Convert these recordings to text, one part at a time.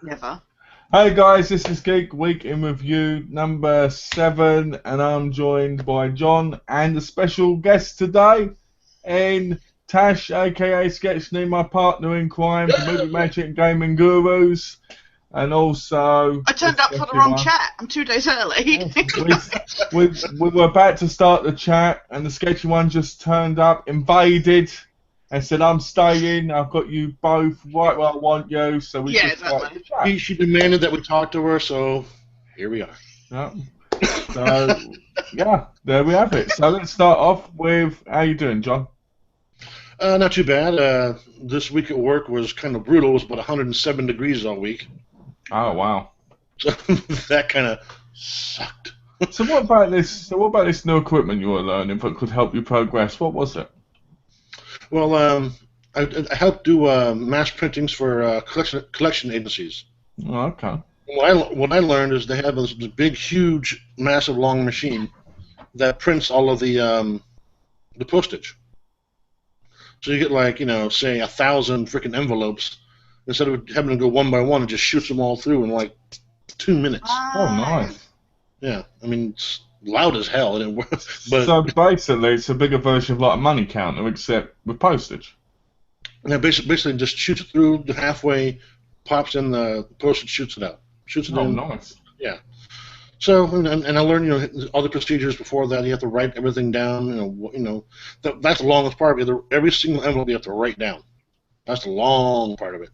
Never. Hey guys, this is Geek Week in Review number 7, and I'm joined by John and a special guest today in Tash, aka Sketchney, my partner in crime, the movie magic and gaming gurus, and also I the turned up for the sketchy wrong one. chat. I'm 2 days early. We were about to start the chat, and the sketchy one just turned up, invaded, and said, "I'm staying. I've got you both right where I want you." So we Yeah, just started the exactly. chat. She demanded that we talk to her, so here we are. Yeah. So yeah, there we have it. So let's start off with how you doing, John? Not too bad. This week at work was kind of brutal. It was about 107 degrees all week. Oh wow. So that kind of sucked. So what about this? So what about this new equipment you were learning that could help you progress? What was it? Well, I helped do mass printings for collection agencies. Oh, okay. What I learned is they have this big, huge, massive, long machine that prints all of the postage. So you get like, say 1,000 freaking envelopes. Instead of having to go one by one, it just shoots them all through in like 2 minutes. Oh, nice. Yeah, I mean it's loud as hell, and but So basically, it's a bigger version of like a money counter, except with postage. yeah, basically just shoots it through the halfway, pops in the postage, shoots it out, shoots it Oh, in. nice. Yeah. So and I learned all the procedures before that. You have to write everything down. That's the longest part of it. Every single envelope you have to write down. That's the long part of it.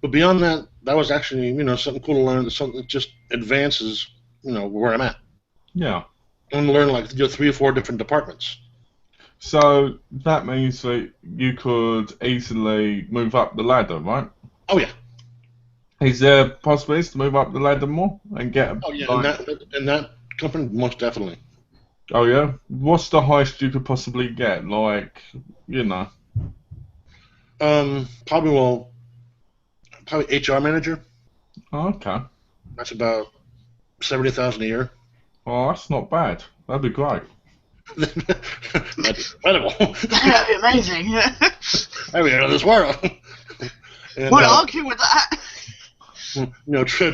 But beyond that, that was actually something cool to learn. Something that just advances where I'm at. Yeah. I'm gonna learn like 3 or 4 different departments. So that means that you could easily move up the ladder, right? Oh yeah. Is there possibilities to move up the ladder more and get Oh yeah, like? and that company most definitely. Oh yeah. What's the highest you could possibly get? Like, you know. Probably HR manager. Oh, okay. That's about 70,000 a year. Oh, that's not bad. That'd be great. That's incredible. That'd be amazing. I mean, out of this world. And Would argue with that.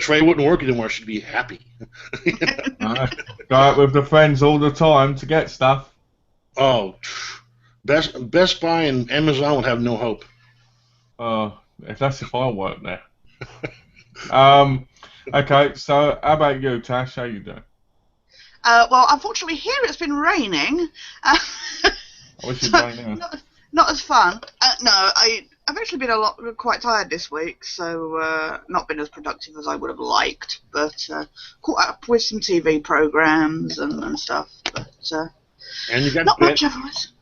Trey wouldn't work anymore. She'd be happy. Go out with the friends all the time to get stuff. Oh, Best Buy and Amazon would have no hope. If I work there. Okay, so how about you, Tash? How you doing? Well, unfortunately, here it's been raining. I wish you'd So, been there. not as fun. No, I've actually been quite tired this week, so not been as productive as I would have liked. But caught up with some TV programs and stuff. But And you got not bit. much otherwise.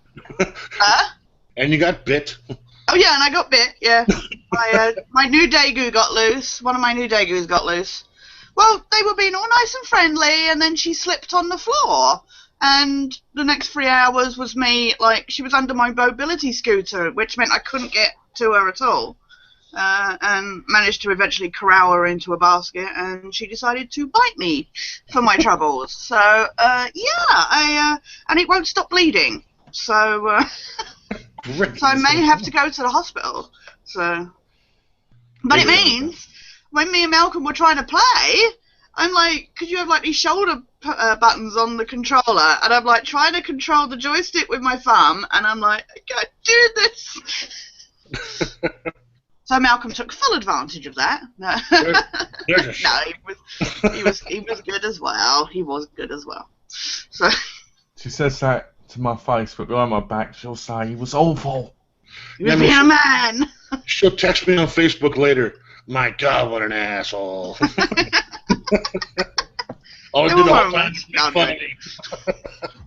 And you got bit. Oh yeah, and I got bit. Yeah, my new Daegu got loose. One of my new Dagus got loose. Well, they were being all nice and friendly, and then she slipped on the floor. And the next 3 hours was me, like, she was under my mobility scooter, which meant I couldn't get to her at all. And managed to eventually corral her into a basket, and she decided to bite me for my troubles. So, yeah, and it won't stop bleeding. So, so I may have to go to the hospital. So, but it means when me and Malcolm were trying to play, I'm like, could you have like these shoulder buttons on the controller? And I'm like trying to control the joystick with my thumb, and I'm like, I can't do this. So Malcolm took full advantage of that. No, he was good as well. He was good as well. So She says that to my face, but behind my back, she'll say he was awful. he was being a man. She'll text me on Facebook later. My God, what an asshole. Oh, it did the whole time. Funny.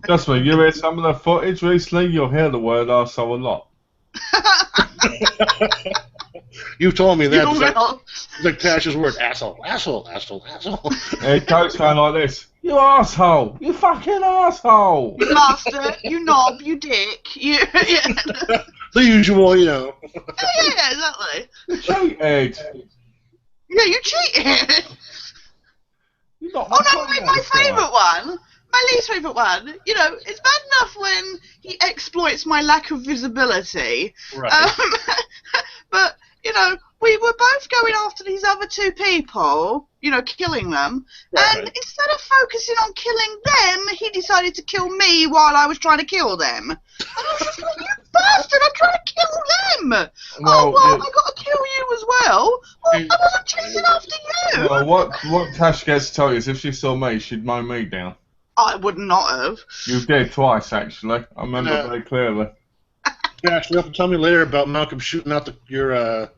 Trust me, you hear some of the footage recently, you'll hear the word arsehole a lot. You told me that. You will. It's like Tash's word. Asshole, asshole, asshole, asshole. It goes kind of like this. You arsehole! You fucking arsehole! You bastard, you knob, you dick, you... Yeah, The usual, yeah, exactly. You cheated! Yeah, you cheated. You got Oh no, my favourite one, my least favourite one, it's bad enough when he exploits my lack of visibility. Right. But, we were both going after these other two people, you know, killing them. Right. And instead of focusing on killing them, he decided to kill me while I was trying to kill them. And I was just like, you bastard, I'm trying to kill them. Well, I yeah. got to kill you as well. Well, I wasn't chasing after you. Well, what Tash gets to tell you is if she saw me, she'd mow me down. I would not have. You did twice, actually. I remember very clearly. Yeah, you'll have to tell me later about Malcolm shooting out your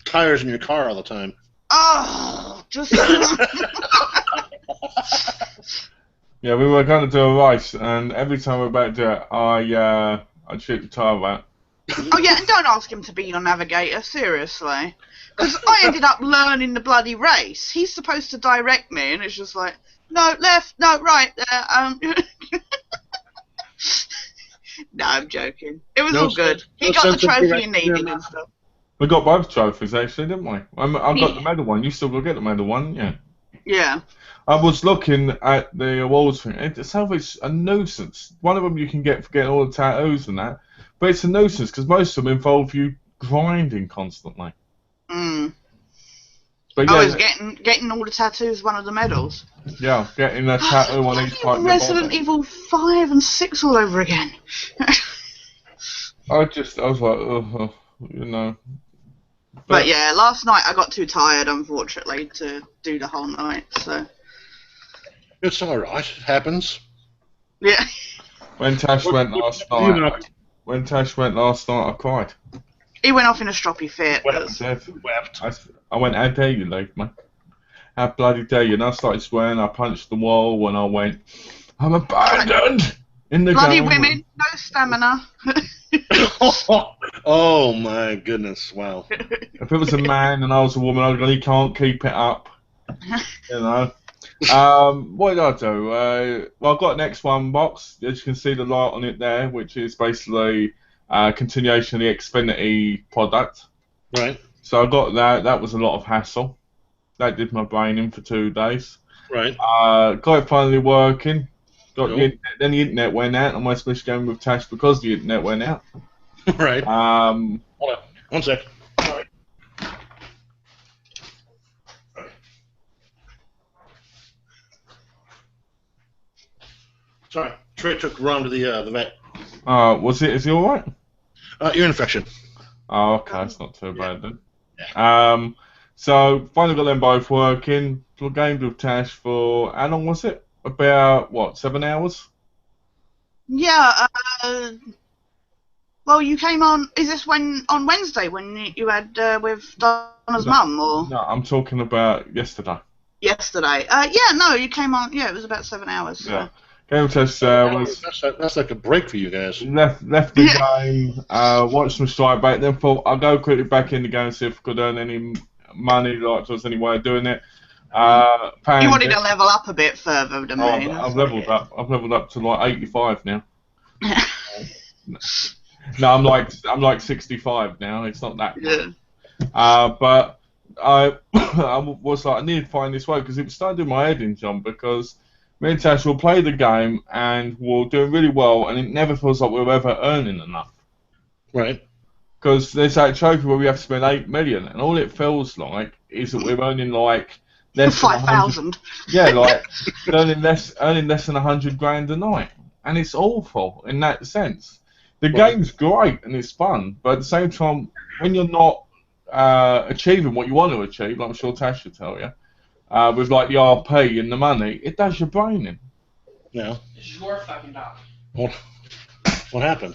tires in your car all the time. Oh, just... Yeah, we were going to do a race, and every time we were about to do it, I'd shoot the tire out. Oh yeah, and don't ask him to be your navigator, seriously. Because I ended up learning the bloody race. He's supposed to direct me, and it's just like, no, left, no, right. No, I'm joking. It was all good. He got the trophy he needed and stuff. We got both trophies, actually, didn't we? I got the medal one. You still got to get the medal one, yeah. Yeah. I was looking at the awards thing. It's a nuisance. One of them you can get for getting all the tattoos and that, but it's a nuisance because most of them involve you grinding constantly. Mm. But yeah, is getting all the tattoos one of the medals? Yeah, getting a tattoo on each part of your Resident body. Evil 5 and 6 all over again. I was like, you know. But yeah, last night I got too tired, unfortunately, to do the whole night. So It's all right. It happens. yeah. When Tash went last night, I cried. He went off in a stroppy fit. I went, how dare you leave me? How bloody dare you? And I started swearing, I punched the wall, and I went, I'm abandoned! In the Bloody game. women, no stamina. Oh my goodness! Wow. If it was a man and I was a woman, I'd have gone, he can't keep it up. You know. What did I do? Well, I got an X1 box. As you can see the light on it there, which is basically a continuation of the Xfinity product. Right. So I got that. That was a lot of hassle. That did my brain in for 2 days. Right. Got it finally working. Cool. Then the internet went out, and my Smash game with Tash because the internet went out. Right. Hold on. 1 sec. Sorry. Sorry. Trey took Ron to the vet. Is he alright? Ear infection. Oh, okay, it's not too bad then. Yeah. So finally got them both working. Gamed with Tash for how long was it? About 7 hours? Yeah. Well, you came on. Is this on Wednesday when you had with Donna's mum, or No, I'm talking about yesterday. yesterday? Yeah, no, you came on. Yeah, it was about 7 hours. So. Yeah. Game with Tash was That's like a break for you guys. left the game, watched some strike back, then thought I'll go quickly back in the game and see if I could earn any money, like if there was any way of doing it. You wanted to level up a bit further than me. I've leveled up. I've leveled up to like 85 now. No, I'm like 65 now. It's not that much. Yeah. But I was like, I need to find this way because it was starting to do my head in, John, because me and Tash will play the game and we'll do really well, and it never feels like we're ever earning enough. Right. Because there's that trophy where we have to spend 8 million, and all it feels like is that we're earning like less 5,000. Yeah, like earning less than 100 grand a night, and it's awful in that sense. The game's great and it's fun, but at the same time, when you're not achieving what you want to achieve, like I'm sure Tash should tell you, with like the RP and the money, it does your brain in. Yeah. It's your fucking dog. What happened?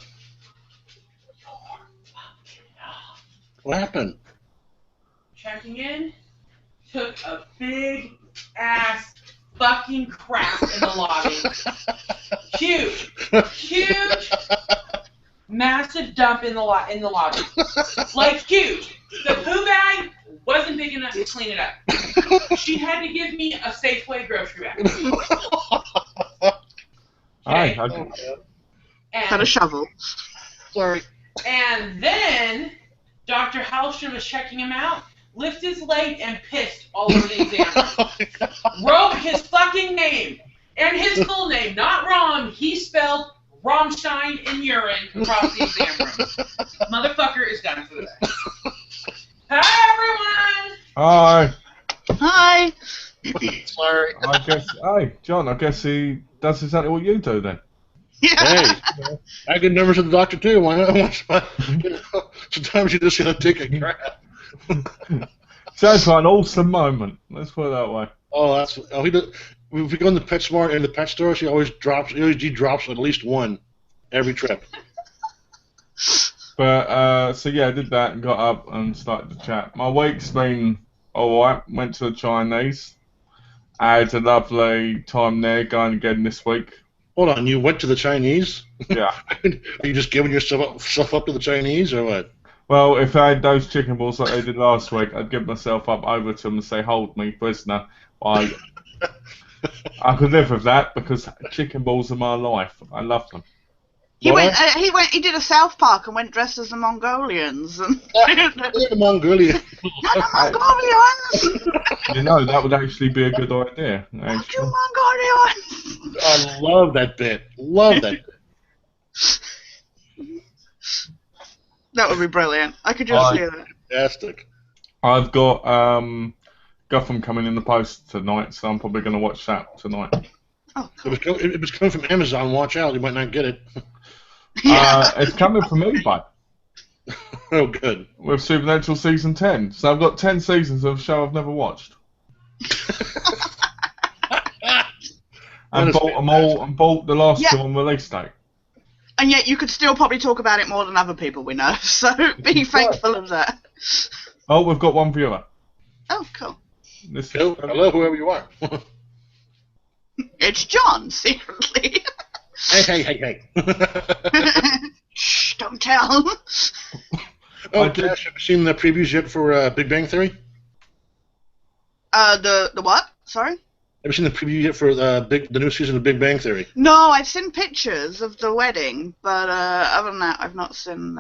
What happened? Checking in, took a big ass fucking crap in the lobby. Huge, massive dump in the lobby. Like huge. The poo bag wasn't big enough to clean it up. She had to give me a Safeway grocery bag. Okay. Had a shovel. Sorry. And then Dr. Halstrom was checking him out, lifted his leg and pissed all over the examiner. Wrote his fucking name and his full name, not Rom. He spelled Rammstein in urine across the exam room. Motherfucker is done for the day. Hi, everyone! Hi. Hi. Sorry. I guess. Hey, John. I guess he does exactly what you do then. Hey, I get nervous at the doctor too. Why not? Sometimes you just gotta take a crap. Sounds like an awesome moment. Let's put it that way. He does. If we go in the PetSmart and the pet store, he always drops at least one every trip. But so yeah, I did that and got up and started to chat. My week's been alright. Went to the Chinese. I had a lovely time there. Going again this week. Hold on, you went to the Chinese? Yeah. Are you just giving yourself up to the Chinese or what? Well, if I had those chicken balls like they did last week, I'd give myself up over to them and say, "Hold me prisoner." I could live with that because chicken balls are my life. I love them. He did a South Park and went dressed as the Mongolians. And The Mongolian. not the Mongolians! You know, that would actually be a good idea. Not Actually. you Mongolians! I love that bit. Love that bit. That would be brilliant. I could just hear that. Fantastic. I've got Gotham coming in the post tonight, so I'm probably going to watch that tonight. Oh, If cool. it's coming from Amazon, watch out. You might not get it. It's coming from eBay Oh, good. with Supernatural season 10. So I've got 10 seasons of a show I've never watched. And is bought them all and bought the last two on release date. And yet you could still probably talk about it more than other people we know, so be thankful of that. Oh, we've got one viewer. Oh, cool. This Hello, whoever you are. It's John, secretly. Hey. Shh, don't tell. Oh, Tash, have you seen the previews yet for Big Bang Theory? The what? Sorry? Have you seen the preview yet for the new season of Big Bang Theory? No, I've seen pictures of the wedding, but other than that, I've not seen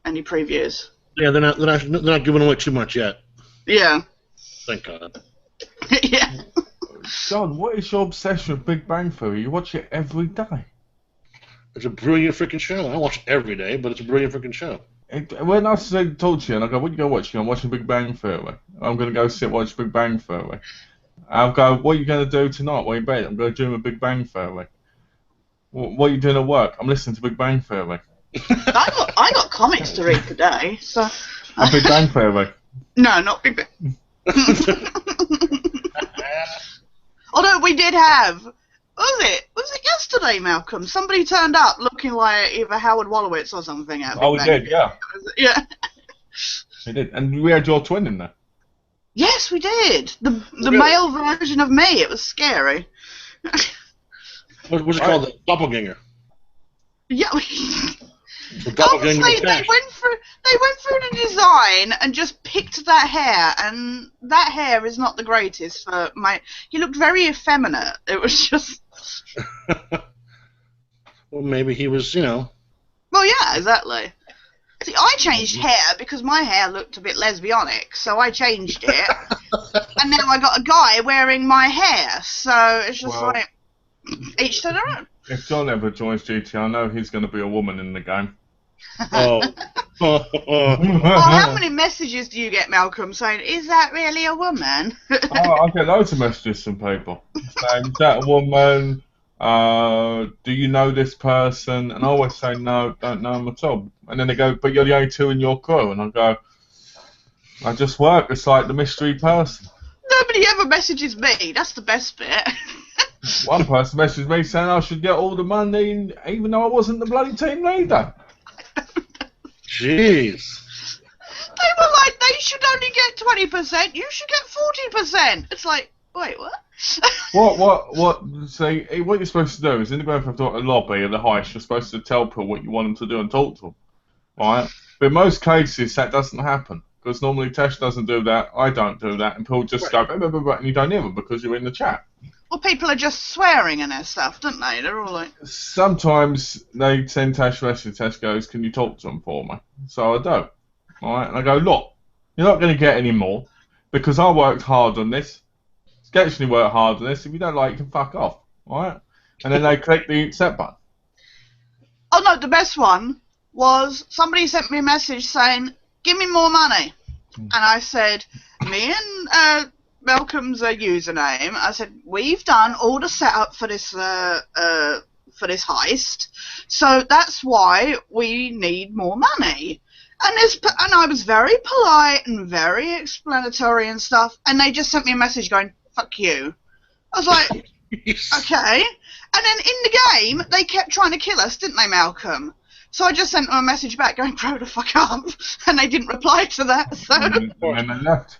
any previews. Yeah, they're not giving away too much yet. Yeah. Thank God. Yeah. John, what is your obsession with Big Bang Theory? You watch it every day. It's a brilliant freaking show. I don't watch it every day, but it's a brilliant freaking show. When I say talk to you, and I go, "What are you going to watch?" I'm watching Big Bang Theory. I'm going to go sit watch Big Bang Theory. I'll go, "What are you going to do tonight while you're in bed?" I'm going to do a Big Bang Theory. What are you doing at work? I'm listening to Big Bang Theory. I got comics to read today, so. A Big Bang Theory. No, not Big Bang. Although we did have, was it yesterday, Malcolm? Somebody turned up looking like either Howard Wolowitz or something. Oh, we did, yeah. Yeah. We did, and we had your twin in there. Yes, we did. The Really? male version of me. It was scary. What's it called? The doppelganger. Yeah. The doppelganger Honestly, with Tash. they went through the design and just picked that hair, and that hair is not the greatest for my. He looked very effeminate. It was just. Well, maybe he was, Well, yeah, exactly. See, I changed hair because my hair looked a bit lesbianic, so I changed it, and now I got a guy wearing my hair, so it's just Well, like each to their own. If John ever joins GT, I know he's going to be a woman in the game. Oh. Well, how many messages do you get, Malcolm, saying, "Is that really a woman?" I get loads of messages from people saying, "Is that a woman? Do you know this person?" And I always say, "No, don't know them at all." And then they go, "But you're the only two in your crew." And I go, "I just work. It's like the mystery person." Nobody ever messages me. That's the best bit. One person messaged me saying I should get all the money, even though I wasn't the bloody team leader. Jeez. They were like, they should only get 20%. You should get 40%. It's like, wait, what? What? See, what you're supposed to do is in the Grand Theft Auto lobby of the heist, you're supposed to tell people what you want them to do and talk to them, right? But in most cases, that doesn't happen. Because normally Tash doesn't do that, I don't do that, and people just go, blah, blah, blah, blah, and you don't hear them because you're in the chat. Well, people are just swearing in their stuff, don't they? They're all like... Sometimes they send Tash a message, Tash goes, "Can you talk to them for me?" So I do. Alright, and I go, "Look, you're not going to get any more, because I worked hard on this. Sketchly worked hard on this. If you don't like it, you can fuck off." Alright? And then they click the accept button. Oh, no, the best one was somebody sent me a message saying, "Give me more money." and I said, me and Malcolm's username. I said, we've done all the setup for this heist, so that's why we need more money. And I was very polite and very explanatory and stuff, and they just sent me a message going, fuck you. I was like, okay. And then in the game, they kept trying to kill us, didn't they, Malcolm? So I just sent them a message back going, grow the fuck up, and they didn't reply to that, so... And then they left.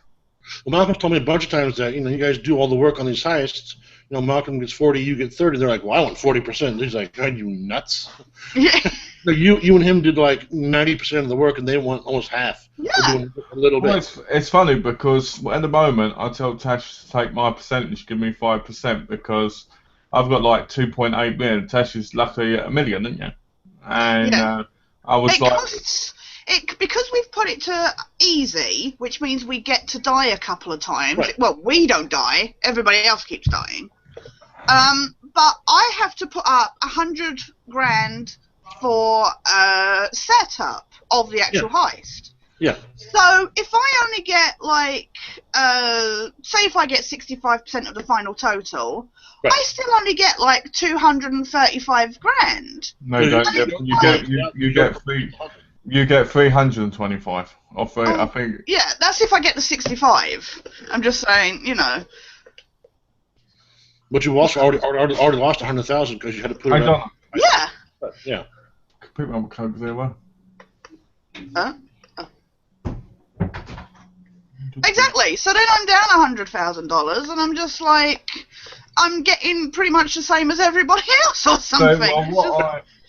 Well, Malcolm told me a bunch of times that, you guys do all the work on these heists. Malcolm gets 40, you get 30. They're like, well, I want 40%. He's like, are you nuts? Yeah. You and him did like 90% of the work, and they want almost half. Yeah. They're doing a little Well, bit. it's funny because at the moment I tell Tash to take my percentage, give me 5%, because I've got like 2.8 million. Tash is lucky at $1 million, isn't you? And Yeah. I was like, Costs, because we've put it to easy, which means we get to die a couple of times. Right. Well, we don't die. Everybody else keeps dying. But I have to put up 100 grand for setup of the actual heist. Yeah. So if I only get like, say if I get 65% of the final total, Right. I still only get like 235 grand. no, you don't. You get 325 or three. I think. Yeah, that's if I get the 65. I'm just saying, But you also already lost 100,000 because you had to put I it don't. up. Yeah. Yeah. Put my code there. Huh? Exactly. So then I'm down $100,000, and I'm just like, I'm getting pretty much the same as everybody else or something.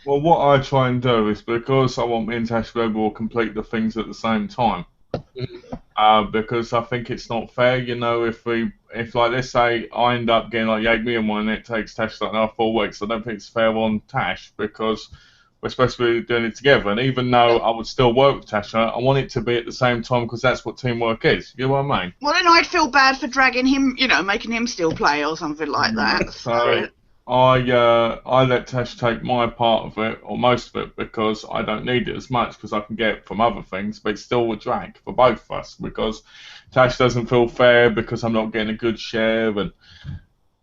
What I try and do is, because I want me and Tash to be able to complete the things at the same time. Because I think it's not fair, if like, let's say I end up getting like 8 million one and it takes Tash like another 4 weeks, I don't think it's fair on Tash, because we're supposed to be doing it together, and even though I would still work with Tash, I want it to be at the same time, because that's what teamwork is. You know what I mean? Well, then I'd feel bad for dragging him, making him still play or something like that. So I let Tash take my part of it, or most of it, because I don't need it as much, because I can get it from other things, but it's still a drag for both of us, because Tash doesn't feel fair because I'm not getting a good share, and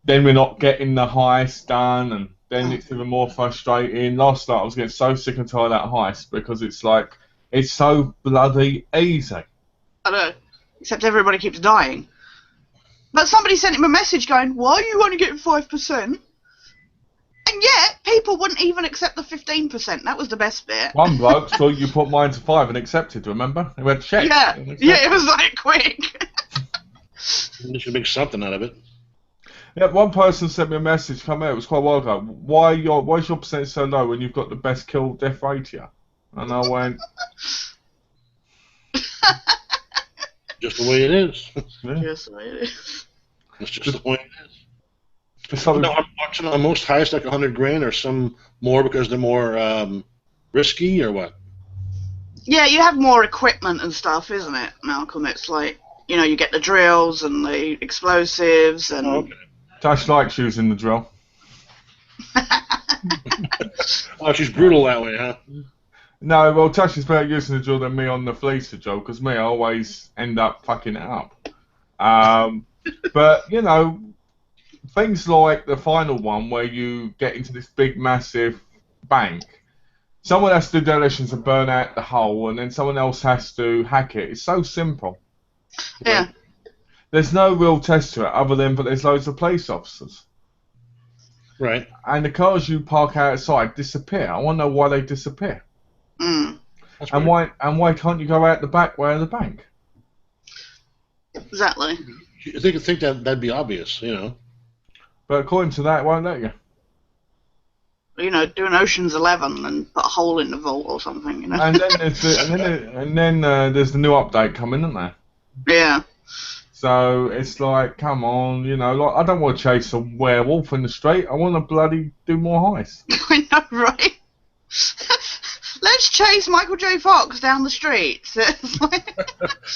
then we're not getting the heist done, and then it's even more frustrating. Last night I was getting so sick and tired of that heist, because it's like, it's so bloody easy. I know, except everybody keeps dying. But somebody sent him a message going, why are you only getting 5%? And yet, people wouldn't even accept the 15%. That was the best bit. One bloke saw you put mine to 5 and accepted, remember? He went, check. Yeah, it was like quick. You should make something out of it. Yeah, one person sent me a message, come out, it was quite a while ago. Why is your percentage so low when you've got the best kill death ratio? And I went, Just the way it is. yeah. Just the way it is. It's just the way it is. It's something, No, I'm watching on most highest like 100 grand, or some more because they're more risky, or what? Yeah, you have more equipment and stuff, isn't it, Malcolm? It's like, you get the drills and the explosives and... Oh, okay. Tash likes using the drill. Oh, she's brutal that way, huh? No, well, Tash is better using the drill than me on the fleecer drill, because me, I always end up fucking it up. But, things like the final one where you get into this big, massive bank, someone has to do demolitions and burn out the hole, and then someone else has to hack it. It's so simple. Yeah. There's no real test to it, other than, but there's loads of police officers. Right. And the cars you park outside disappear. I want to know why they disappear. Mm. That's And weird. why can't you go out the back way of the bank? Exactly. You think that'd be obvious, But according to that, it won't let you. Do an Ocean's 11 and put a hole in the vault or something, And then there's the new update coming, isn't there? Yeah. So it's like, come on, like, I don't want to chase a werewolf in the street. I want to bloody do more heists. I know, right? Let's chase Michael J. Fox down the streets. It's like...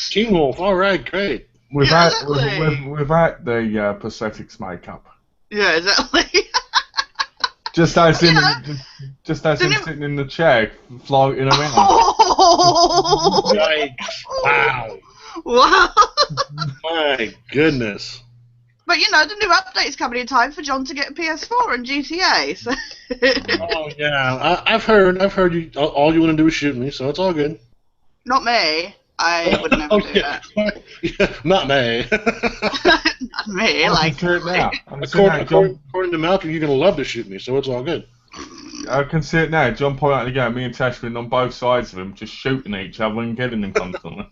Teen Wolf, all right, great. Without exactly. without the prosthetics makeup. Yeah, exactly. Just as him, Didn't it- sitting in the chair, floating around. Oh! Yikes. Wow. Wow. My goodness. But you know, the new update's coming in time for John to get a PS4 and GTA. So. Oh yeah, I've heard you. All you want to do is shoot me, so it's all good. Not me. I would never do that. Yeah, not me. Not me. I Like. can see it now. I can see it now. According to Malcolm, you're gonna love to shoot me, so it's all good. I can see it now. John pointed out the game. Me and Tash been on both sides of him, just shooting each other and getting them constantly.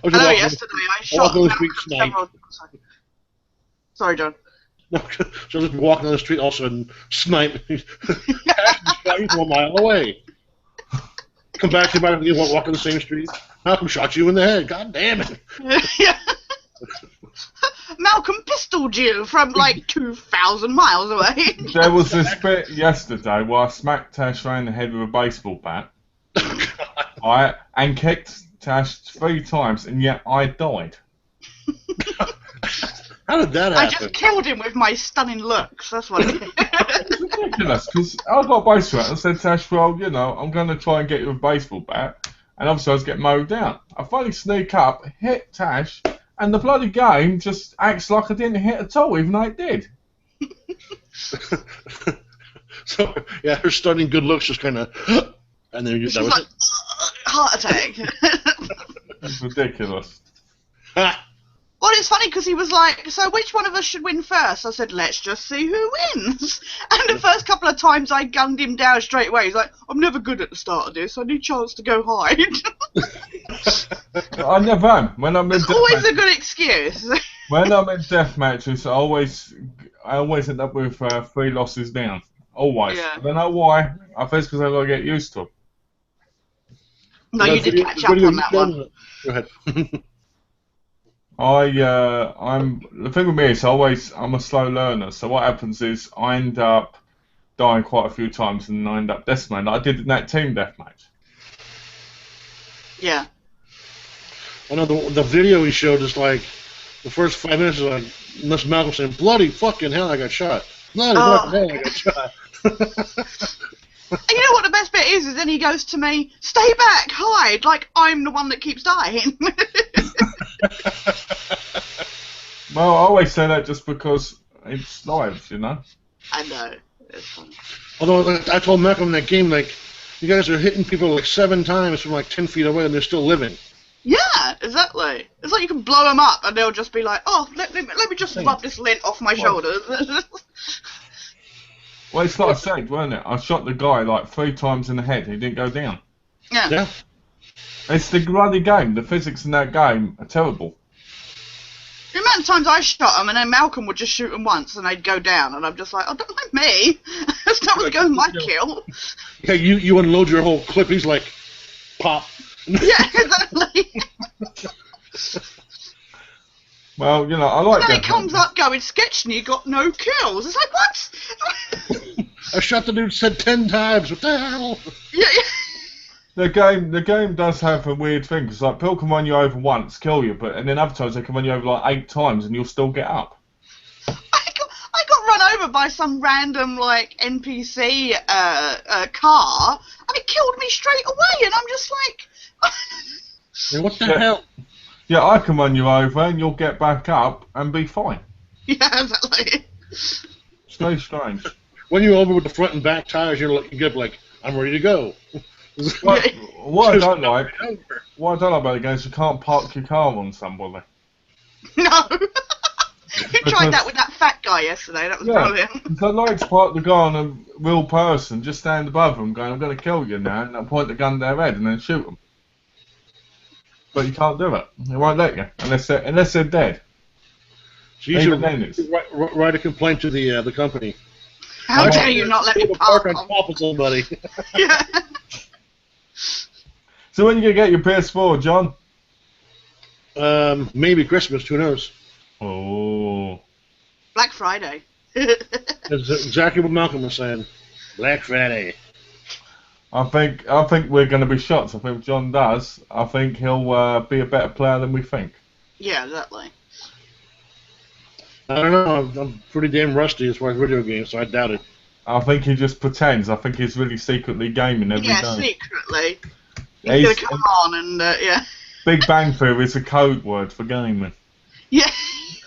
I know yesterday I shot Malcolm several. Sorry, John. So just walking down the street, all of a sudden, snipe. He's 1 mile away. Come back to you, walking the same street. Malcolm shot you in the head. God damn it. Yeah. Malcolm pistoled you from like 2,000 miles away. There was this bit yesterday where I smacked Tash around the head with a baseball bat. Right, and kicked Tash 3 times, and yet I died. How did that happen? I just killed him with my stunning looks. That's what it is. It's ridiculous, because I got a baseball bat and said, Tash, well, you know, I'm going to try and get you a baseball bat. And obviously I was getting mowed down. I finally sneak up, hit Tash, and the bloody game just acts like I didn't hit at all, even though it did. So, yeah, her stunning good looks just kind of... And then that was like, it. Heart attack. It's ridiculous. Well, it's funny because he was like, so which one of us should win first? I said, let's just see who wins. And the first couple of times I gunned him down straight away. He's like, I'm never good at the start of this. I need a chance to go hide. I never am. When I'm in It's always a good excuse. when I'm in death matches, I always end up with 3 losses down. Always. Yeah. I don't know why. I think it's because I've got to get used to it. No, you did catch up on that one. Go ahead. I'm the thing with me is I'm a slow learner. So what happens is I end up dying quite a few times and I end up decimated. Like I did in that team deathmatch. Yeah. I know the video he showed is like the first 5 minutes is like Miss Malcolm saying, "Bloody fucking hell, I got shot! Bloody fucking hell, I got shot!" And you know what the best bit is then he goes to me, stay back, hide, like I'm the one that keeps dying. Well, I always say that just because it's live, you know. I know. It's funny. Although I told Malcolm in that game, like, you guys are hitting people like 7 times from like 10 feet away and they're still living. Yeah, exactly. It's like you can blow them up and they'll just be like, oh, let me just rub this lint off my shoulders. Well, it's like I said, wasn't it? I shot the guy like 3 times in the head. He didn't go down. Yeah. It's the bloody game. The physics in that game are terrible. The amount of times I shot him and then Malcolm would just shoot him once and they'd go down and I'm just like, oh, don't mind me. That's not what's going my kill. Yeah, you unload your whole clip. He's like, pop. Yeah, exactly. Well, you know, I like And then that. it comes up going, sketch and you got no kills. It's like, what? I shot the dude said 10 times. What the hell? Yeah. The game does have a weird thing because like people can run you over once, kill you, and then other times they can run you over like 8 times and you'll still get up. I got run over by some random like NPC car and it killed me straight away and I'm just like, Yeah, what the hell? Yeah, I can run you over and you'll get back up and be fine. yeah, exactly. It's very strange. When you're over with the front and back tires, you get like, I'm ready to go. What I don't like about the game is you can't park your car on somebody. No. You tried that with that fat guy yesterday. That was brilliant. Because I'd like to park the car on a real person, just stand above them, going, I'm going to kill you now, and I'll point the gun to their head and then shoot them. But you can't do it. They won't let you unless they're dead. So you should write a complaint to the company. How dare you not let me park on top of somebody? Yeah. So when you gonna get your PS4, John? Maybe Christmas. Who knows? Oh. Black Friday. That's exactly what Malcolm was saying. Black Friday. I think we're going to be shocked. I think if John does, I think he'll be a better player than we think. Yeah, exactly. I don't know. I'm pretty damn rusty as far as video games, so I doubt it. I think he just pretends. I think he's really secretly gaming every day. Yeah, secretly. He's going to come on and, yeah. Big Bang Theory is a code word for gaming. Yeah.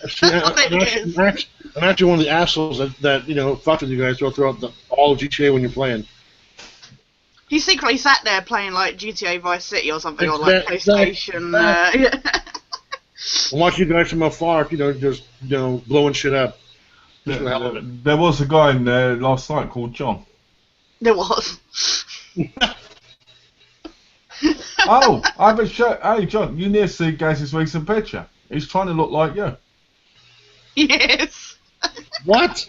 See, I'm actually one of the assholes that fucked with you guys throughout all of GTA when you're playing. He secretly sat there playing like GTA Vice City or something on like Exactly. PlayStation. I watch you guys from afar, just blowing shit up. Just for the hell of it. There was a guy in there last night called John. There was. Oh, I haven't shown. Hey, John, you need to see Gaz's recent picture. He's trying to look like you. Yes. What?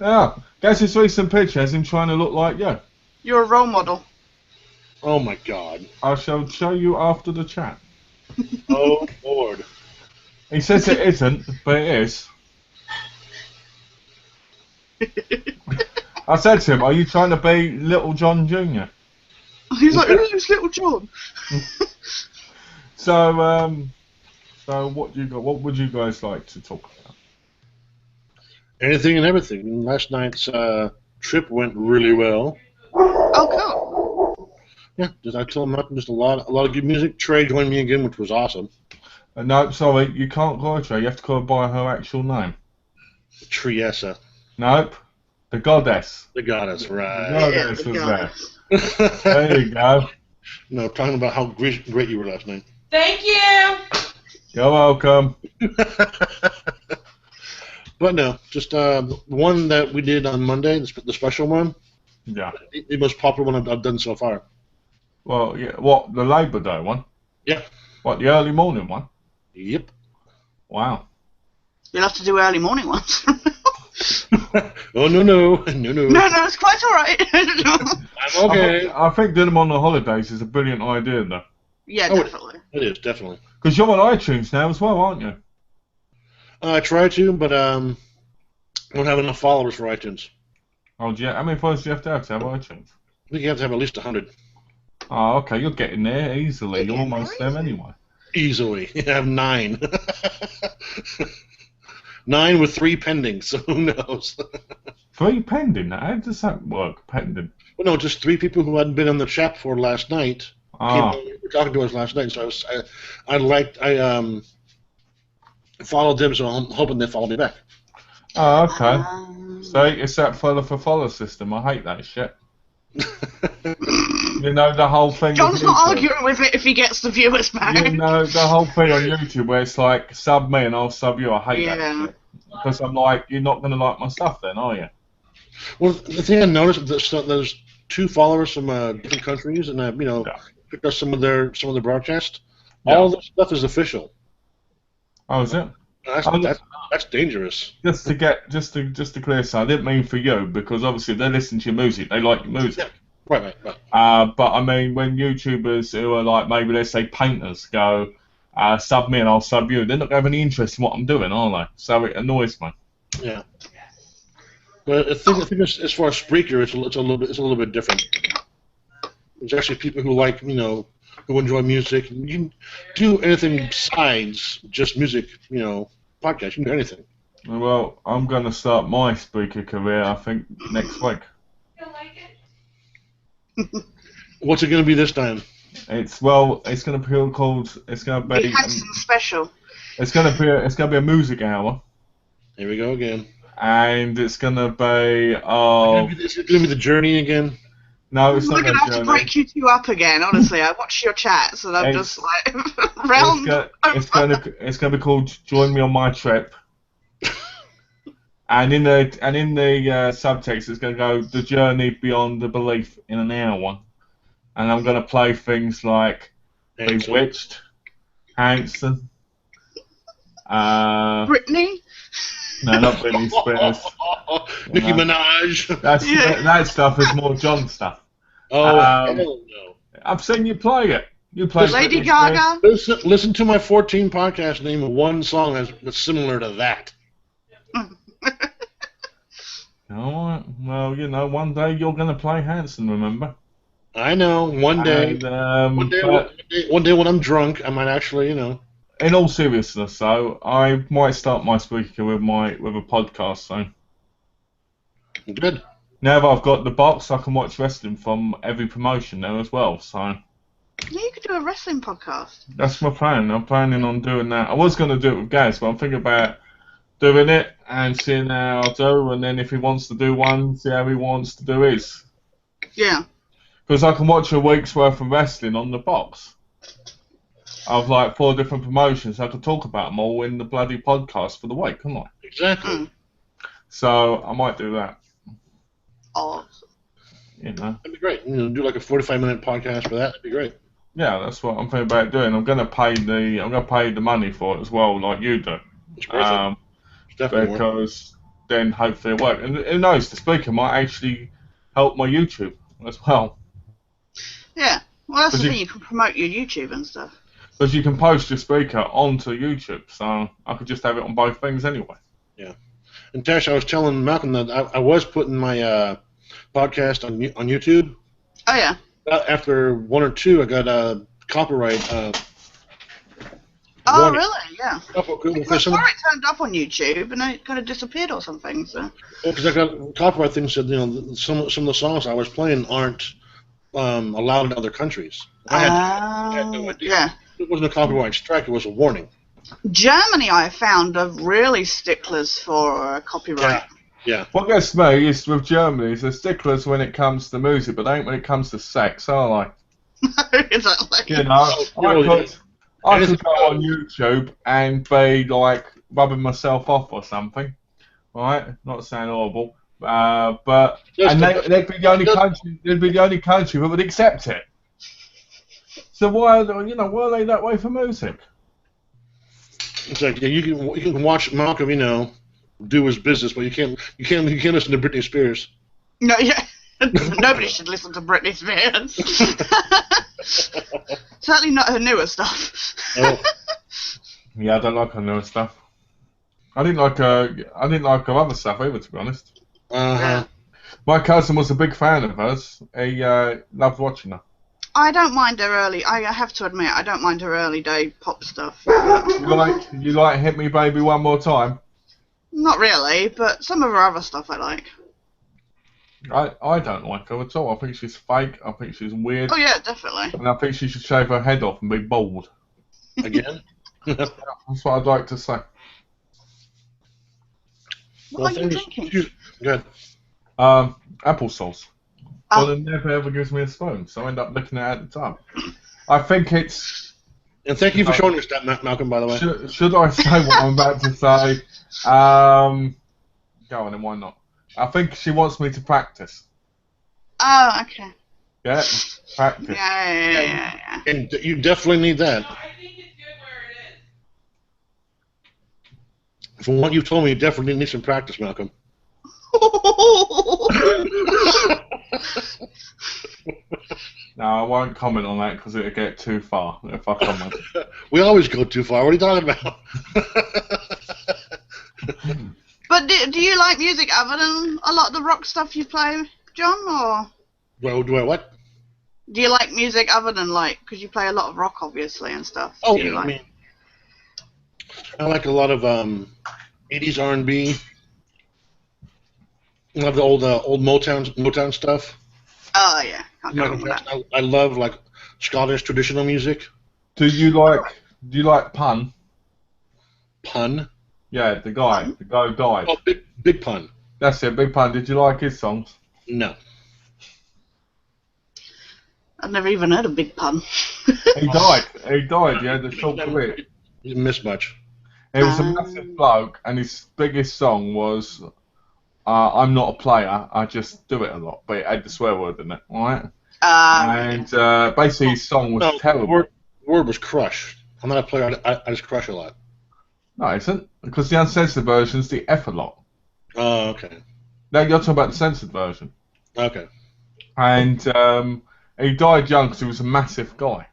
Yeah, Gaz's recent picture has him trying to look like you. You're a role model. Oh my God. I shall show you after the chat. Oh Lord. He says it isn't, but it is. I said to him, "Are you trying to be Little John Jr.?" He's like, who's Little John? So what would you guys like to talk about? Anything and everything. Last night's trip went really well. Oh, cool. Yeah, I told him nothing. Just a lot of good music. Trey joined me again, which was awesome. No, sorry, you can't call her Trey. You have to call her by her actual name. Triessa. Nope, the goddess. The goddess, The right. goddess Yeah, was the there. There you go. No, talking about how great you were last night. Thank you. You're welcome. But no, just one that we did on Monday, the special one. Yeah. The most popular one I've done so far. Well, yeah. What, the Labour Day one? Yeah. What, the early morning one? Yep. Wow. You'll have to do early morning ones. Oh no. No, it's quite alright. I'm okay. I think doing them on the holidays is a brilliant idea, though. Yeah, Oh, definitely. It is definitely. Because you're on iTunes now as well, aren't you? I try to, but I don't have enough followers for iTunes. Oh, yeah. How many followers do you have to have iTunes? I think you have to have at least 100. Oh, okay. You're getting there easily. You're almost there anyway. Easily. I have 9. 9 with 3 pending, so who knows? 3 pending. How does that work? Pending. Well, no, just 3 people who hadn't been on the chat for last night Ah. were talking to us last night. So I followed them, so I'm hoping they follow me back. Oh, okay. So it's that follow for follow system. I hate that shit. You know the whole thing. John's with not YouTube. arguing with it if he gets the viewers back. You know the whole thing on YouTube where it's like sub me and I'll sub you. I hate that Yeah. shit because I'm like, you're not gonna like my stuff then, are you? Well, the thing I noticed is that there's 2 followers from different countries, and I've picked up some of their broadcasts. Yeah. All this stuff is official. Oh, is it? That's dangerous. Just to clear, so I didn't mean for you because obviously they listen to your music, they like your music. Right. But I mean, when YouTubers who are like maybe let's say painters go sub me and I'll sub you, they're not going to have any interest in what I'm doing, are they? So it annoys me. Yeah. But I think as far as Spreaker, it's a little bit different. There's actually people who like who enjoy music. You can do anything besides just music. Podcast. You can do anything. Well, I'm going to start my speaker career, I think, next week. You like it? What's it going to be this time? It's going to be called. It's going to The be. Hanson special. It's going to be a music hour, Here we go again. and it's going to be. Is it going to be the journey again? No, it's We're not going to have to journey. break you 2 up again, honestly. I watched your chats and I'm It's- just like, round It's going to be called "Join Me on My Trip," and in the subtext it's going to go "The Journey Beyond the Belief in an Hour," and I'm going to play things like Bewitched, Hanson, Brittany? no, not Britney Spears. Nicki No. Minaj. That stuff is more John stuff. Oh, Um, hell no. I've seen you play it. You play Lady Britney Gaga? Listen to my 14 podcast. Name one song that's similar to that. All right. Well, one day you're going to play Hanson, remember? I know. One day. And, One day when I'm drunk, I might actually, in all seriousness, though, I might start my speaker with a podcast soon. Good. Now that I've got the box, I can watch wrestling from every promotion there as well. So Yeah, you could do a wrestling podcast. That's my plan. I'm planning on doing that. I was going to do it with Gaz, but I'm thinking about doing it and seeing how I do, and then if he wants to do one, see how he wants to do his. Yeah. Because I can watch a week's worth of wrestling on the box of like 4 different promotions. I could talk about them all in the bloody podcast for the week, couldn't I? Exactly. Mm. So I might do that. Awesome. You know. That'd be great. Do like a 45-minute podcast for that. That'd be great. Yeah, that's what I'm thinking about doing. I'm gonna pay the money for it as well, like you do. It's worth it. It's definitely worth it. Because then hopefully it'll work. And who knows, the speaker might actually help my YouTube as well. Yeah. Well, that's But the you- thing. You can promote your YouTube and stuff. Because you can post your speaker onto YouTube, so I could just have it on both things anyway. And Tash, I was telling Malcolm that I was putting my podcast on YouTube. Oh yeah. After 1 or 2, I got a copyright. Oh warning. really? Yeah. Because I Because saw it turned up on YouTube and then it kind of disappeared or something. So. I got copyright things said some of the songs I was playing aren't allowed in other countries. I had no idea. Yeah. It wasn't a copyright strike; it was a warning. Germany, I found, are really sticklers for copyright. Yeah. What gets me is with Germany is they're sticklers when it comes to music, but they ain't when it comes to sex, are Exactly. they? You know, I Anything could go on YouTube and be like rubbing myself off or something, right? Not saying horrible, but they'd be the only country that would accept it. So why are they that way for music? It's like you can watch Malcolm, do his business, but you can't listen to Britney Spears. No, yeah. Nobody should listen to Britney Spears. Certainly not her newer stuff. Oh. Yeah, I don't like her newer stuff. I didn't like her other stuff either, to be honest. Uh-huh. My cousin was a big fan of hers. He loved watching her. I don't mind her early. I have to admit, I don't mind her early day pop stuff. You like Hit Me Baby One More Time? Not really, but some of her other stuff I like. I don't like her at all. I think she's fake. I think she's weird. Oh yeah, definitely. And I think she should shave her head off and be bald. Again? That's what I'd like to say. What are you drinking? Good. Applesauce. Oh. Well, it never ever gives me a spoon, so I end up licking it at the time. I think it's... And thank you for showing us that, Malcolm, by the way. Should I say what I'm about to say? Go on then, why not? I think she wants me to practice. Oh, okay. Yeah? Practice. Yeah. And you definitely need that. No, I think it's good where it is. From what you've told me, you definitely need some practice, Malcolm. No, I won't comment on that because it'll get too far if I comment. We always go too far. What are you talking about? But do you like music other than a lot of the rock stuff you play, John, or Well, do I what? do you like music other than because you play a lot of rock, obviously, and stuff? Oh, Do you yeah, like? I mean, I like a lot of 80s R&B. I love the old Motown stuff. Oh yeah, can't go wrong with that. I love like Scottish traditional music. Do you like Pun? Pun. Yeah, the guy who died. Oh, big Pun. That's it, Big Pun. Did you like his songs? No. I've never even heard of Big Pun. He died. He had a short career. You didn't miss much. He was a massive bloke, and his biggest song was I'm Not a Player, I Just Do It a Lot, but it had the swear word in it, alright? And basically his song was terrible. The word was crush. I'm not a player, I just crush a lot. No, it isn't, because the uncensored version's the F a lot. Oh, okay. Now you're talking about the censored version. Okay. And he died young because he was a massive guy.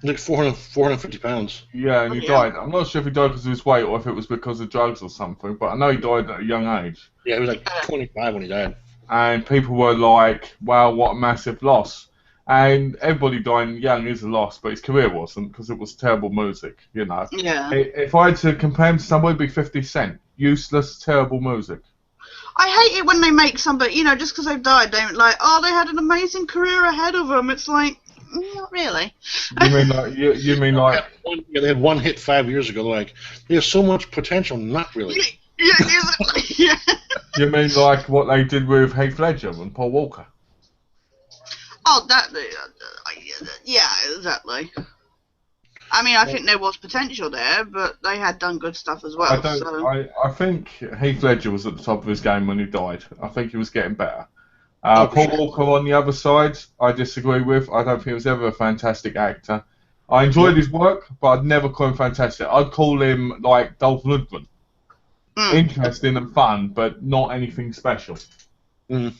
Like 450 pounds. Yeah, and he died. I'm not sure if he died because of his weight or if it was because of drugs or something, but I know he died at a young age. Yeah, he was like 25 when he died. And people were like, wow, what a massive loss. And everybody dying young is a loss, but his career wasn't because it was terrible music, you know. Yeah. If I had to compare him to somebody, it'd be 50 Cent. Useless, terrible music. I hate it when they make somebody, just because they've died, they're like, oh, they had an amazing career ahead of them. It's like, Not really. You mean like you mean like They had one hit 5 years ago. Like, there's so much potential. Not really. Yeah, exactly. Yeah. you mean like what they did with Heath Ledger and Paul Walker? Oh, that. Yeah, exactly. I mean, I think there was potential there, but they had done good stuff as well. I think Heath Ledger was at the top of his game when he died. I think he was getting better. For Paul sure. Walker on the other side, I disagree with. I don't think he was ever a fantastic actor. I enjoyed his work, but I'd never call him fantastic. I'd call him like Dolph Lundgren. Interesting and fun, but not anything special. Mm.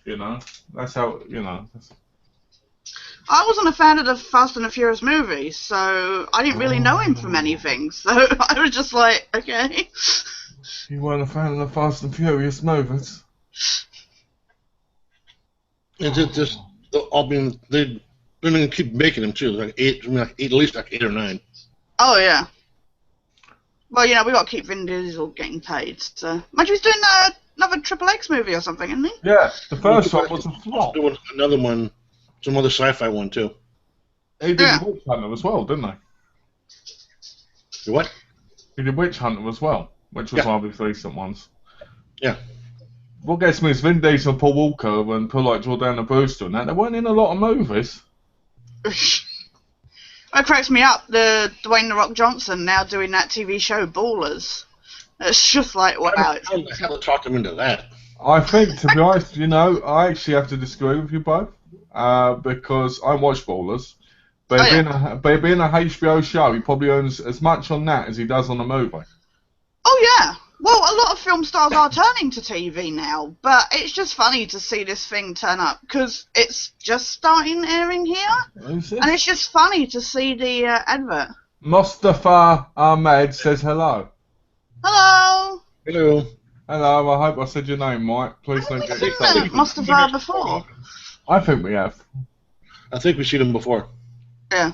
You know, that's how, I wasn't a fan of the Fast and the Furious movies, so I didn't really know him from anything. So I was just like, okay. You weren't a fan of the Fast and Furious movies? It's just, I mean, they're going to keep making them too. Like eight, at least like 8 or 9. Oh, yeah. Well, we got to keep Vin Diesel getting paid. So. Imagine he's doing another Triple X movie or something, isn't he? Yeah, the first one was a flop. Doing another one, some other sci-fi one too. He did Witch Hunter as well, didn't he? What? He did Witch Hunter as well, which was one of his recent ones. Yeah. What gets me is Vin Diesel and Paul Walker and people like Jordana Brewster and that, they weren't in a lot of movies. That cracks me up, the Dwayne "The Rock" Johnson now doing that TV show, Ballers. It's just like, wow. How the hell to talk them into that? I think, to be honest, I actually have to disagree with you both, because I watch Ballers, but being a HBO show, he probably earns as much on that as he does on a movie. Oh, yeah. Well, a lot of film stars are turning to TV now, but it's just funny to see this thing turn up, because it's just starting airing here, and it's just funny to see the advert. Mustafa Ahmed says hello. Hello! Hello. Hello, I hope I said your name right. Please don't get I've seen Mustafa before. I think we have. I think we've seen him before. Yeah.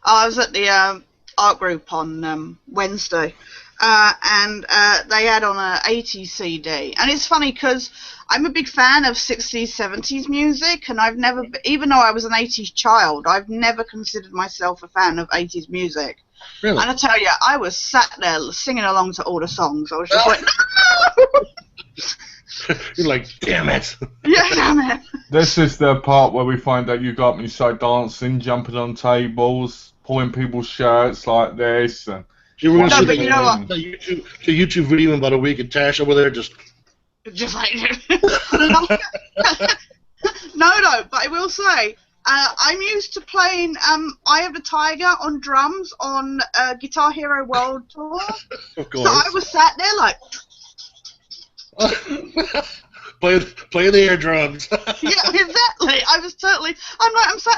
I was at the art group on Wednesday, and they had on a 80s CD, and it's funny because I'm a big fan of 60s, 70s music, and I've never, even though I was an 80s child, I've never considered myself a fan of 80s music. Really? And I tell you, I was sat there singing along to all the songs. I was just like, no! You're like, damn it. Yeah, damn it. This is the part where we find out you got me so dancing, jumping on tables, pulling people's shirts like this. And You were going to No, see but you know what? the YouTube video in about a week, and Tash over there just... Just like no, but I will say, I'm used to playing Eye of the Tiger on drums on Guitar Hero World Tour. Of So I was sat there like, playing the air drums. yeah, exactly. I'm sat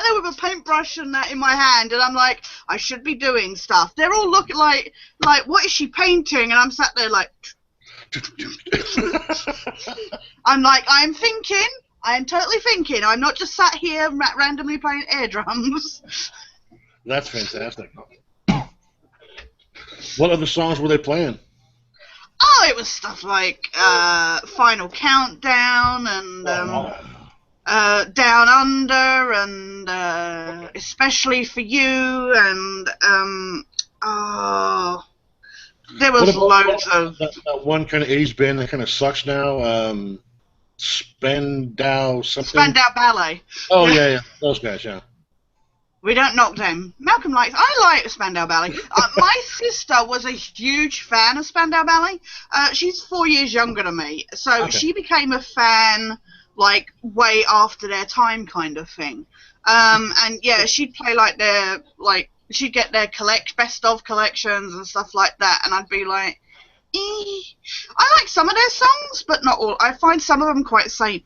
there with a paintbrush and that in my hand, and I'm like, I should be doing stuff. They're all looking like, what is she painting? And I'm sat there like, I'm like, I am totally thinking. I'm not just sat here randomly playing air drums. That's fantastic. What other songs were they playing? Oh, it was stuff like Final Countdown and Down Under and Especially for You and there was loads of that one kind of 80s band that kind of sucks now. Spandau something. Spandau Ballet. Oh yeah, those guys, yeah. We don't knock them. Malcolm likes. I like Spandau Ballet. My sister was a huge fan of Spandau Ballet. She's 4 years younger than me, so she became a fan like way after their time, kind of thing. And yeah, she'd play she'd get their best of collections and stuff like that, and I'd be like, I like some of their songs, but not all. I find some of them quite samey.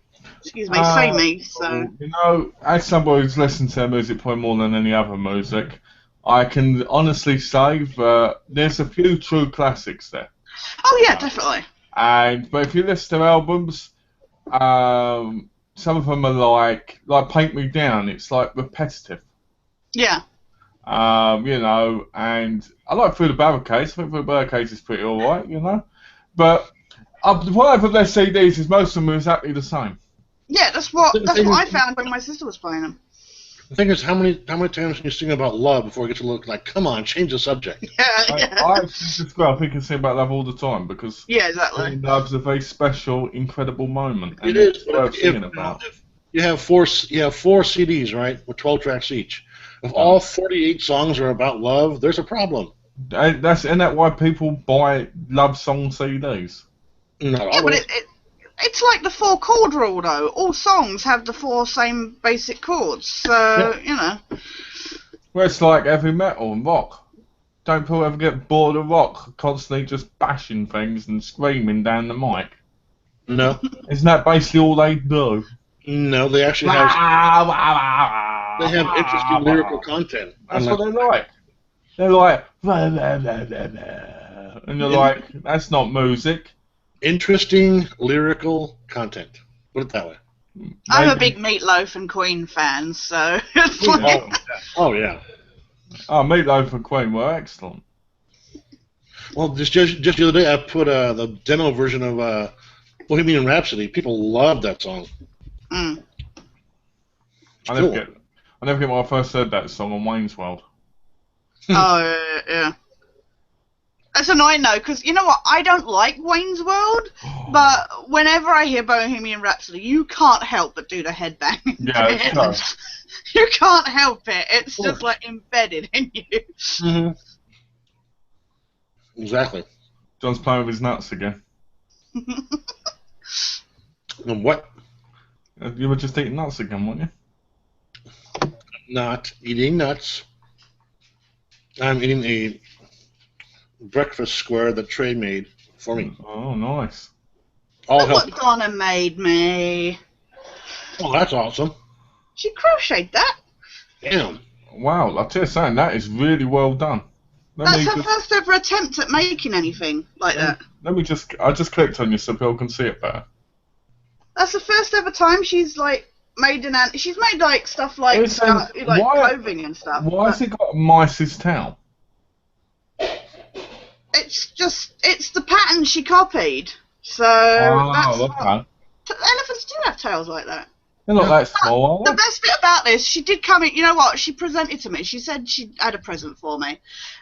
So as somebody who's listened to their music probably more than any other music, I can honestly say that there's a few true classics there. Oh yeah, definitely. But if you listen to albums, some of them are like Paint Me Down. It's like repetitive. Yeah. And I like Through the Barricades. I think Through the Barricades is pretty alright, But what I've of their CDs is most of them are exactly the same. Yeah, that's what The thing I is- found when my sister was playing them. The thing is, how many times can you sing about love before it gets to look like, come on, change the subject? I actually disagree. I think I sing about love all the time because Yeah, exactly. being love's a very special, incredible moment, and It is, it's but worth if singing about. you have four CDs, right, with 12 tracks each. If all 48 songs are about love, there's a problem. And isn't that why people buy love song CDs? Not Yeah, but always. it's like the 4-chord rule, though. All songs have the 4 same basic chords, so, you know. Well, it's like heavy metal and rock. Don't people ever get bored of rock, constantly just bashing things and screaming down the mic? No, Isn't that basically all they do? no, they actually have interesting lyrical content. That's what they're like. They're like, "Blah, blah, blah, blah, blah." And you're like, that's not music. Interesting lyrical content. Put it that way. I'm a Maybe- big Meatloaf and Queen fan, so it's like, Oh yeah. Oh, Meatloaf and Queen were excellent. Well, just the other day, I put the demo version of Bohemian Rhapsody. People love that song. mm. I never get when I first heard that song on Wayne's World. Oh, yeah. That's annoying, though, because, you know what, I don't like Wayne's World, but whenever I hear Bohemian Rhapsody, you can't help but do the headbang. Yeah, it's true. You can't help it. It's just, like, embedded in you. Mm-hmm. Exactly. John's playing with his nuts again. And what? You were just eating nuts again, weren't you? Not eating nuts. I'm eating a breakfast square that Trey made for me. Oh, nice. All Look healthy. what Donna made me. Oh, that's awesome. She crocheted that. Damn. Wow, I'll tell you something, that is really well done. That's her first ever attempt at making anything like that. I just clicked on you so people can see it better. That's the first ever time she's like made she's made like stuff like clothing and stuff. Why has it got a mice's tail? It's the pattern she copied. So that's okay. Elephants do have tails like that. They're not that small, The are they? best bit about this, she did come in, you know what, she presented to me, she said she had a present for me,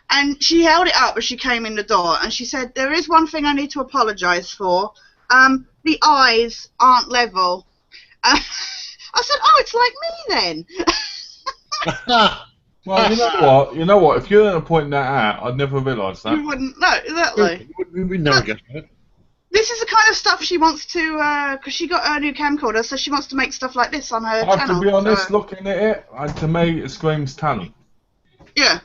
and she held it up as she came in the door, and she said, there is one thing I need to apologise for, the eyes aren't level. I said, oh, it's like me then. Well, you know what, if you hadn't pointed that out, I'd never realised that. You wouldn't know, exactly. We never get that. This is the kind of stuff she wants to, because she got her new camcorder, so she wants to make stuff like this on her I have channel. to be honest, so. looking at it, to me, it screams talent. Yeah.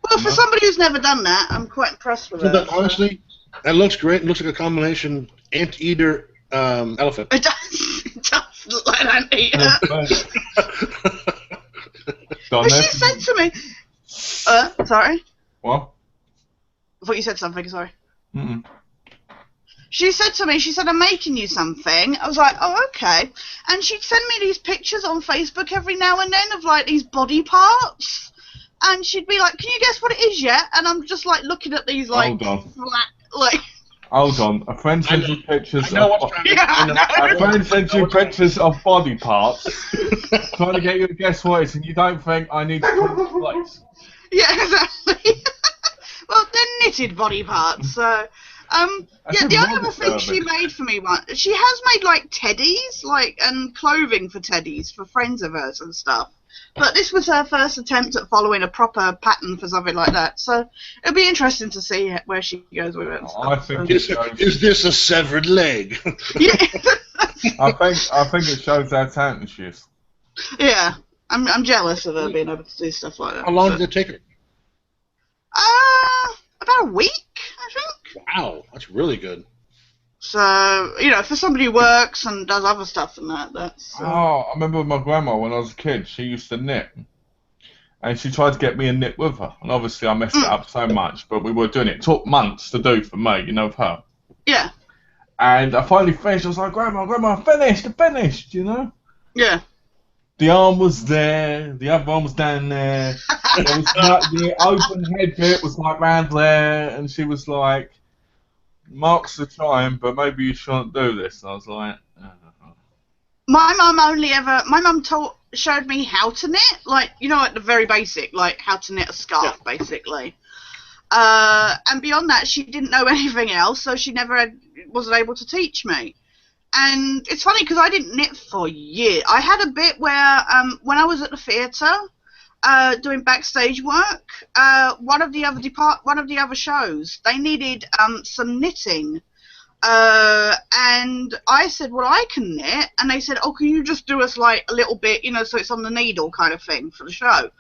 Well, for somebody who's never done that, I'm quite impressed with it. Honestly, that looks great. It looks like a combination anteater elephant. It does look like an anteater. But she said to me, sorry? What? I thought you said something, sorry. Mm-mm. She said to me, she said, I'm making you something. I was like, oh, okay. And she'd send me these pictures on Facebook every now and then of, like, these body parts. And she'd be like, can you guess what it is yet? And I'm just, like, looking at these, like, Hold on. flat, like... Hold on. A friend sent you pictures Yeah, A friend sent you pictures of body parts, trying to get you to guess what it is, and you don't think I need to put it in place. Yeah, exactly. Well, they're knitted body parts, so... the other thing she made for me she has made like teddies, and clothing for teddies for friends of hers and stuff. But this was her first attempt at following a proper pattern for something like that. So it'll be interesting to see where she goes with it. And stuff, I think it shows. Is this a severed leg? Yeah. I think it shows how talented she is. Yeah. I'm jealous of her being able to do stuff like that. How long did it take her? About a week, I think. Wow, that's really good. So, for somebody who works and does other stuff and that's... Oh, I remember with my grandma when I was a kid, she used to knit. And she tried to get me a knit with her. And obviously I messed it up so much, but we were doing it. It took months to do for me, with her. Yeah. And I finally finished. I was like, Grandma, I finished, Yeah. The arm was there, the other arm was down there. There was the open head bit was like round there, and she was like, Mark's the time, but maybe you shouldn't do this. And I was like, My mum showed me how to knit, like, you know, like the very basic, like how to knit a scarf, basically. And beyond that, she didn't know anything else, so she wasn't able to teach me. And it's funny because I didn't knit for years. I had a bit where, when I was at the theatre, doing backstage work, one of the other shows, they needed some knitting. And I said, well, I can knit. And they said, oh, can you just do us like a little bit, you know, so it's on the needle kind of thing for the show.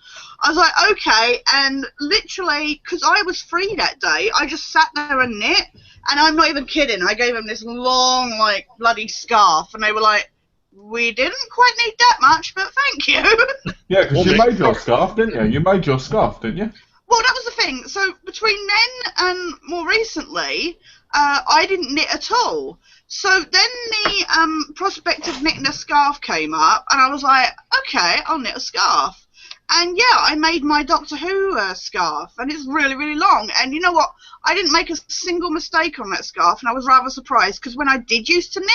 I was like, okay. And literally, because I was free that day, I just sat there and knit. And I'm not even kidding. I gave them this long, like, bloody scarf. And they were like, we didn't quite need that much, but thank you. Yeah, because you made your scarf, didn't you? You made your scarf, didn't you? Well, that was the thing. So between then and more recently, I didn't knit at all. So then the prospect of knitting a scarf came up, and I was like, okay, I'll knit a scarf. And yeah, I made my Doctor Who scarf, and it's really, really long. And you know what? I didn't make a single mistake on that scarf, and I was rather surprised, because when I did used to knit,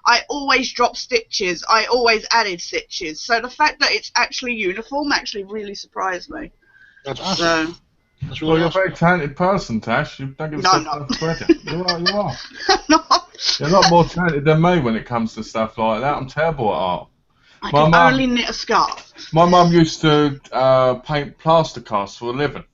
I always dropped stitches. I always added stitches. So the fact that it's actually uniform actually really surprised me. That's awesome. So, That's Well, really you're a awesome. very talented person, Tash. You don't give No, yourself no. enough credit. You are. no, You're a lot more talented than me when it comes to stuff like that. I'm terrible at art. I My can mum- only knit a scarf. My mum used to paint plaster casts for a living.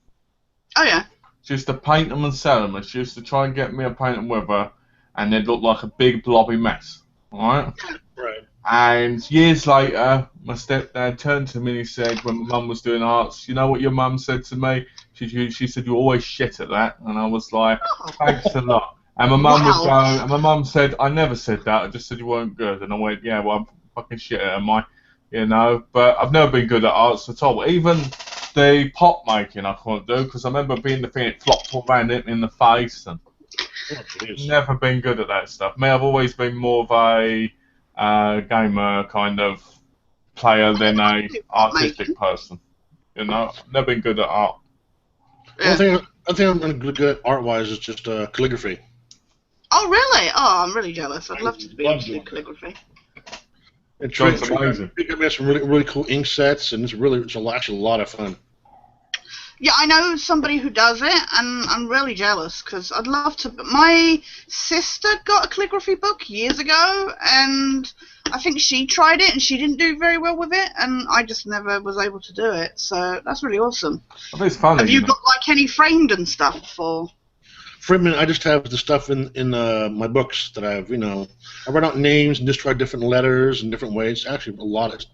Oh, yeah. She used to paint them and sell them, and she used to try and get me to paint them with her, and they'd look like a big blobby mess. Alright? Right. And years later, my stepdad turned to me and he said, when my mum was doing arts, you know what your mum said to me? She said, you always shit at that. And I was like, thanks a lot. And my mum would go, and my mum said, I never said that, I just said you weren't good. And I went, yeah, well, I'm fucking shit at it, am I? You know, but I've never been good at arts at all. Even the pot making I couldn't do, because I remember being the thing, it flopped all around it in the face. And Oh, jeez. never been good at that stuff. Me, I've always been more of a gamer kind of player than a artistic person. You know, never been good at art. One thing I'm good at art-wise is just calligraphy. Oh, really? Oh, I'm really jealous. I'd love to be able Love to do doing calligraphy. It's John's amazing. We got some really cool ink sets, and it's actually a lot of fun. Yeah, I know somebody who does it, and I'm really jealous, because I'd love to. My sister got a calligraphy book years ago, and I think she tried it, and she didn't do very well with it, and I just never was able to do it, so that's really awesome. I think it's funny. Have you got, like, any framed and stuff for... Freeman, I just have the stuff in my books that I've, I write out names and just try different letters and different ways. Actually,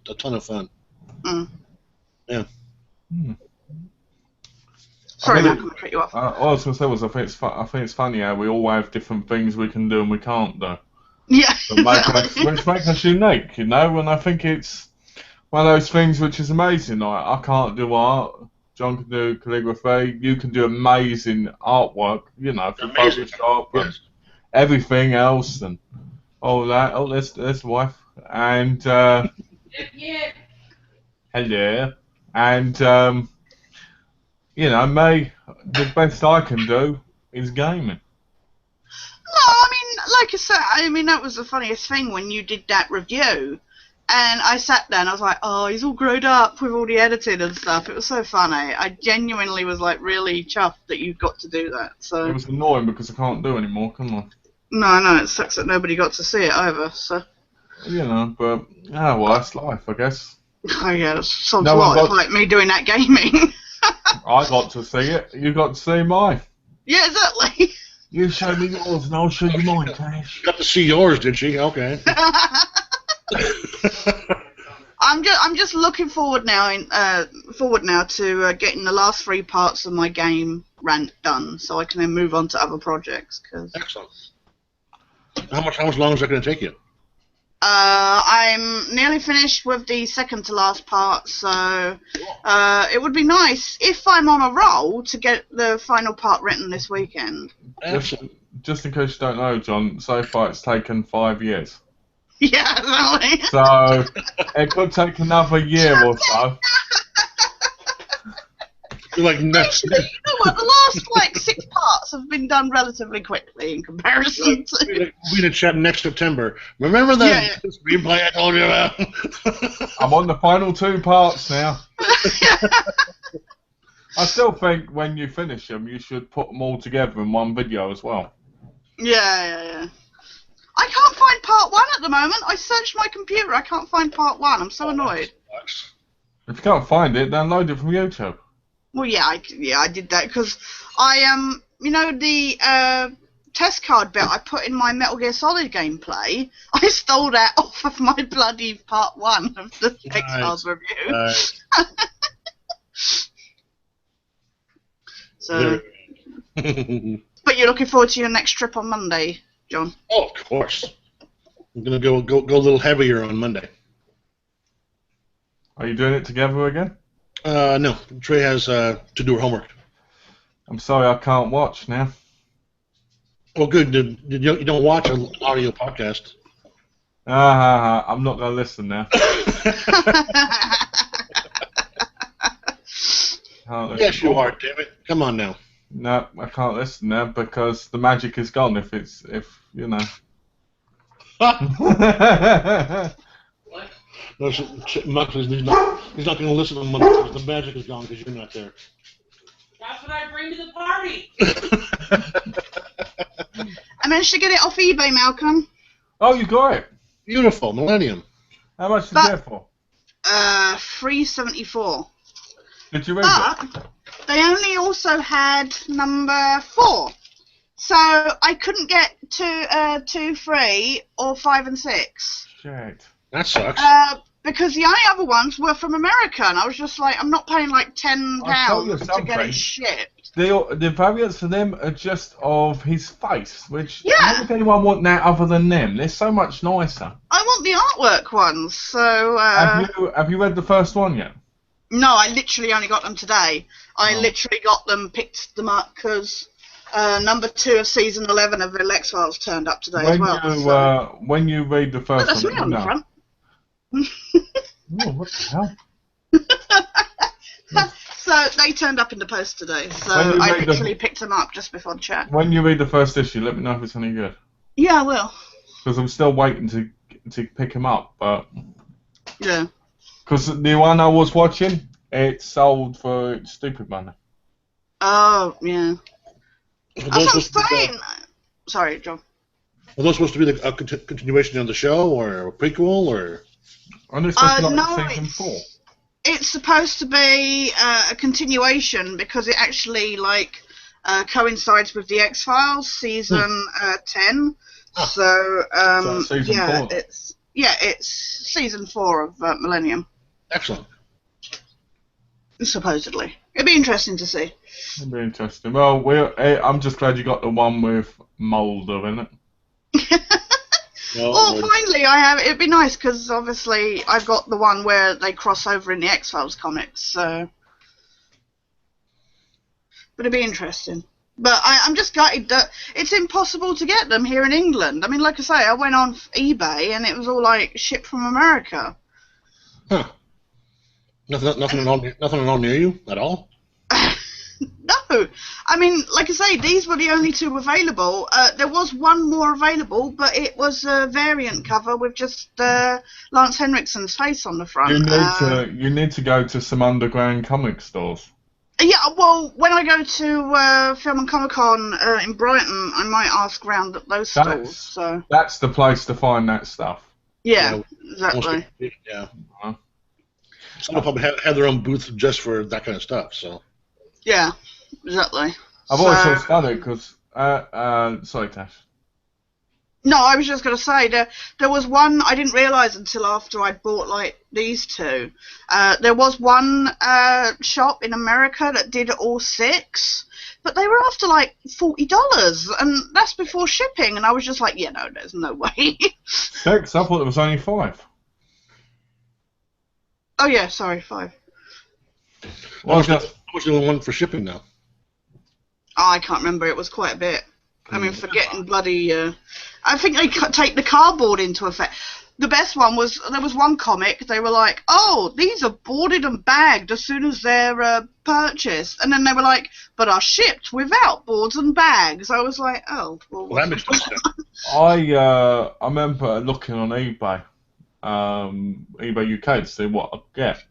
a ton of fun. Mm. Yeah. Sorry, I think Malcolm, I cut you off. all I was going to say was I think it's funny how we all have different things we can do and we can't do. Yeah, Which make us unique, you know, and I think it's one of those things which is amazing. Like, I can't do art, John can do calligraphy, you can do amazing artwork, you know, for Amazing. Photoshop and Yes. everything else and all that. Oh, there's the wife. And, Yeah. hello. And, you know, the best I can do is gaming. No, I mean, like I said, that was the funniest thing when you did that review. And I sat there and I was like, oh, he's all grown up with all the editing and stuff. It was so funny. I genuinely was, like, really chuffed that you got to do that. So It was annoying because I can't do anymore, can I? No, it sucks that nobody got to see it either, so... You know, but, well, that's life, I guess. Oh, yeah, that sounds No one it's got- like me doing that gaming. I got to see it, you got to see mine. Yeah, exactly. You show me yours and I'll show you mine, Tash. Got to see yours, did she? Okay. I'm just looking forward now to getting the last 3 parts of my game rant done, so I can then move on to other projects. Cause Excellent. How much long is that going to take you? I'm nearly finished with the second to last part, so it would be nice if I'm on a roll to get the final part written this weekend. Excellent. Just in case you don't know, John, so far it's taken 5 years. Yeah, exactly. So, it could take another year or so. You're like, next. Actually, you know what? The last like 6 parts have been done relatively quickly in comparison to. We're gonna chat next September. Remember that screenplay I told you about? I'm on the final 2 parts now. I still think when you finish them, you should put them all together in one video as well. Yeah. I can't find part 1 at the moment. I searched my computer. I can't find part 1. I'm so annoyed. If you can't find it, download it from YouTube. Well, I did that because I the test card bit I put in my Metal Gear Solid gameplay. I stole that off of my bloody part 1 of the X-Files review. So, but you're looking forward to your next trip on Monday, John? Oh, of course. I'm gonna go a little heavier on Monday. Are you doing it together again? No. Trey has to do her homework. I'm sorry, I can't watch now. Well, good. You don't watch an audio podcast. I'm not going to listen now. Yes, you are, damn it. Come on now. No, I can't listen now because the magic is gone if you know. What? No, he's not going to listen to when the magic is gone because you're not there. That's what I bring to the party. I managed to get it off eBay, Malcolm. Oh, you got it. Beautiful, Millennium. How much did you get it for? $3.74. Did you read it? But they only also had number 4, so I couldn't get 2, 3, or 5 and 6. Shit. That sucks. Because the only other ones were from America, and I was just like, I'm not paying like £10 I'll tell you to get something. it shipped. The variants of them are just of his face, which Yeah. how does anyone want that other than them? They're so much nicer. I want the artwork ones, so... Have you read the first one yet? No, I literally only got them today. I Oh. literally got them, picked them up, because number 2 of season 11 of the X-Files turned up today as well. When you read the Oh, first that's one, me on the front. Oh, what the hell? So they turned up in the post today, so When you I read the- literally picked them up just before the chat. When you read the first issue, let me know if it's any good. Yeah, I will. Because I'm still waiting to pick him up, but Yeah. because the one I was watching, it sold for stupid money. Oh, yeah. Are That's what I'm saying. Sorry, John. those supposed to be a continuation of the show, or a prequel, or? And it's supposed to be no, like season 4. It's supposed to be a continuation because it actually coincides with the X-Files season 10. Ah. So it's season 4. It's season 4 of Millennium, Excellent. supposedly. It'd be interesting to see. It'll be interesting. Well, I'm just glad you got the one with Mulder in it. Well, finally, I have. It'd be nice because obviously I've got the one where they cross over in the X-Files comics. So, but it'd be interesting. But I'm just gutted that it's impossible to get them here in England. I mean, like I say, I went on eBay and it was all like shipped from America. Huh. Nothing at all near you at all? No, I mean, like I say, these were the only 2 available. There was one more available, but it was a variant cover with just Lance Henriksen's face on the front. You need to go to some underground comic stores. Yeah, well, when I go to Film and Comic Con in Brighton, I might ask around at those stores. So That's the place to find that stuff. yeah, exactly. Yeah. Uh-huh. Some will probably have their own booth just for that kind of stuff. So. Yeah, exactly. I've always thought it's funny because sorry, Tash. No, I was just going to say there was one I didn't realise until after I'd bought like these 2. There was one shop in America that did all 6, but they were after like $40, and that's before shipping. And I was just like, yeah, no, there's no way. 6? I thought it was only 5. Oh yeah, sorry, 5. Well, How much do you want for shipping now? Oh, I can't remember. It was quite a bit. I mean, forgetting bloody... I think they take the cardboard into effect. the best one was, there was one comic, they were like, oh, these are boarded and bagged as soon as they're purchased. And then they were like, but are shipped without boards and bags. I was like, oh, well, Well, that makes no sense. I remember looking on eBay, eBay UK to see what I'd get.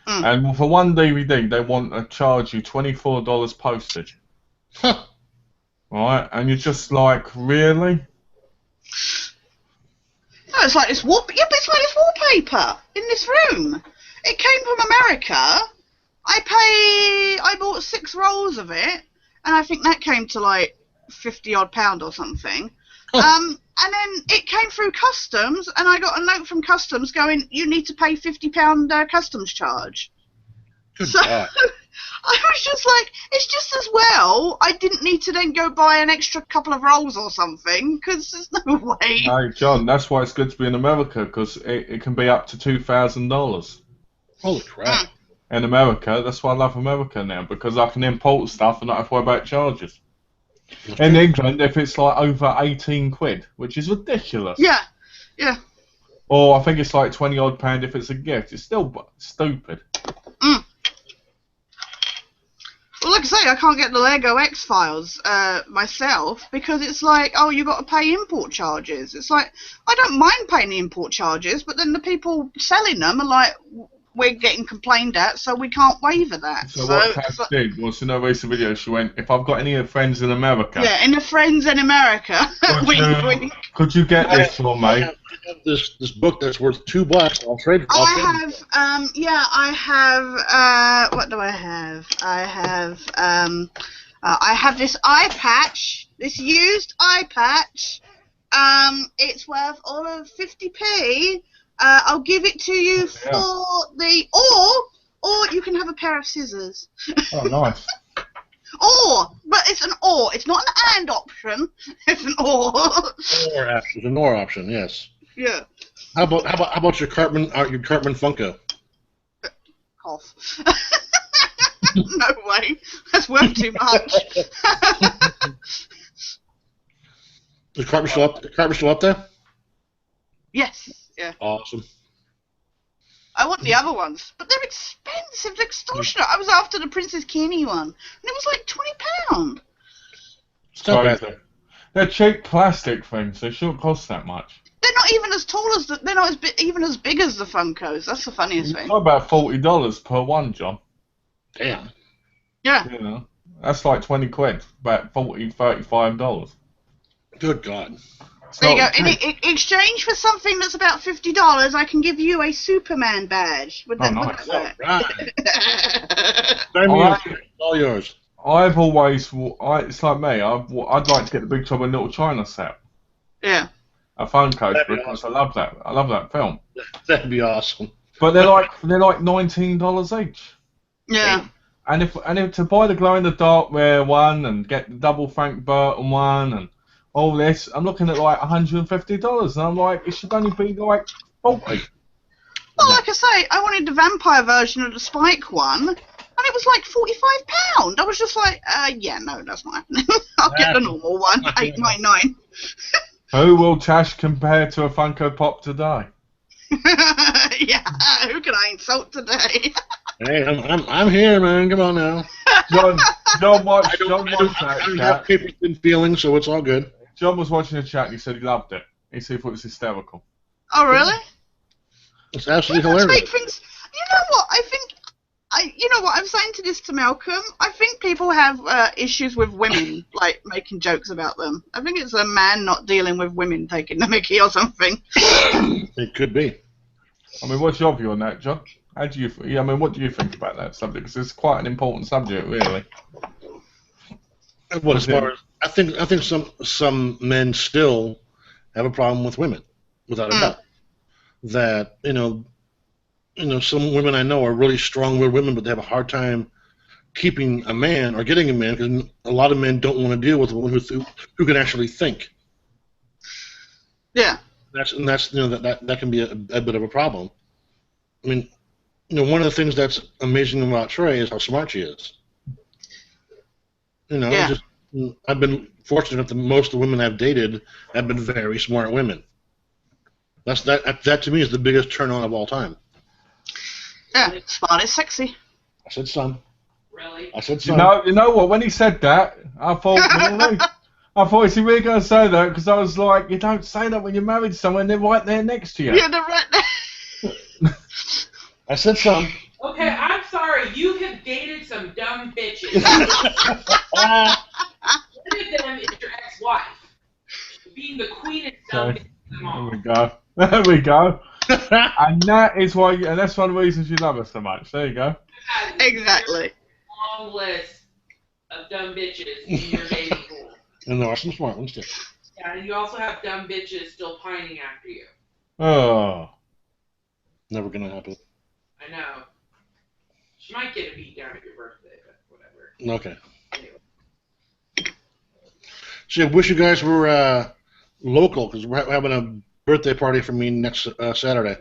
And for one DVD, they want to charge you $24 postage. Huh. Right? And you're just like, really? No, it's like this but it's like this wallpaper in this room. It came from America. I bought 6 rolls of it, and I think that came to like £50 or something. And then it came through customs, and I got a note from customs going, you need to pay £50 customs charge. Good So God. I was just like, it's just as well I didn't need to then go buy an extra couple of rolls or something, because there's no way. No, John, that's why it's good to be in America, because it can be up to $2,000. Holy crap. In America, that's why I love America now, because I can import stuff and not have to worry about charges. In England, if it's like over 18 quid, which is ridiculous. Yeah, yeah. Or I think it's like £20 if it's a gift. It's still stupid. Well, like I say, I can't get the Lego X-Files myself because it's like, oh, you got to pay import charges. It's like, I don't mind paying the import charges, but then the people selling them are like, we're getting complained at, so we can't waiver that. So what Tash did was, in her recent video, she went, if I've got any friends in America... Yeah, in the friends in America. Could you get this for me? I have this book that's worth $2. I'll trade it. I have, what do I have? I have this eye patch, this used eye patch. It's worth all of 50p. I'll give it to you for the, or you can have a pair of scissors. Oh, nice. But it's an or. It's not an and option. It's an or. It's an or option, yes. Yeah. How about your Cartman Funko? Cough. No way. That's worth too much. Is Cartman still up there? Yes. Yeah. Awesome. I want the other ones, but they're expensive. They're extortionate. I was after the Princess Kenny one, and it was like £20. It's not bad. They're cheap plastic things. They shouldn't cost that much. They're not even as tall as they're not even as big as the Funkos. That's the funniest thing. It's about $40 per one, John. Damn. Yeah. You know, that's like 20 quid. About $40, $35. Good God. There you go. In exchange for something that's about $50, I can give you a Superman badge. Would that nice. work? Right. It's all yours. I've always, it's like me. I'd like to get the Big Trouble in Little China set. Yeah. A Funko because awesome. I love that. I love that film. That'd be awesome. But they're like $19 each. Yeah. And if to buy the glow in the dark rare one and get the double Frank Burton one and all this, I'm looking at like $150, and I'm like, it should only be like 40. Well, like I say, I wanted the vampire version of the Spike one, and it was like £45. I was just like, yeah, no, that's not happening. I'll get the normal one, $8.99. Who will Tash compare to a Funko Pop today? Yeah, who can I insult today? Hey, I'm here, man. Come on now. John watched I don't that have papers and feelings, so it's all good. John was watching the chat and he said he loved it. He said he thought it was hysterical. Oh, really? It's absolutely hilarious. Things, you know what? You know what? I'm saying to Malcolm. I think people have issues with women, like making jokes about them. I think it's a man not dealing with women taking the mickey or something. It could be. I mean, what's your view on that, John? How do you? I mean, what do you think about that subject? Because it's quite an important subject, really. Well, as far as I think some men still have a problem with women, without a doubt. That some women I know are really strong-willed women, but they have a hard time keeping a man or getting a man because a lot of men don't want to deal with a woman who can actually think. Yeah. That can be a bit of a problem. I mean, one of the things that's amazing about Trey is how smart she is. Yeah. I've been fortunate that most of the women I've dated have been very smart women. That to me is the biggest turn on of all time. Yeah, smart is sexy. I said son. Really? I said You son. know what? When he said that, I thought, really? I thought, is he really going to say that? Because I was like, you don't say that when you're married to someone, they're right there next to you. Yeah, they're right there. I said son. Okay, I'm sorry. You have dated some dumb bitches. One of them is your ex-wife. Being the queen of dumb Okay. bitches of them There all. we go. There we go. And that is why, and that's one of the reasons you love us so much. There you go. Exactly. Long list of dumb bitches in your dating pool. And there are some smart ones too. Yeah, and you also have dumb bitches still pining after you. Oh. Never gonna happen. I know. She might get a beat down at your birthday, but whatever. Okay. Anyway. So I wish you guys were local because we're having a birthday party for me next Saturday.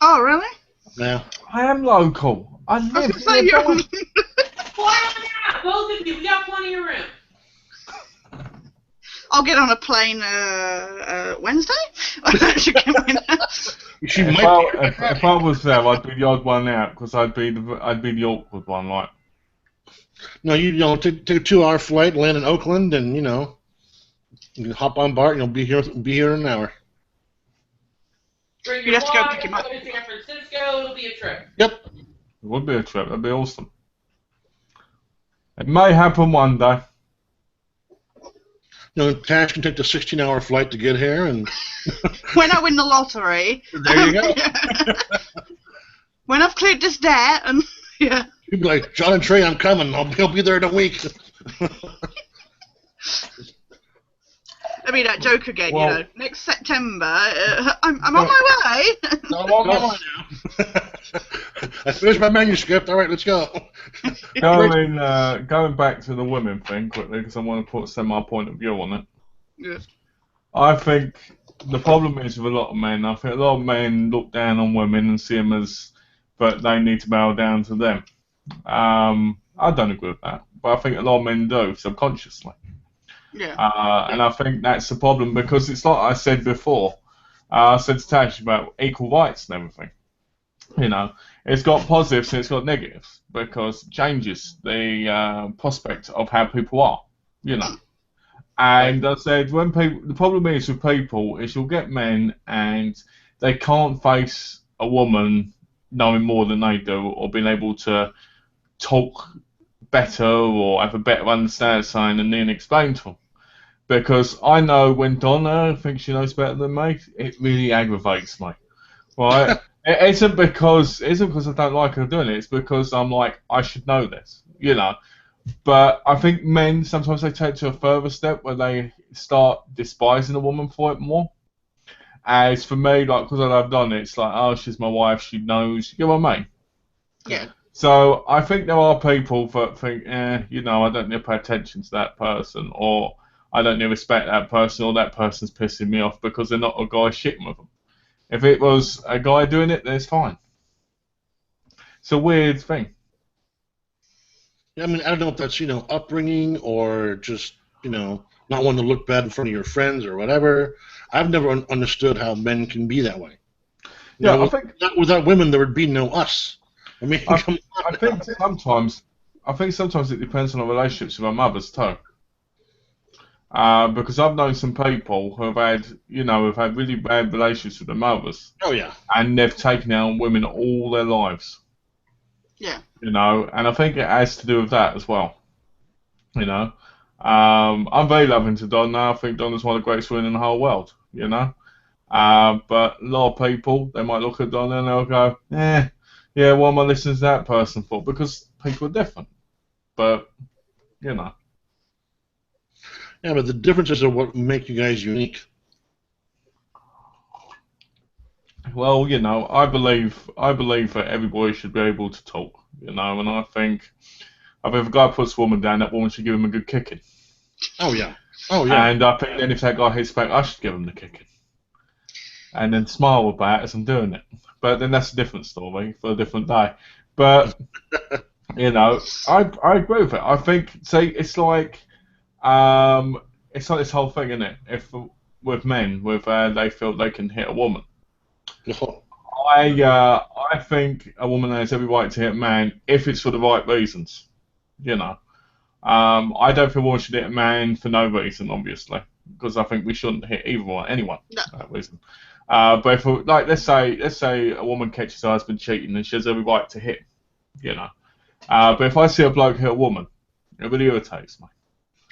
Oh, really? Yeah. I am local. I I was live going to say, in you're... Why not? Both of you, we got plenty of room. I'll get on a plane Wednesday. She If might be. if I was there, I'd be the odd one out because I'd be the awkward one, like. No, you know, take a 2-hour flight, land in Oakland, and you can hop on BART, and you'll be here in an hour. Bring You'd your have to go dog, pick him go up. to San Francisco, it'll be a trip. Yep. It would be a trip. That'd be awesome. It may happen one day. You know, Tash can take the 16-hour flight to get here, and When I win the lottery. there you go. When I've cleared this debt, and yeah. You'd be like, John and Trey, I'm coming. He'll be there in a week. I mean, that joke again, Well- you know. Next September, I'm on my way. No, I'm on my way now. I finished my manuscript. All right, let's go. Going back to the women thing quickly because I want to send my point of view on it. Yeah. I think the problem is with a lot of men. I think a lot of men look down on women and see them as that they need to bow down to them. I don't agree with that, but I think a lot of men do subconsciously. Yeah. And I think that's the problem because it's like I said before. I said to Tash about equal rights and everything. You know, it's got positives and it's got negatives because it changes the prospect of how people are. You know. And I said, the problem is with people is you'll get men and they can't face a woman knowing more than they do or being able to talk better or have a better understanding of something and then explain to them. Because I know when Donna thinks she knows better than me, it really aggravates me. Right? It isn't because I don't like her doing it, it's because I'm like, I should know this. You know. But I think men, sometimes they take it to a further step where they start despising a woman for it more. As for me, like, because I've done it, it's like, oh, she's my wife, she knows. You know what I mean? Yeah. So I think there are people that think, you know, I don't need to pay attention to that person, or I don't need to respect that person, or that person's pissing me off because they're not a guy shitting with them. If it was a guy doing it, then it's fine. It's a weird thing. I mean, I don't know if that's, upbringing or just, not wanting to look bad in front of your friends or whatever. I've never understood how men can be that way. Yeah, I think without women, there would be no us. I mean, I think sometimes it depends on the relationships with our mothers too. Because I've known some people who have had really bad relationships with their mothers. Oh yeah. And they've taken out on women all their lives. Yeah. And I think it has to do with that as well. I'm very loving to Donna. I think Donna's one of the greatest women in the whole world. But a lot of people, they might look at Donna and they'll go, yeah, what am I listening to that person for? Because people are different. But, Yeah, but the differences are what make you guys unique. Well, I believe that everybody should be able to talk, and I think if a guy puts a woman down, that woman should give him a good kicking. Oh yeah. And I think then if that guy hits back, I should give him the kicking. And then smile about it as I'm doing it. But then that's a different story for a different day. But, I agree with it. I think, see, it's like this whole thing, isn't it? with men, with they feel they can hit a woman. Oh, I think a woman has every right to hit a man if it's for the right reasons. You know, I don't feel a woman should hit a man for no reason, obviously, because I think we shouldn't hit anyone No. for that reason. But if, like, let's say a woman catches her husband cheating and she has every right to hit, you know. But if I see a bloke hit a woman, it really irritates me.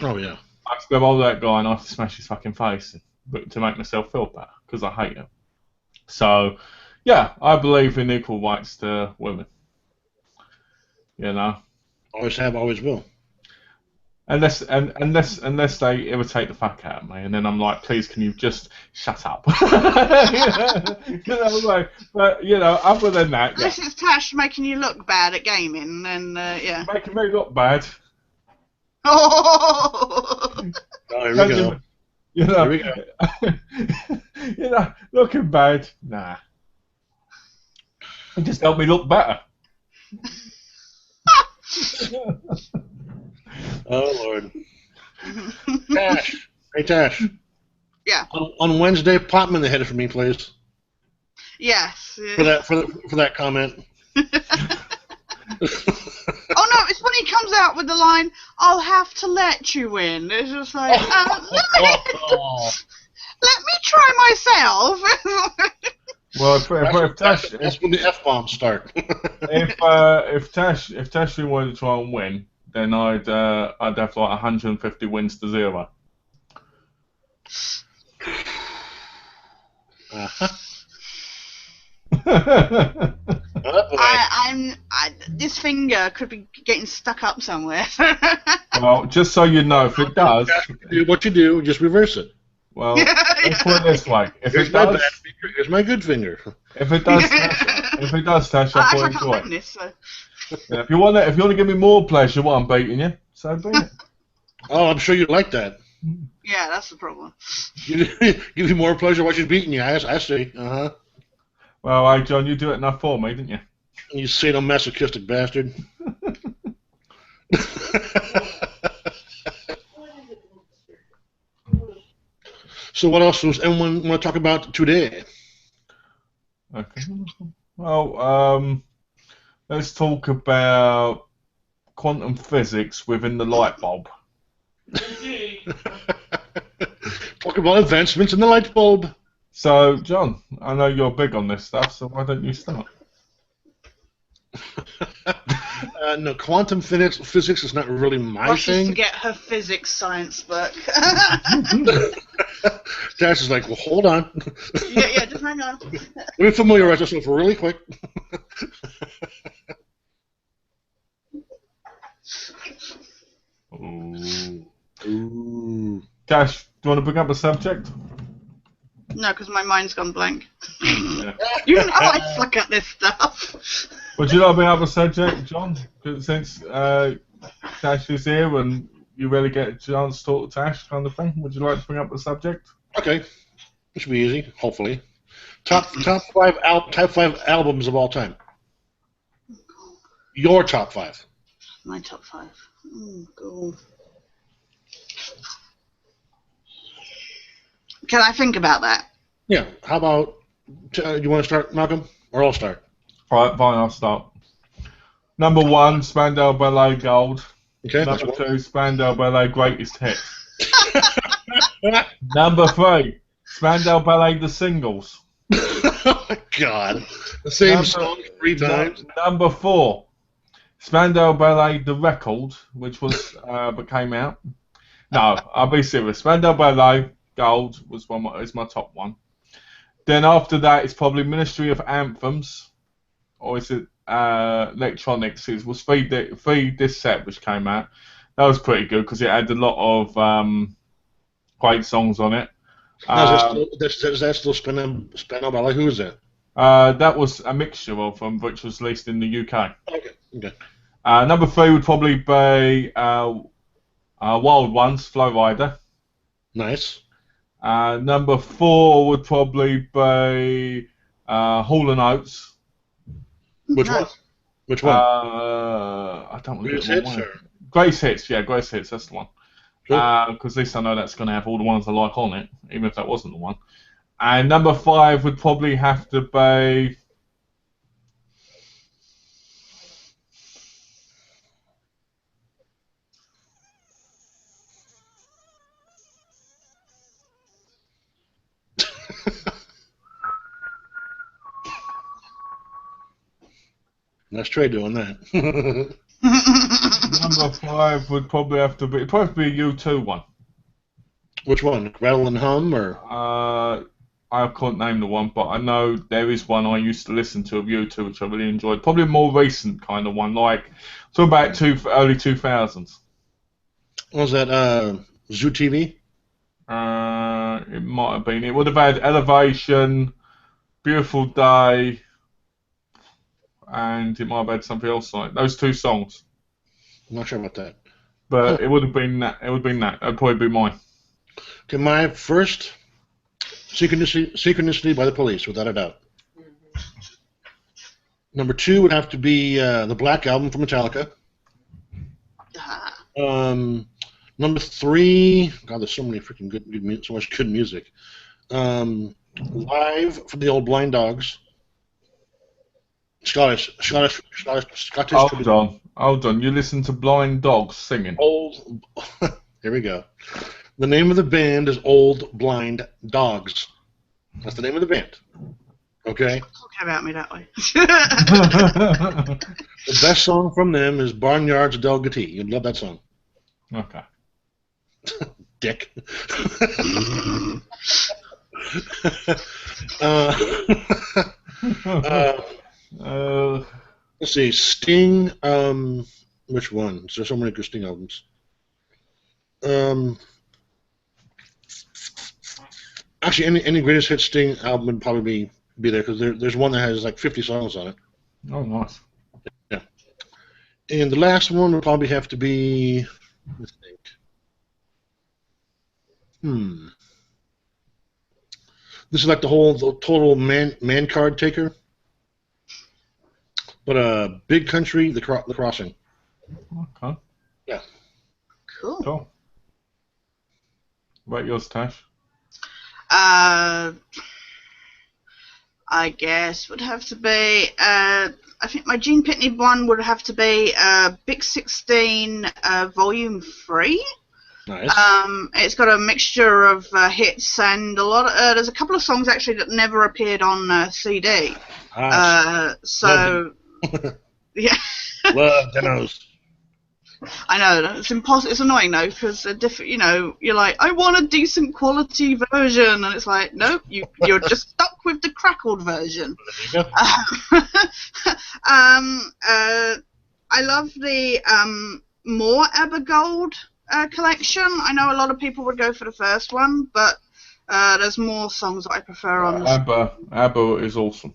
oh yeah. I have to grab hold of that guy and I have to smash his fucking face to make myself feel better because I hate him. So, yeah, I believe in equal rights to women. You know, Always have, always will. unless they irritate the fuck out of me, and then I'm like, please, can you just shut up? Like, but other than that, yeah. Unless it's Tash making you look bad at gaming, then yeah. Making me look bad. Oh, Oh, here we go. Here we go. Looking bad. Nah. It just helped me look better. Oh Lord. Tash. Hey Tash. Yeah. On Wednesday, pop him in the head for me, please. Yes. For that comment. Oh no, it's when he comes out with the line, "I'll have to let you in." It's just like, let me try myself. Well, if Tash, that's when the F-bombs start. if Tash really wanted to try and win, then I'd have like 150 wins to 0. Uh-huh. This finger could be getting stuck up somewhere. Well, just so you know, if it does, do what you do, just reverse it. Well, let's put it this way: if Here's it my does, bad finger. Here's my good finger. if it does, Tash, I I'll can't enjoy win it. this. So. Yeah, if you want to give me more pleasure while I'm beating you, so be it. Oh, I'm sure you like that. Yeah, that's the problem. Give you more pleasure watching beating you. I see. Uh-huh. Well, hey, John, you do it enough for me, didn't you? You sadomasochistic bastard. So what else does anyone want to talk about today? Okay. Well, let's talk about quantum physics within the light bulb. Talk about advancements in the light bulb. So, John, I know you're big on this stuff, so why don't you start? No, quantum physics is not really my Rushes thing. to get her physics science book. Tash is like, well, hold on. yeah, just hang on. Let me familiarize myself really quick. Ooh. Tash, do you want to bring up a subject? No, because my mind's gone blank. Yeah. You know I suck at this stuff. Would you like to bring up a subject, John? 'Cause since Tash is here and you really get a chance to talk to Tash, kind of thing, would you like to bring up a subject? Okay, this should be easy. Hopefully, top five albums of all time. Your top 5. My top 5. Oh, God. Can I think about that? Yeah. How about you want to start, Malcolm, or I'll start? All right, fine, I'll start. Number 1, Spandau Ballet Gold. Okay. Number 2, Spandau Ballet Greatest Hits. Number 3, Spandau Ballet The Singles. Oh my God! The same song 3 times. Number 4, Spandau Ballet The Record, which was came out. No, I'll be serious. Spandau Ballet Gold is my top 1. Then after that, it's probably Ministry of Anthems, or is it Electronics? It was 3 disc set which came out. That was pretty good because it had a lot of great songs on it. Is that still Spandau Ballet? Who is that? That was a mixture of them, which was released in the UK. Okay. Number 3 would probably be Wild Ones, Flow Rider. Nice. Number 4 would probably be Hall & Oates. Which one? I don't remember. Greatest Hits? Greatest Hits, yeah, Greatest Hits, that's the one. Cool. Because at least I know that's going to have all the ones I like on it, even if that wasn't the one. And number 5 would probably have to be. That's Trey doing that. Number 5 would probably have to be. It'd probably be a U2 one. Which one? Rattle and Hum or? I can't name the one, but I know there is one I used to listen to of U2, which I really enjoyed. Probably a more recent kind of one, like talking about early 2000s. What was that? Zoo TV? It might have been. It would have had Elevation, Beautiful Day, and it might have had something else like those 2 songs. I'm not sure about that. But it would have been that. It would have been that. That'd probably be mine. Okay, my first Synchronicity by the Police, without a doubt. Number 2 would have to be the Black Album from Metallica. Number 3, God, there's so many freaking so much good music. Live from the Old Blind Dogs. Scottish. Hold on. You listen to Blind Dogs singing. Old. Here we go. The name of the band is Old Blind Dogs. That's the name of the band. Okay? Talk about me that way. The best song from them is Barnyard's Del Gatti. You'd love that song. Okay. Dick. Let's see. Sting. Which one? There's so many good Sting albums. Actually, any greatest hit Sting album would probably be there because there's one that has like 50 songs on it. Oh, nice. Yeah. And the last one would probably have to be. Let's think. This is like the total man card taker. But Big Country, the Crossing. Okay. Yeah. Cool. What about yours, Tash? I guess would have to be. I think my Gene Pitney one would have to be Big 16 Volume 3. Nice. It's got a mixture of hits and a lot of. There's a couple of songs actually that never appeared on CD. So yeah. Love demos. I know it's impossible. It's annoying though because they're different. You know, you're like, I want a decent quality version, and it's like, nope, you're just stuck with the crackled version. There you go. I love the More Gold collection. I know a lot of people would go for the first one, but there's more songs that I prefer on this. ABBA is awesome.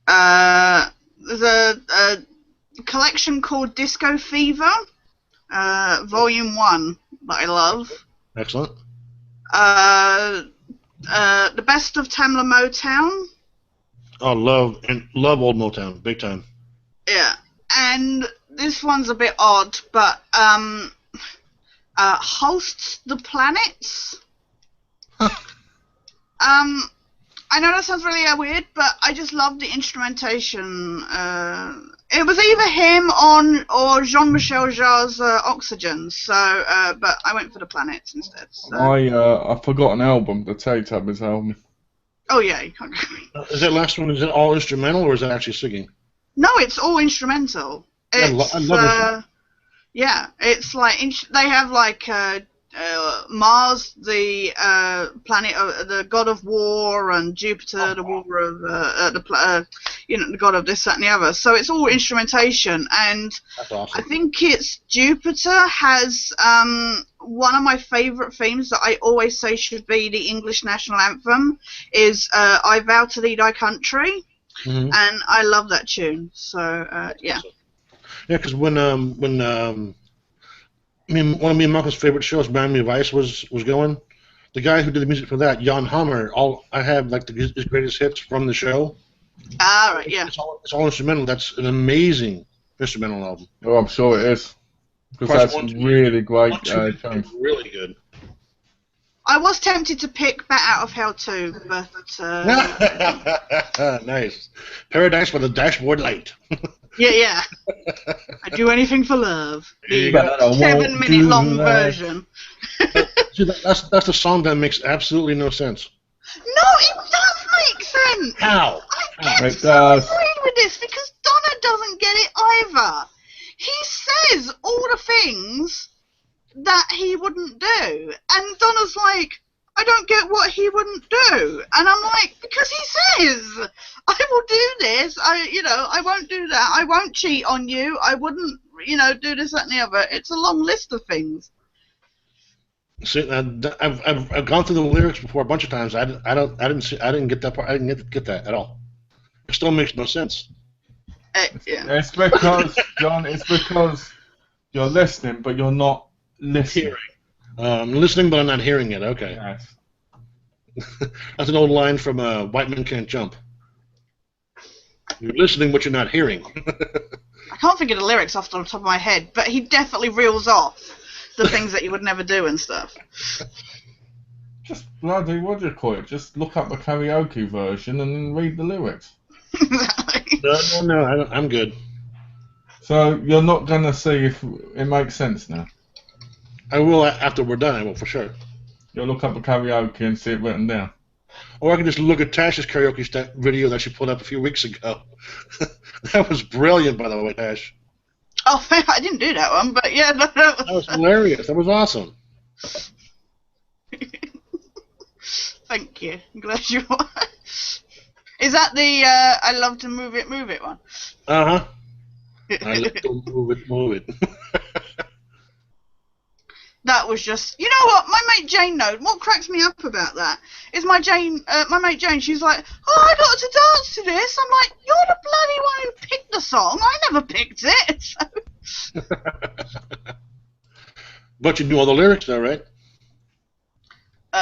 There's a collection called Disco Fever, Volume 1 that I love. Excellent. The Best of Tamla Motown. Oh, love old Motown, big time. Yeah, and this one's a bit odd, but Hosts the Planets. I know that sounds really weird, but I just love the instrumentation. It was either him or Jean-Michel Jarre's Oxygen, so but I went for the Planets instead. So. I forgot an album, the Teletubbies album. Oh yeah, you can't go. Is that last one? Is it all instrumental or is that actually singing? No, it's all instrumental. It's, I love it. Yeah, it's like they have like Mars, the planet of the god of war, and Jupiter, the war of the god of this, that, and the other. So it's all instrumentation, and That's awesome. I think it's Jupiter has one of my favourite themes that I always say should be the English national anthem is "I Vow to Thee Thy Country," and I love that tune. So yeah. Yeah, because when one of me and Malcolm's favorite shows, Miami Vice, was going, the guy who did the music for that, Jan Hammer, I have like his greatest hits from the show. Right, yeah. It's all instrumental. That's an amazing instrumental album. Oh, I'm sure it is. because Parts that's 1, 2, really great. 1, 2, Change. really good. I was tempted to pick Bat Out of Hell 2, but Nice. Paradise with a Dashboard Light. yeah. I'd do anything for love. There you The go. 7-minute long version. See, that's a song that makes absolutely no sense. No, it does make sense. How? I get It so does. annoyed with this because Donna doesn't get it either. He says all the things that he wouldn't do, and Donna's like, I don't get what he wouldn't do, and I'm like, because he says, I will do this, I won't do that, I won't cheat on you, I wouldn't, do this, that, and the other. It's a long list of things. See, I've gone through the lyrics before a bunch of times. I didn't get that part. I didn't get that at all. It still makes no sense. Yeah. It's because, John, it's because you're listening, but you're not listening. Hearing. I'm listening, but I'm not hearing it. Okay. Yes. That's an old line from White Men Can't Jump. You're listening, but you're not hearing. I can't think of the lyrics off the top of my head, but he definitely reels off the things that you would never do and stuff. Just bloody, what do you call it? Just look up the karaoke version and then read the lyrics. No, I'm good. So you're not going to see if it makes sense now? I will after we're done. I will for sure. You'll look up the karaoke and see it written down. Or I can just look at Tash's karaoke video that she put up a few weeks ago. That was brilliant, by the way, Tash. Oh, I didn't do that one, but yeah, no. That was hilarious. That was awesome. Thank you. I'm glad you are. Is that the I love to move it one? Uh-huh. I love to move it. That was just, you know what, my mate Jane knows. What cracks me up about that is my mate Jane, she's like, oh, I got to dance to this. I'm like, you're the bloody one who picked the song. I never picked it. So. But you knew all the lyrics though, right?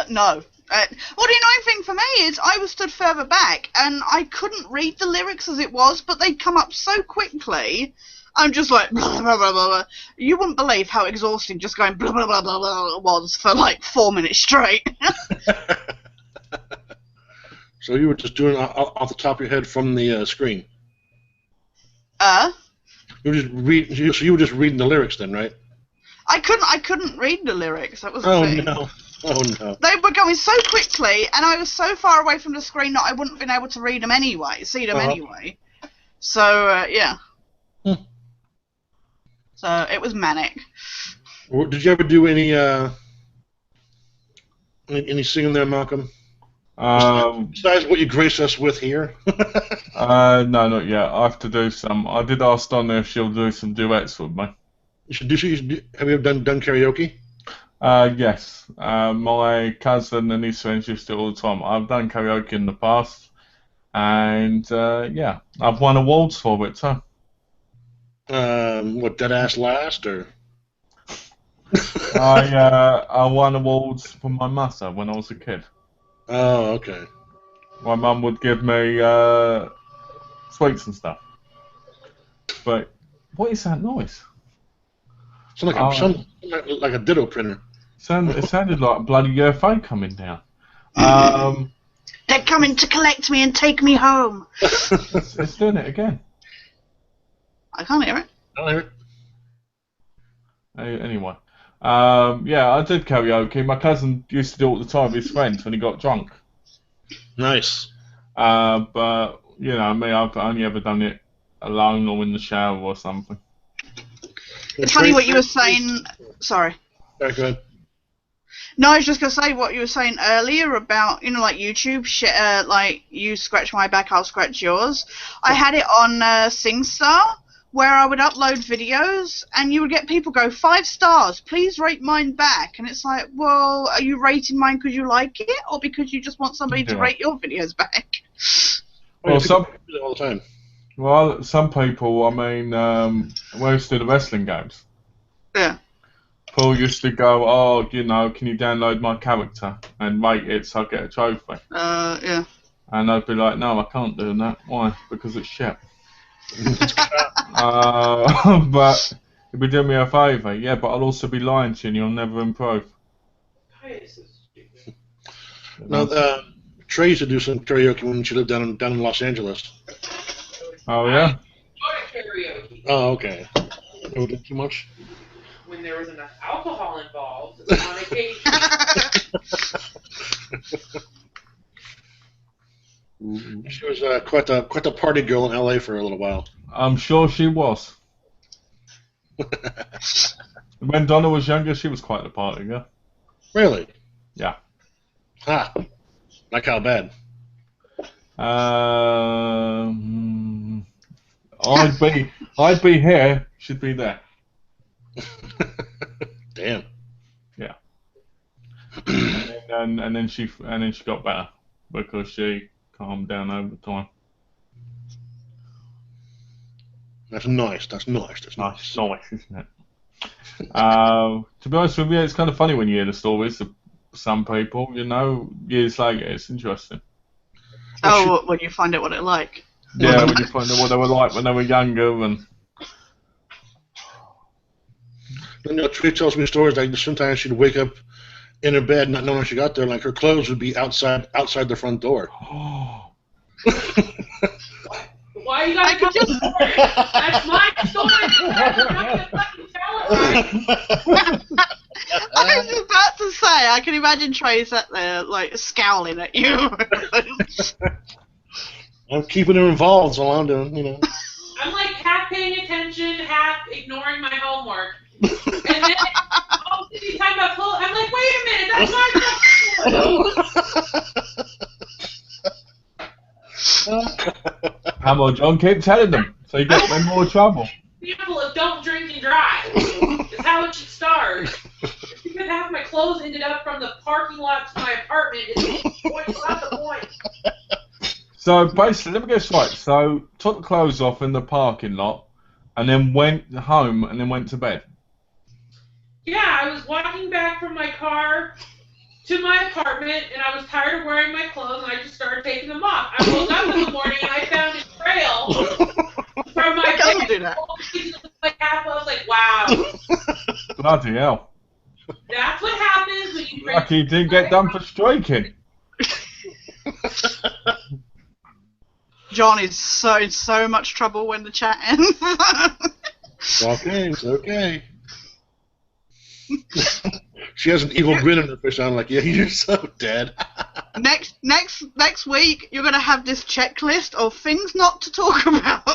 No. Well, the annoying thing for me is I was stood further back and I couldn't read the lyrics as it was, but they'd come up so quickly. I'm just like, blah, blah, blah, blah. You wouldn't believe how exhausting just going blah, blah, blah, blah, blah was for like 4 minutes straight. So you were just doing it off the top of your head from the screen? You were just so you were just reading the lyrics then, right? I couldn't read the lyrics. That was the Oh thing. no. Oh no. They were going so quickly, and I was so far away from the screen that I wouldn't have been able to read them anyway, see them anyway. So, yeah. So, it was manic. Did you ever do any singing there, Malcolm? Besides what you grace us with here? No, not yet. I have to do some. I did ask Donna if she'll do some duets with me. Have you ever done karaoke? Yes. My cousin and his friends used to do it all the time. I've done karaoke in the past, and yeah, I've won awards for it too. What, Dead Ass Last, or? I won awards for my mother when I was a kid. Oh, okay. My mum would give me sweets and stuff. But what is that noise? Sound like a ditto printer. It sounded like a bloody UFO coming down. They're coming to collect me and take me home. It's doing it again. I can't hear it. I don't hear it. Anyway. Yeah, I did karaoke. My cousin used to do it all the time with his friends when he got drunk. Nice. But, you know, me, I've only ever done it alone or in the shower or something. It's funny what you were saying. Sorry. Go ahead. No, I was just going to say what you were saying earlier about, you know, like YouTube, like you scratch my back, I'll scratch yours. I had it on SingStar, where I would upload videos and you would get people go, 5 stars, please rate mine back. And it's like, well, are you rating mine because you like it or because you just want somebody to rate your videos back? Well, do that all the time. Well, some people, I mean, we used to do the wrestling games. Yeah. Paul used to go, oh, you know, can you download my character and rate it so I get a trophy? Yeah. And I'd be like, no, I can't do that. Why? Because it's shit. But You'll be doing me a favour, yeah, but I'll also be lying to you and you'll never improve. This is stupid. No, Trey used to do some karaoke when she lived down in Los Angeles. Oh, yeah? Go to karaoke. Oh, okay. Oh, did too much? When there was enough alcohol involved, on occasion. She was quite the party girl in LA for a little while. I'm sure she was. When Donna was younger, she was quite the party girl. Really? Yeah. Ha! Like how bad? I'd be here, she'd be there. Damn. Yeah. and then she got better because she calmed down over time. That's nice. That's nice. That's nice. Nice, isn't it? To be honest with you, it's kind of funny when you hear the stories of some people. You know, years later, it's interesting. Oh, when you find out what it's like. Yeah, when you find out what they were like when they were younger, and You know, Trey tells me stories like sometimes she'd wake up in her bed not knowing when she got there, like her clothes would be outside the front door. Why you gotta tell the story? That's my story. You're not gonna fucking tell it right. I was about to say, I can imagine Trey sat there, like, scowling at you. I'm keeping her involved while I'm doing, you know. I'm like half paying attention, half ignoring my homework. And then all the time about clothes, I'm like, wait a minute, that's my come on, John, keep telling them, so you get in more trouble. example of don't drink and drive. Is how it should start. Because half my clothes ended up from the parking lot to my apartment. It's not the point. So basically, let me get this right. So took the clothes off in the parking lot, and then went home, and then went to bed. Yeah, I was walking back from my car to my apartment, and I was tired of wearing my clothes, and I just started taking them off. I woke up in the morning, and I found a trail from my bed. Do that. I was like, wow. Bloody hell! That's what happens when you drink. Lucky you didn't get done for streaking. John is in so much trouble when the chat ends. Okay, it's okay. She has an evil grin on her face. I'm like, yeah, you're so dead. Next week, you're gonna have this checklist of things not to talk about.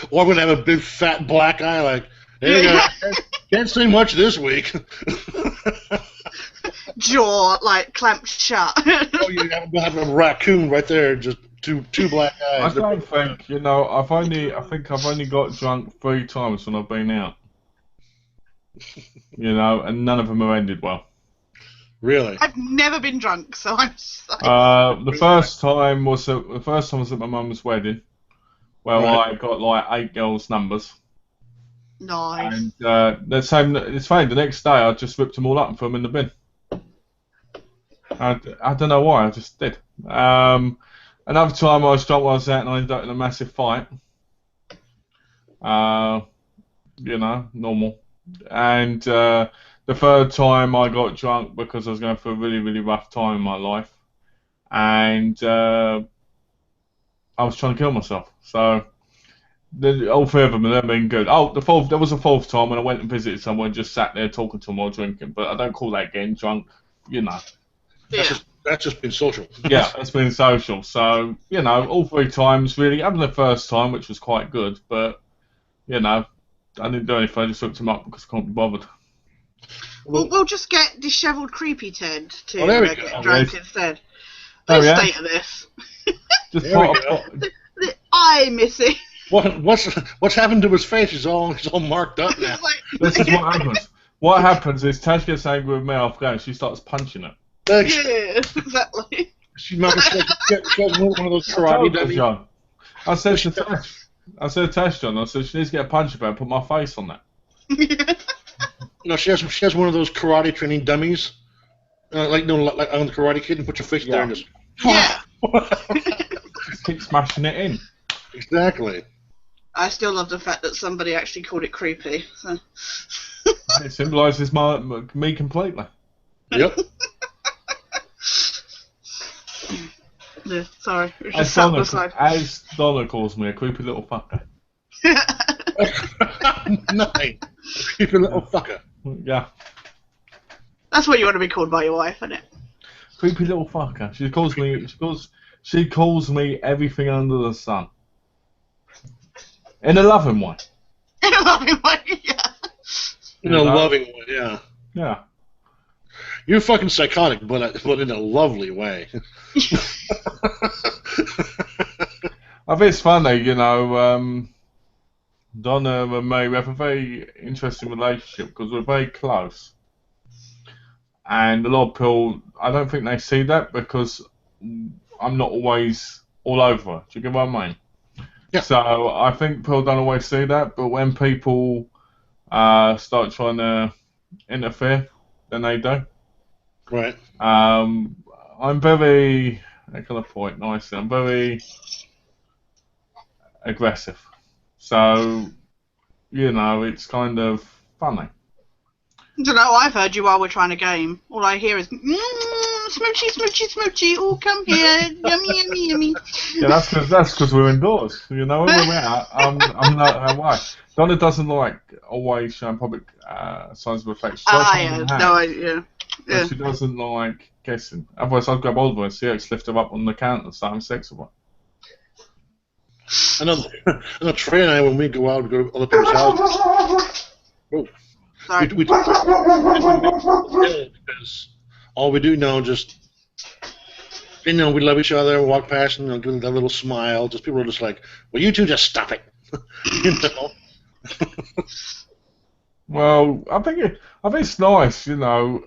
Or I'm gonna have a big fat black eye. Like, hey guys, can't say much this week. Jaw like clamped shut. Oh, you have a raccoon right there, just two black I eyes. don't think, you know, I think I've only got drunk 3 times when I've been out. You know, and none of them have ended well. Really? I've never been drunk, so I'm sorry. The first time was at my mum's wedding, where Right. I got like 8 girls' numbers. Nice. And it's funny, the next day I just ripped them all up and threw them in the bin. I don't know why, I just did. Another time I was drunk while I was out and I ended up in a massive fight. You know, normal. And the third time I got drunk because I was going through a really, really rough time in my life. And I was trying to kill myself. So all 3 of them have been good. Oh, there was a 4th time when I went and visited someone and just sat there talking to them while drinking. But I don't call that getting drunk, you know. Yeah. That's just been social. Yeah, it's been social. So, you know, all 3 times really. Other than the first time, which was quite good. But, you know, I didn't do anything. I just hooked him up because I couldn't be bothered. We'll just get dishevelled creepy Ted to Oh, there we go. get drunk instead. Oh, The yeah? state of this. Just There we pot, go. pot, The eye missing. What's happened to his face? He's all marked up now. It's like, this is what happens. What happens is Tash gets angry with me off going, she starts punching it. Thanks. yeah, exactly. She might have one of those I told karate her, dummies. John. I said to Tash, John, I said she needs to get a punch about and put my face on that. No, she has one of those karate training dummies. Like on the Karate Kid, and put your face there and just. Yeah. Just keep smashing it in. Exactly. I still love the fact that somebody actually called it creepy. So. It symbolises me completely. Yep. Yeah, sorry. It was As just sat Donna, beside. as Donna calls me, a creepy little fucker. Nice. Creepy little fucker. Yeah. That's what you want to be called by your wife, isn't it? Creepy little fucker. She calls me everything under the sun. In a loving way. In a loving way, yeah. In a loving way, yeah. Yeah. You're fucking psychotic, but in a lovely way. I think it's funny, you know, Donna and me, we have a very interesting relationship because we're very close. And a lot of people, I don't think they see that because I'm not always all over her. Do you get what I mean? Yeah. So I think people don't always see that, but when people start trying to interfere, then they do. Right. I'm very, how can I put it nicely? I'm very aggressive. So, you know, it's kind of funny. I don't know, I've heard you while we're trying to game. All I hear is, smoochy, smoochy, smoochy, oh, come here, yummy, yummy, yummy. Yeah, that's because we're indoors. You know, when we're out, I'm not her wife. Donna doesn't like always showing public signs of affection. Yeah, no, yeah. But she doesn't like kissing. Otherwise, I'd grab hold of her and see her, lift her up on the counter and start having sex with her. I know Trey and I, when we go out, we go to other people's houses. Oh. Sorry. We because all we do now just, you know, we love each other, walk past and give that little smile. Just people are just like, well, you two just stop it. You know? Well, I think it's nice, you know.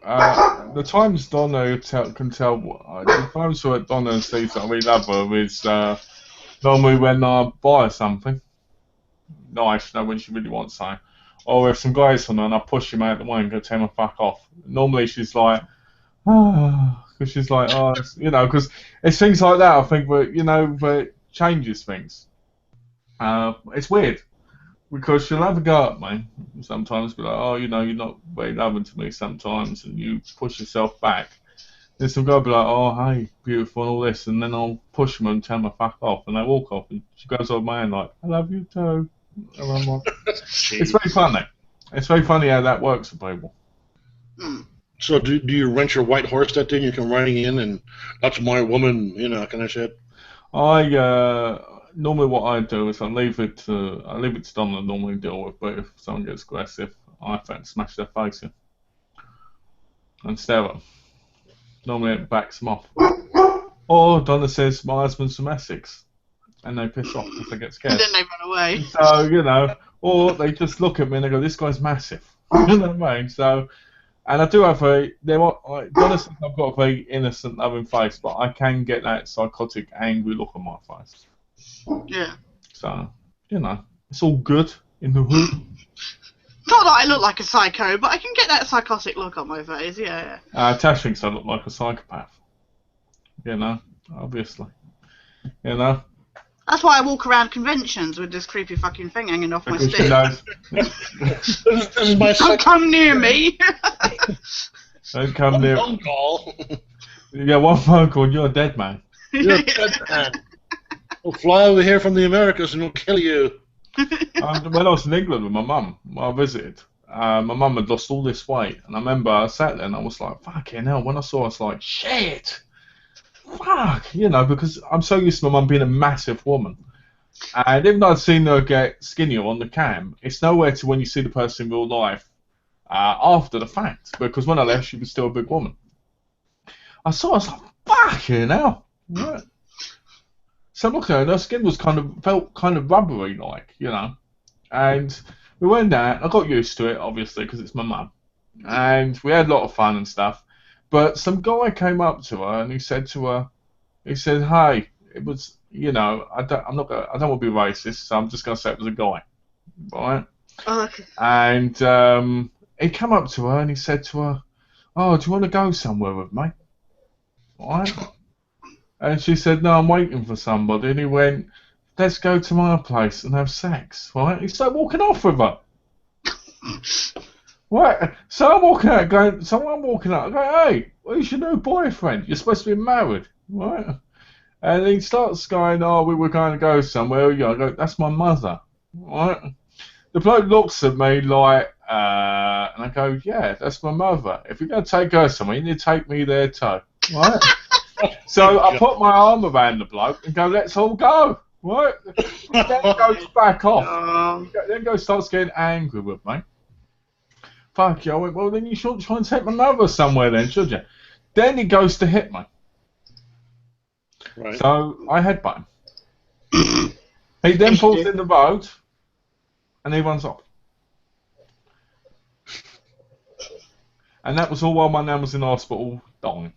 The times Donna can tell, the times where Donna sees that we love her is normally when I buy her something nice, you know, when she really wants something. Or if some guys on her and I push him out the way and go tell him to fuck off. Normally she's like, because she's like, oh, you know, because it's things like that. I think that, you know, that changes things. It's weird because she'll have a go at me sometimes, be like, oh, you know, you're not very loving to me sometimes, and you push yourself back. Then some guy will be like, oh, hey, beautiful, and all this, and then I'll push them and tell them to fuck off, and they walk off, and she goes over my hand like, I love you too. And I'm like, it's very funny. It's very funny how that works for people. So do you rent your white horse that day and you come riding in and that's my woman, you know, kind of shit? I normally what I do is I leave it to Donna to normally deal with, but if someone gets aggressive, I have to smash their face in and stare at them. Normally it backs them off. Or Donna says my husband's from Essex. And they piss off because they get scared. And then they run away. So, you know, or they just look at me and they go, this guy's massive. You know what I mean? So, and I do have Donna says I've got a very innocent, loving face, but I can get that psychotic, angry look on my face. Yeah. So, you know, it's all good in the hood. Not that I look like a psycho, but I can get that psychotic look on my face, yeah. Tash thinks I look like a psychopath. You know, obviously. You know? That's why I walk around conventions with this creepy fucking thing hanging off my Because stick. she knows. This is my Don't come near me! Don't come near. phone call. Yeah, one phone call and you're a dead man. You're a dead man. We'll fly over here from the Americas and we'll kill you. When I was in England with my mum, I visited. My mum had lost all this weight, and I remember I sat there and I was like, fucking hell. When I saw her, I was like, shit! Fuck! You know, because I'm so used to my mum being a massive woman. And even though I'd seen her get skinnier on the cam, it's nowhere to when you see the person in real life after the fact. Because when I left, she was still a big woman. I saw her, I was like, fucking hell! Right. So I'm looking at her, her skin felt kind of rubbery, like, you know. And we went there, I got used to it, obviously, because it's my mum. And we had a lot of fun and stuff. But some guy came up to her and he said to her, hey, it was, you know, I don't want to be racist, so I'm just going to say it was a guy, right? Oh, okay. And he came up to her and he said to her, oh, do you want to go somewhere with me? Right? And she said, no, I'm waiting for somebody. And he went, let's go to my place and have sex, right? He started walking off with her. Right, so I'm walking out, going, I go, hey, where's your new boyfriend? You're supposed to be married, right? And he starts going, oh, we were going to go somewhere. I go, that's my mother, right? The bloke looks at me like, and I go, yeah, that's my mother. If you're going to take her somewhere, you need to take me there too, right? So I put my arm around the bloke and go, let's all go, right? He then goes back off. Then starts getting angry with me. Fuck you. I went, well, then you shouldn't try and take my mother somewhere then, should you? Then he goes to hit me. Right. So I headbutt him. He then pulls in the road and he runs off. And that was all while my nan was in hospital dying.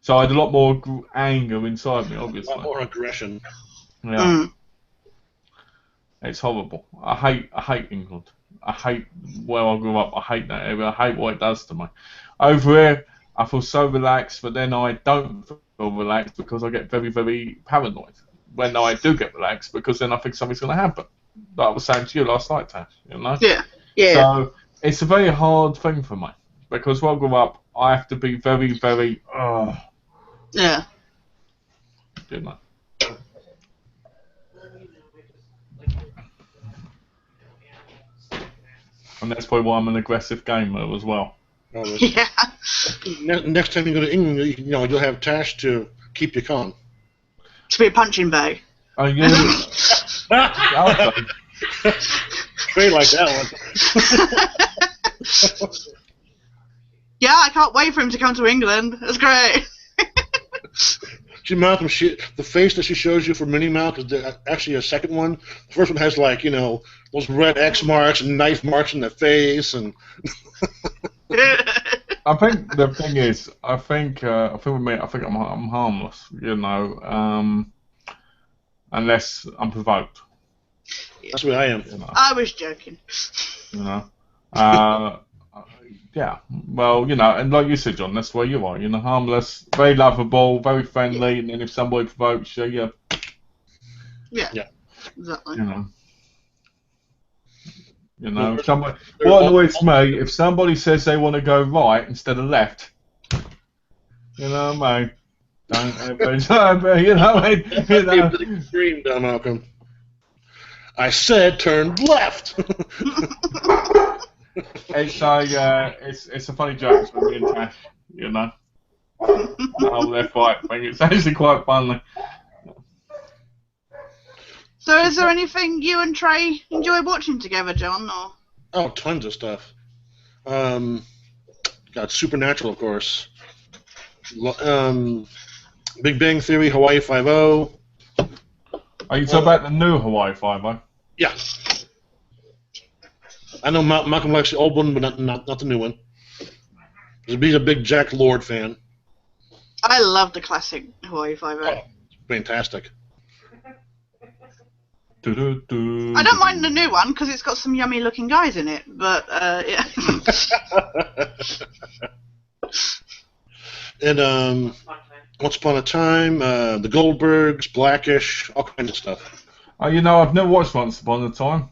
So I had a lot more anger inside me, obviously. A lot more aggression. Yeah. It's horrible. I hate England. I hate where I grew up. I hate that area. I hate what it does to me. Over here, I feel so relaxed, but then I don't feel relaxed because I get very, very paranoid when I do get relaxed, because then I think something's going to happen. Like I was saying to you last night, Tash, you know? Yeah. Yeah. So it's a very hard thing for me, because when I grew up, I have to be very, very, Yeah. you know. And that's probably why I'm an aggressive gamer as well. Yeah. Next time you go to England, you'll have Tash to keep you calm. To be a punching bag. Oh, yeah. Straight like that one. Yeah, I can't wait for him to come to England. That's great. See, Malcolm, the face that she shows you for Minnie Mouse is actually a second one. The first one has, like, those red X marks and knife marks in the face, and. I think the thing is, I think with me, I think I'm harmless, unless I'm provoked. That's the way I am. I was joking. Yeah, well, and like you said, John, that's where you are. Harmless, very lovable, very friendly, and then if somebody provokes you, Yeah. Exactly. Somebody. What annoys me, if somebody says they want to go right instead of left, mate, don't ever, Extreme, Malcolm. I said turn left. It's a funny joke between me and Tash, the whole left right thing. It's actually quite funny. So is there anything you and Trey enjoy watching together, John? Or? Oh, tons of stuff. Got Supernatural, of course. Big Bang Theory, Hawaii Five-0. Are you talking about the new Hawaii Five-0? Yeah. I know Malcolm likes the old one, but not the new one. He's a big Jack Lord fan. I love the classic Hawaii Five-0. Oh, fantastic. I don't mind the new one because it's got some yummy looking guys in it, but yeah. And Once Upon a Time, The Goldbergs, Blackish, all kinds of stuff. Oh, I've never watched Once Upon a Time.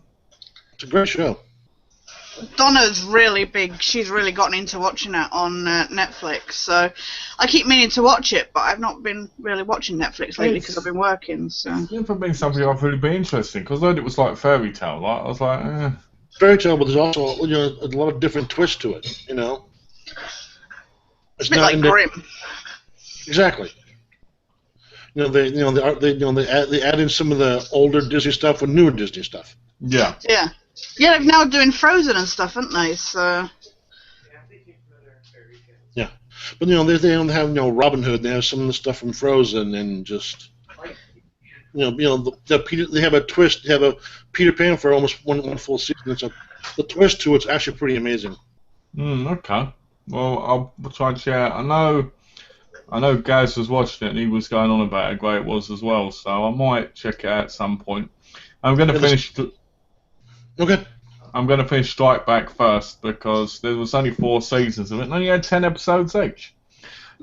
It's a great show. Donna's really big. She's really gotten into watching it on Netflix. So I keep meaning to watch it, but I've not been really watching Netflix lately because I've been working. So it's never been something I've really been interested in, because I heard it was like fairy tale. Like I was like, Fairy tale, but there's also a lot of different twists to it. It's a bit like Grimm. Exactly. They add in some of the older Disney stuff with newer Disney stuff. Yeah. Yeah. Yeah, they're now doing Frozen and stuff, aren't they? So. Yeah, but they don't have Robin Hood. They have some of the stuff from Frozen, and just they have a twist. They have a Peter Pan for almost one full season. So the twist to it's actually pretty amazing. Okay. Well, I'll try and share. I know Gaz was watching it and he was going on about how great it was as well. So I might check it out at some point. I'm going to finish. Okay. I'm going to finish Strike Back first because there was only 4 seasons of it and only had 10 episodes each.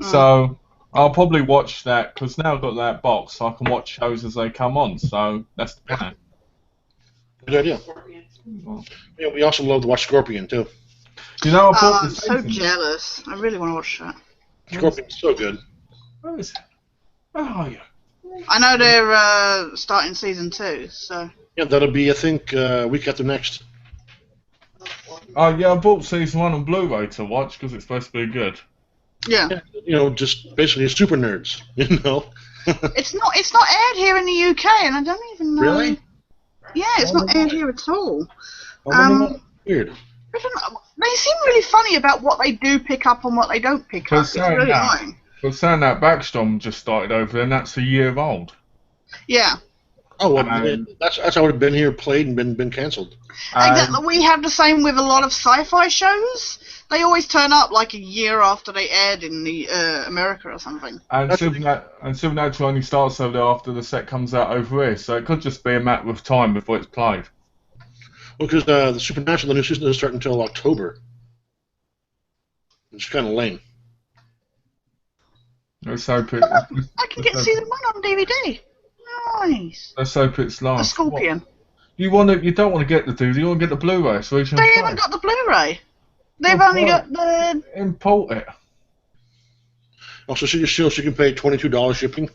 So I'll probably watch that because now I've got that box, so I can watch shows as they come on. So that's the plan. Good idea. Well, Yeah, we also love to watch Scorpion too. you know, I bought I'm the so season. jealous. I really want to watch that. Scorpion's so good. Where is it? Where are you? I know they're starting season 2, so. Yeah, that'll be I think week after next. Oh yeah, I bought season 1 on Blu-ray to watch because it's supposed to be good. Yeah. Yeah, you know, just basically super nerds. You know. It's not aired here in the UK, and I don't even know. Really? Yeah, it's not aired here at all. Weird. I don't know. They seem really funny about what they do pick up and what they don't pick But up. It's really annoying. But saying that, Backstrom just started over there, and that's a year old. Yeah. Oh, well, Um, that's how it would have been here, played and been cancelled. Exactly. We have the same with a lot of sci-fi shows. They always turn up like a year after they aired in the America or something. And That's- Supernatural only starts over there after the set comes out over here, so it could just be a matter of time before it's played. Well, because the Supernatural, the new season doesn't start until October. It's kind of lame. Let's hope it. I can get season 1 on DVD. Nice. Let's hope it's The last. Scorpion. You don't want to get the DVD. You want to get the Blu-ray, so you can They haven't got the Blu-ray. They've Oh, only right. got the. import it. Also, she can pay $22 shipping.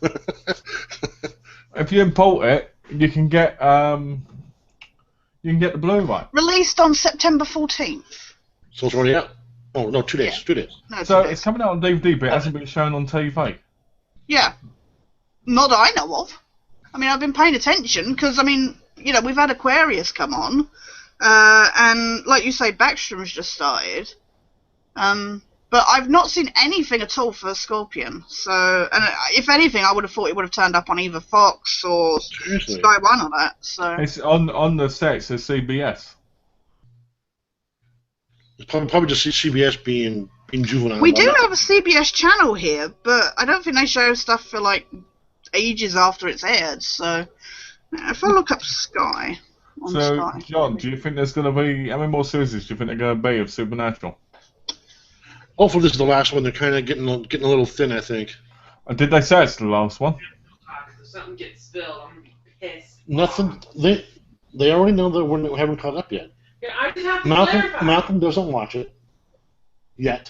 If you import it, you can get the Blu-ray. Released on September 14th. So it's already out. Oh no, 2 days. Yeah. 2 days. No, So it it's is. coming out on DVD, but it hasn't been shown on TV. Yeah. Not that I know of. I mean, I've been paying attention because, I mean, you know, we've had Aquarius come on, and like you say, Backstrom's just started. But I've not seen anything at all for Scorpion. So, and if anything, I would have thought it would have turned up on either Fox or Seriously. Sky One or that. So. It's on the set. It says CBS. It's probably just CBS being juvenile. We do have a CBS channel here, but I don't think they show stuff for like ages after it's aired. So if I look up Sky on So, Sky, John, do you think there's going to be how many more series do you think they're going to be of Supernatural? Hopefully, this is the last one. They're kind of getting a little thin, I think. And did they say it's the last one? If something gets spilled, I'm gonna be pissed. Nothing. They already know that we haven't caught up yet. Yeah, I just have to clarify. Malcolm doesn't watch it yet.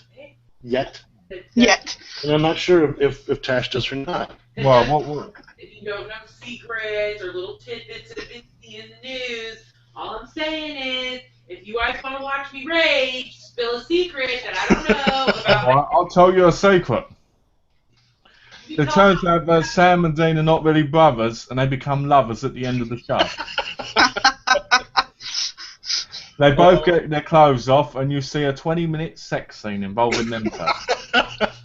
yet. And I'm not sure if Tash does or not. Well, what? If you don't know secrets or little tidbits that have been seen in the news, all I'm saying is, if you guys want to watch me rage, spill a secret that I don't know about. Well, I'll tell you a secret. It Because- turns out that Sam and Dean are not really brothers, and they become lovers at the end of the show. They both get their clothes off, and you see a 20-minute sex scene involving them two.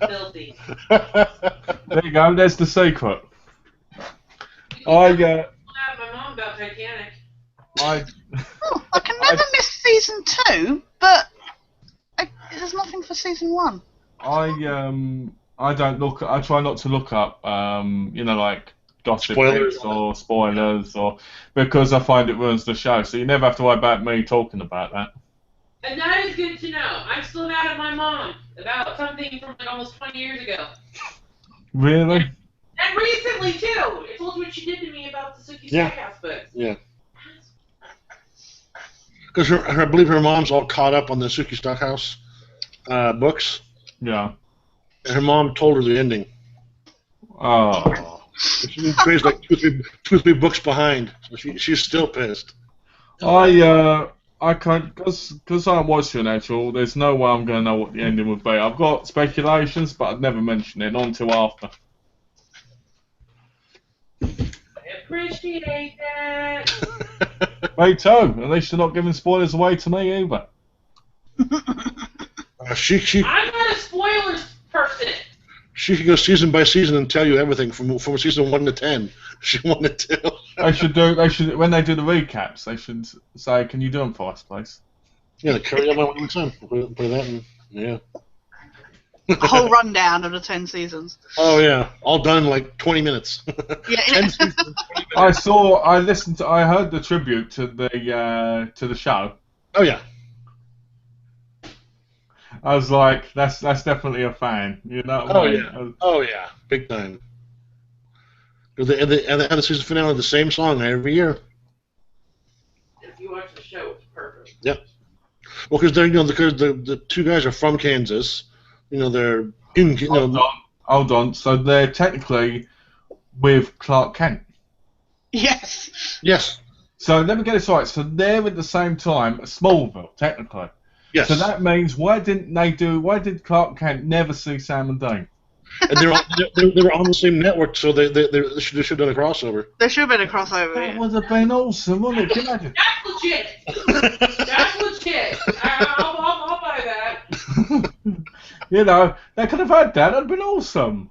Filthy. There you go. There's the secret. I I told my mom about Titanic. Oh, I can never miss season 2, but there's nothing for season 1. I don't look. I try not to look up, like gossip Spoilers. or spoilers, or because I find it ruins the show. So you never have to worry about me talking about that. And that is good to know. I'm still mad at my mom about something from like almost 20 years ago. Really? And recently, too. I told you what she did to me about the Suki Yeah. Steakhouse books. Yeah. Because I believe her mom's all caught up on the Suki Stockhouse books, Yeah. and her mom told her the ending. Oh. She's crazy, like two or three books behind. So she's still pissed. I can't, because I watch Supernatural, there's no way I'm going to know what the ending would be. I've got speculations, but I'd never mention it, not until after. I appreciate that. Me too. At least you're not giving spoilers away to me either. She I'm not a spoilers person. she can go season by season and tell you everything from season 1 to 10. She wanted to. They should when they do the recaps, they should say, "Can you do them for us, please?" Yeah, the carry on my one time. Put that in. Yeah. A whole rundown of the 10 seasons. Oh yeah, all done in like 20 minutes. Yeah. 10 seasons, 20 minutes. I heard the tribute to the show, Oh yeah. I was like, that's definitely a fan. You know what I mean? Oh yeah, big time. Because the season finale, the same song every year. If you watch the show, it's perfect. Yep. Well, because they're because the two guys are from Kansas. They're in Hold on. So they're technically with Clark Kent. Yes. Yes. So let me get this right. So they're at the same time at Smallville, technically. Yes. So that means why did Clark Kent never see Sam and Dean? And they were on the same network, so they should have done a crossover. There should have been a crossover. That Yeah. would have been awesome, wouldn't it? Can you imagine? That's legit. That's legit. I'll buy that. You know, they could have had that. That'd been awesome.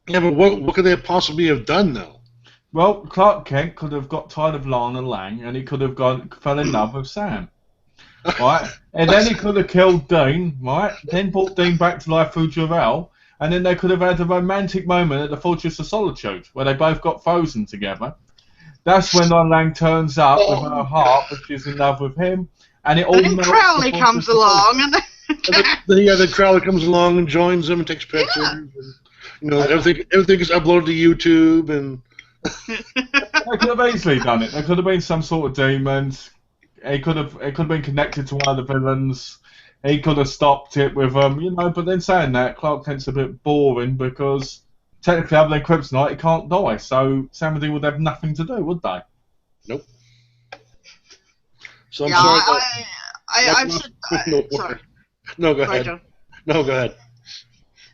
Yeah, but what could they possibly have done though? Well, Clark Kent could have got tired of Lana Lang, and he could have fell in love with Sam. Right? And then he could have killed Dean, right? Then brought Dean back to life through Jarrell, and then they could have had a romantic moment at the Fortress of Solitude, where they both got frozen together. That's when Lana Lang turns up with her heart, but she's in love with him, and it all And then melts Crowley the comes Fortress of along, and The crowd comes along and joins them and takes pictures. Yeah. And, everything is uploaded to YouTube, and They could have easily done it. There could have been some sort of demons. It could have been connected to one of the villains. He could have stopped it with But then saying that, Clark Kent's a bit boring because technically, other than Kryptonite, he can't die. So Sam and Dean would have nothing to do, would they? nope. So I'm yeah, sorry. I've said, sorry. No, go Sorry, ahead. John. No, go ahead.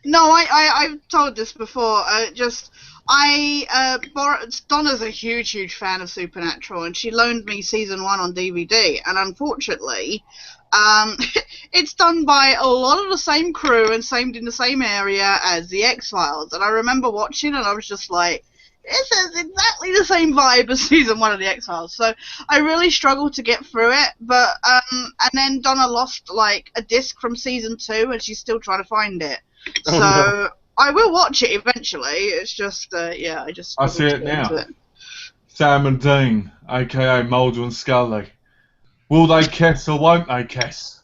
No, I've told this before. Donna's a huge fan of Supernatural, and she loaned me season 1 on DVD. And unfortunately, it's done by a lot of the same crew and in the same area as the X-Files. And I remember watching, and I was just like, this is exactly the same vibe as season 1 of the X-Files. So I really struggled to get through it. But and then Donna lost like a disc from season 2, and she's still trying to find it. Oh, So no. I will watch it eventually. It's just, I just. I see it now. Sam and Dean, aka Mulder and Scully. Will they kiss or won't they kiss?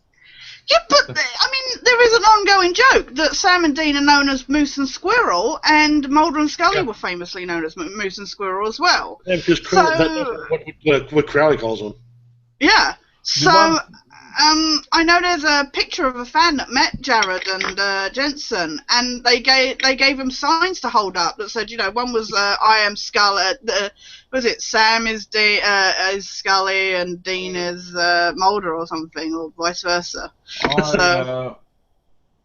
Yeah, but there is an ongoing joke that Sam and Dean are known as Moose and Squirrel, and Mulder and Scully were famously known as Moose and Squirrel as well. Yeah, because that's what Crowley calls them. Yeah. So, I know there's a picture of a fan that met Jared and Jensen, and they gave him signs to hold up that said, one was I am Scully, was it Sam is Scully and Dean is Mulder or something, or vice versa. I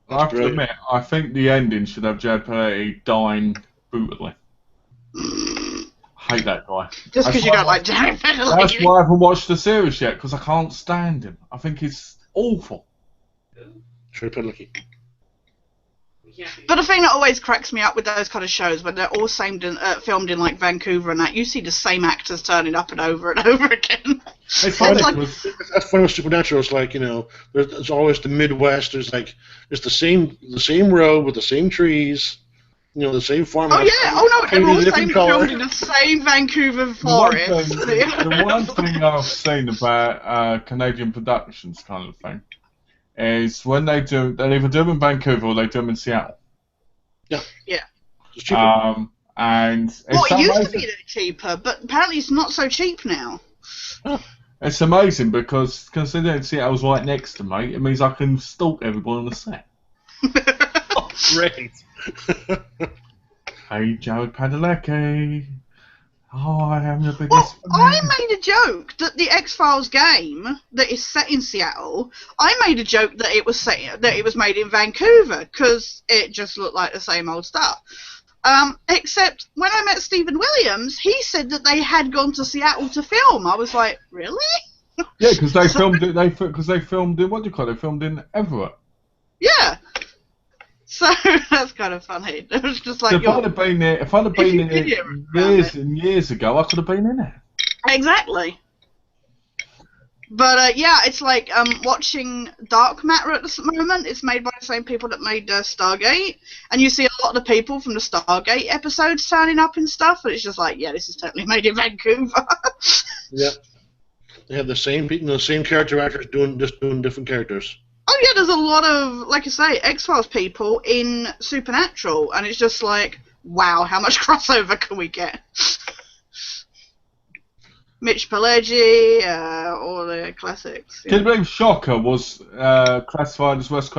have to admit, I think the ending should have Jad Paletti dying brutally. Hate that guy. Just because you don't like Jared Padalecki. That's why I haven't watched the series yet, because I can't stand him. I think he's awful. Jared Padalecki. But the thing that always cracks me up with those kind of shows, when they're all filmed in like Vancouver and that, you see the same actors turning up and over again. It's funny like- That's funny with Supernatural. It's like there's always the Midwest. There's like it's the same road with the same trees. The same farmhouse. Oh yeah! Oh no! They're all different filmed in the same Vancouver forest. The one thing I've seen about Canadian productions kind of thing is when they either do them in Vancouver or they do them in Seattle. Yeah. Yeah. It's cheaper. And it's Well, it used to amazing. be cheaper, but apparently it's not so cheap now. It's amazing because considering Seattle's right next to me, it means I can stalk everybody on the set. Great. Hey, Jared Padalecki. Oh, I am the biggest Well, I fan. made a joke that the X-Files game that is set in Seattle. I made a joke that it was made in Vancouver because it just looked like the same old stuff. Except when I met Stephen Williams, he said that they had gone to Seattle to film. I was like, really? Yeah, because they filmed it. They filmed in what do you call it? They filmed in Everett. Yeah. So that's kind of funny. It was just like If I'd have been there, years and years ago, I could have been in it. Exactly. But yeah, it's like watching Dark Matter at the moment. It's made by the same people that made Stargate, and you see a lot of the people from the Stargate episodes turning up and stuff, and it's just like, yeah, this is totally made in Vancouver. Yeah. They have the same people, the same character actors doing different characters. Oh yeah, there's a lot of, like I say, X-Files people in Supernatural, and it's just like, wow, how much crossover can we get? Mitch Pileggi, all the classics. Can you believe Shocker was classified as one of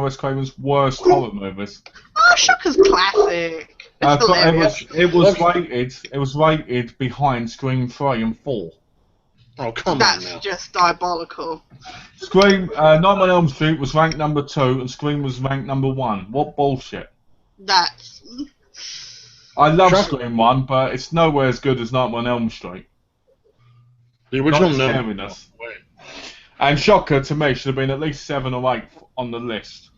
Wes Craven's worst horror movies? Oh, Shocker's classic. It's hilarious. It was rated behind Scream 3 and 4. Oh, come on That's now. just diabolical. Scream, Nightmare on Elm Street was ranked number 2 and Scream was ranked number 1. What bullshit. That's... I love Shocker. Scream 1, but it's nowhere as good as Nightmare on Elm Street. The original Not no. scariness. And Shocker, to me, should have been at least 7 or 8 on the list.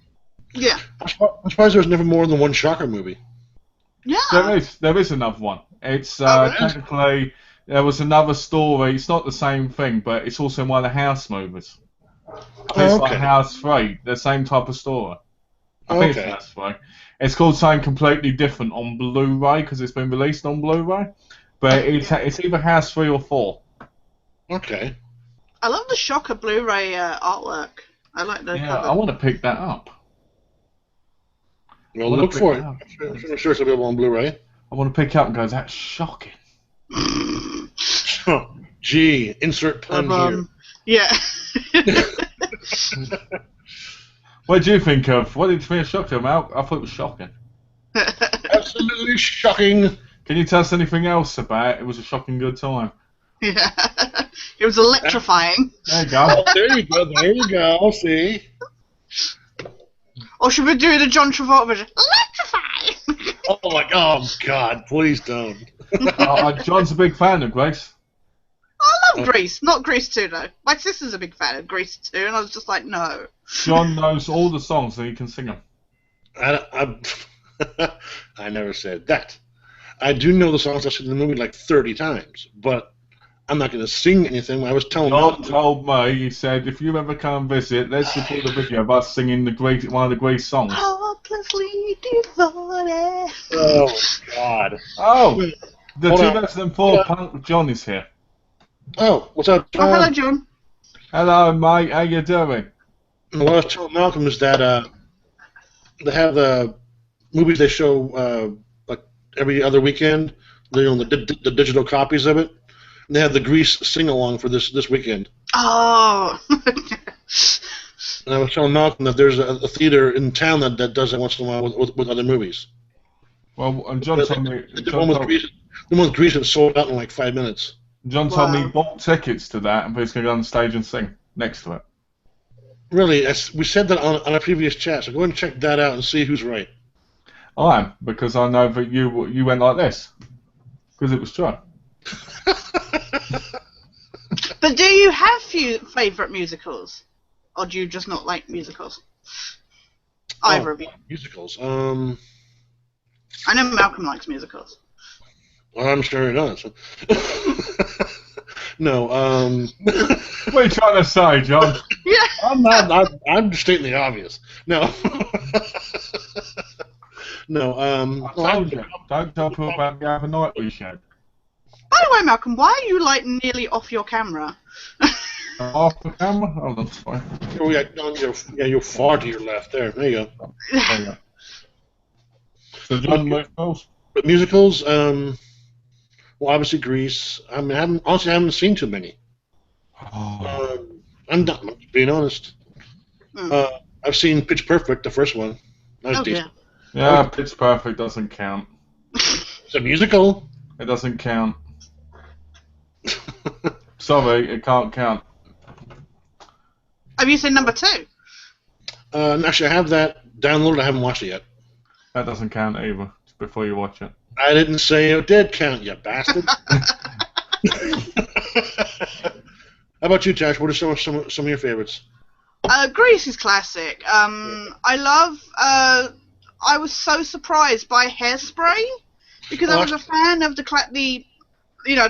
Yeah. I'm surprised there was never more than one Shocker movie. Yeah. There is another one. It's really? technically, there was another story. It's not the same thing, but it's also in one of the House movies. It's like House 3, the same type of story. I think it's House 3. It's called something completely different on Blu-ray because it's been released on Blu-ray. But it's either House 3 or 4. Okay. I love the Shocker Blu-ray artwork. I like the cover. I want to pick that up. Well, look for it. I'm sure it's available on Blu-ray. I want to pick it up and go, that's shocking. Gee, insert pun here. Yeah. What did you think of? What did you think of Shocker, Mal? I thought it was shocking. Absolutely shocking. Can you tell us anything else about it? It was a shocking good time. Yeah. It was electrifying. There you go. Oh, there you go. There you go. See. Or should we do the John Travolta version? Electrifying! Oh my God! Please don't. John's a big fan of Grace. I love Grease. Not Grease 2, though. My sister's a big fan of Grease 2, and I was just like, no. John knows all the songs and he can sing them. I never said that. I do know the songs I've seen in the movie like 30 times, but I'm not going to sing anything. I was telling John told me, he said, if you ever come and visit, let's record a video of us singing one of the Grace songs. Hopelessly devoted. Oh, God. Oh, the Hold on. 2004 Punk John is here. Oh, what's up, John? Oh, hello, John. Hello, mate. How you doing? What I was telling Malcolm is that they have the movies they show like every other weekend. They own the digital copies of it. And they have the Grease sing-along for this weekend. Oh. And I was telling Malcolm that there's a theater in town that does it once in a while with other movies. Well, and John told me. The one with Grease is sold out in like 5 minutes. John told me he bought tickets to that, and he's going to go on stage and sing next to it. Really, we said that on a previous chat, so go and check that out and see who's right. I am, because I know that you went like this. Because it was true. But do you have favourite musicals? Or do you just not like musicals? Either of you. Musicals. I know Malcolm likes musicals. Well, I'm sure he does. No. What are you trying to say, John? Yeah. I'm not. I'm just stating the obvious. No. No. I told you, don't tell people about the other night we shared. By the way, Malcolm, why are you like nearly off your camera? Off the camera? Oh, that's fine. You're far to your left. There you go. There you go. So, John, musicals? But musicals, well, obviously Grease. I mean, I haven't seen too many. Oh. I'm not being honest. I've seen Pitch Perfect, the first one. That was decent. Yeah, Pitch Perfect doesn't count. It's a musical. It doesn't count. Sorry, it can't count. Have you seen number 2? Actually, I have that downloaded. I haven't watched it yet. That doesn't count either, before you watch it. I didn't say it did count, you bastard. How about you, Tash? What are some of your favorites? Grease is classic. I love... I was so surprised by Hairspray, because I was a fan of the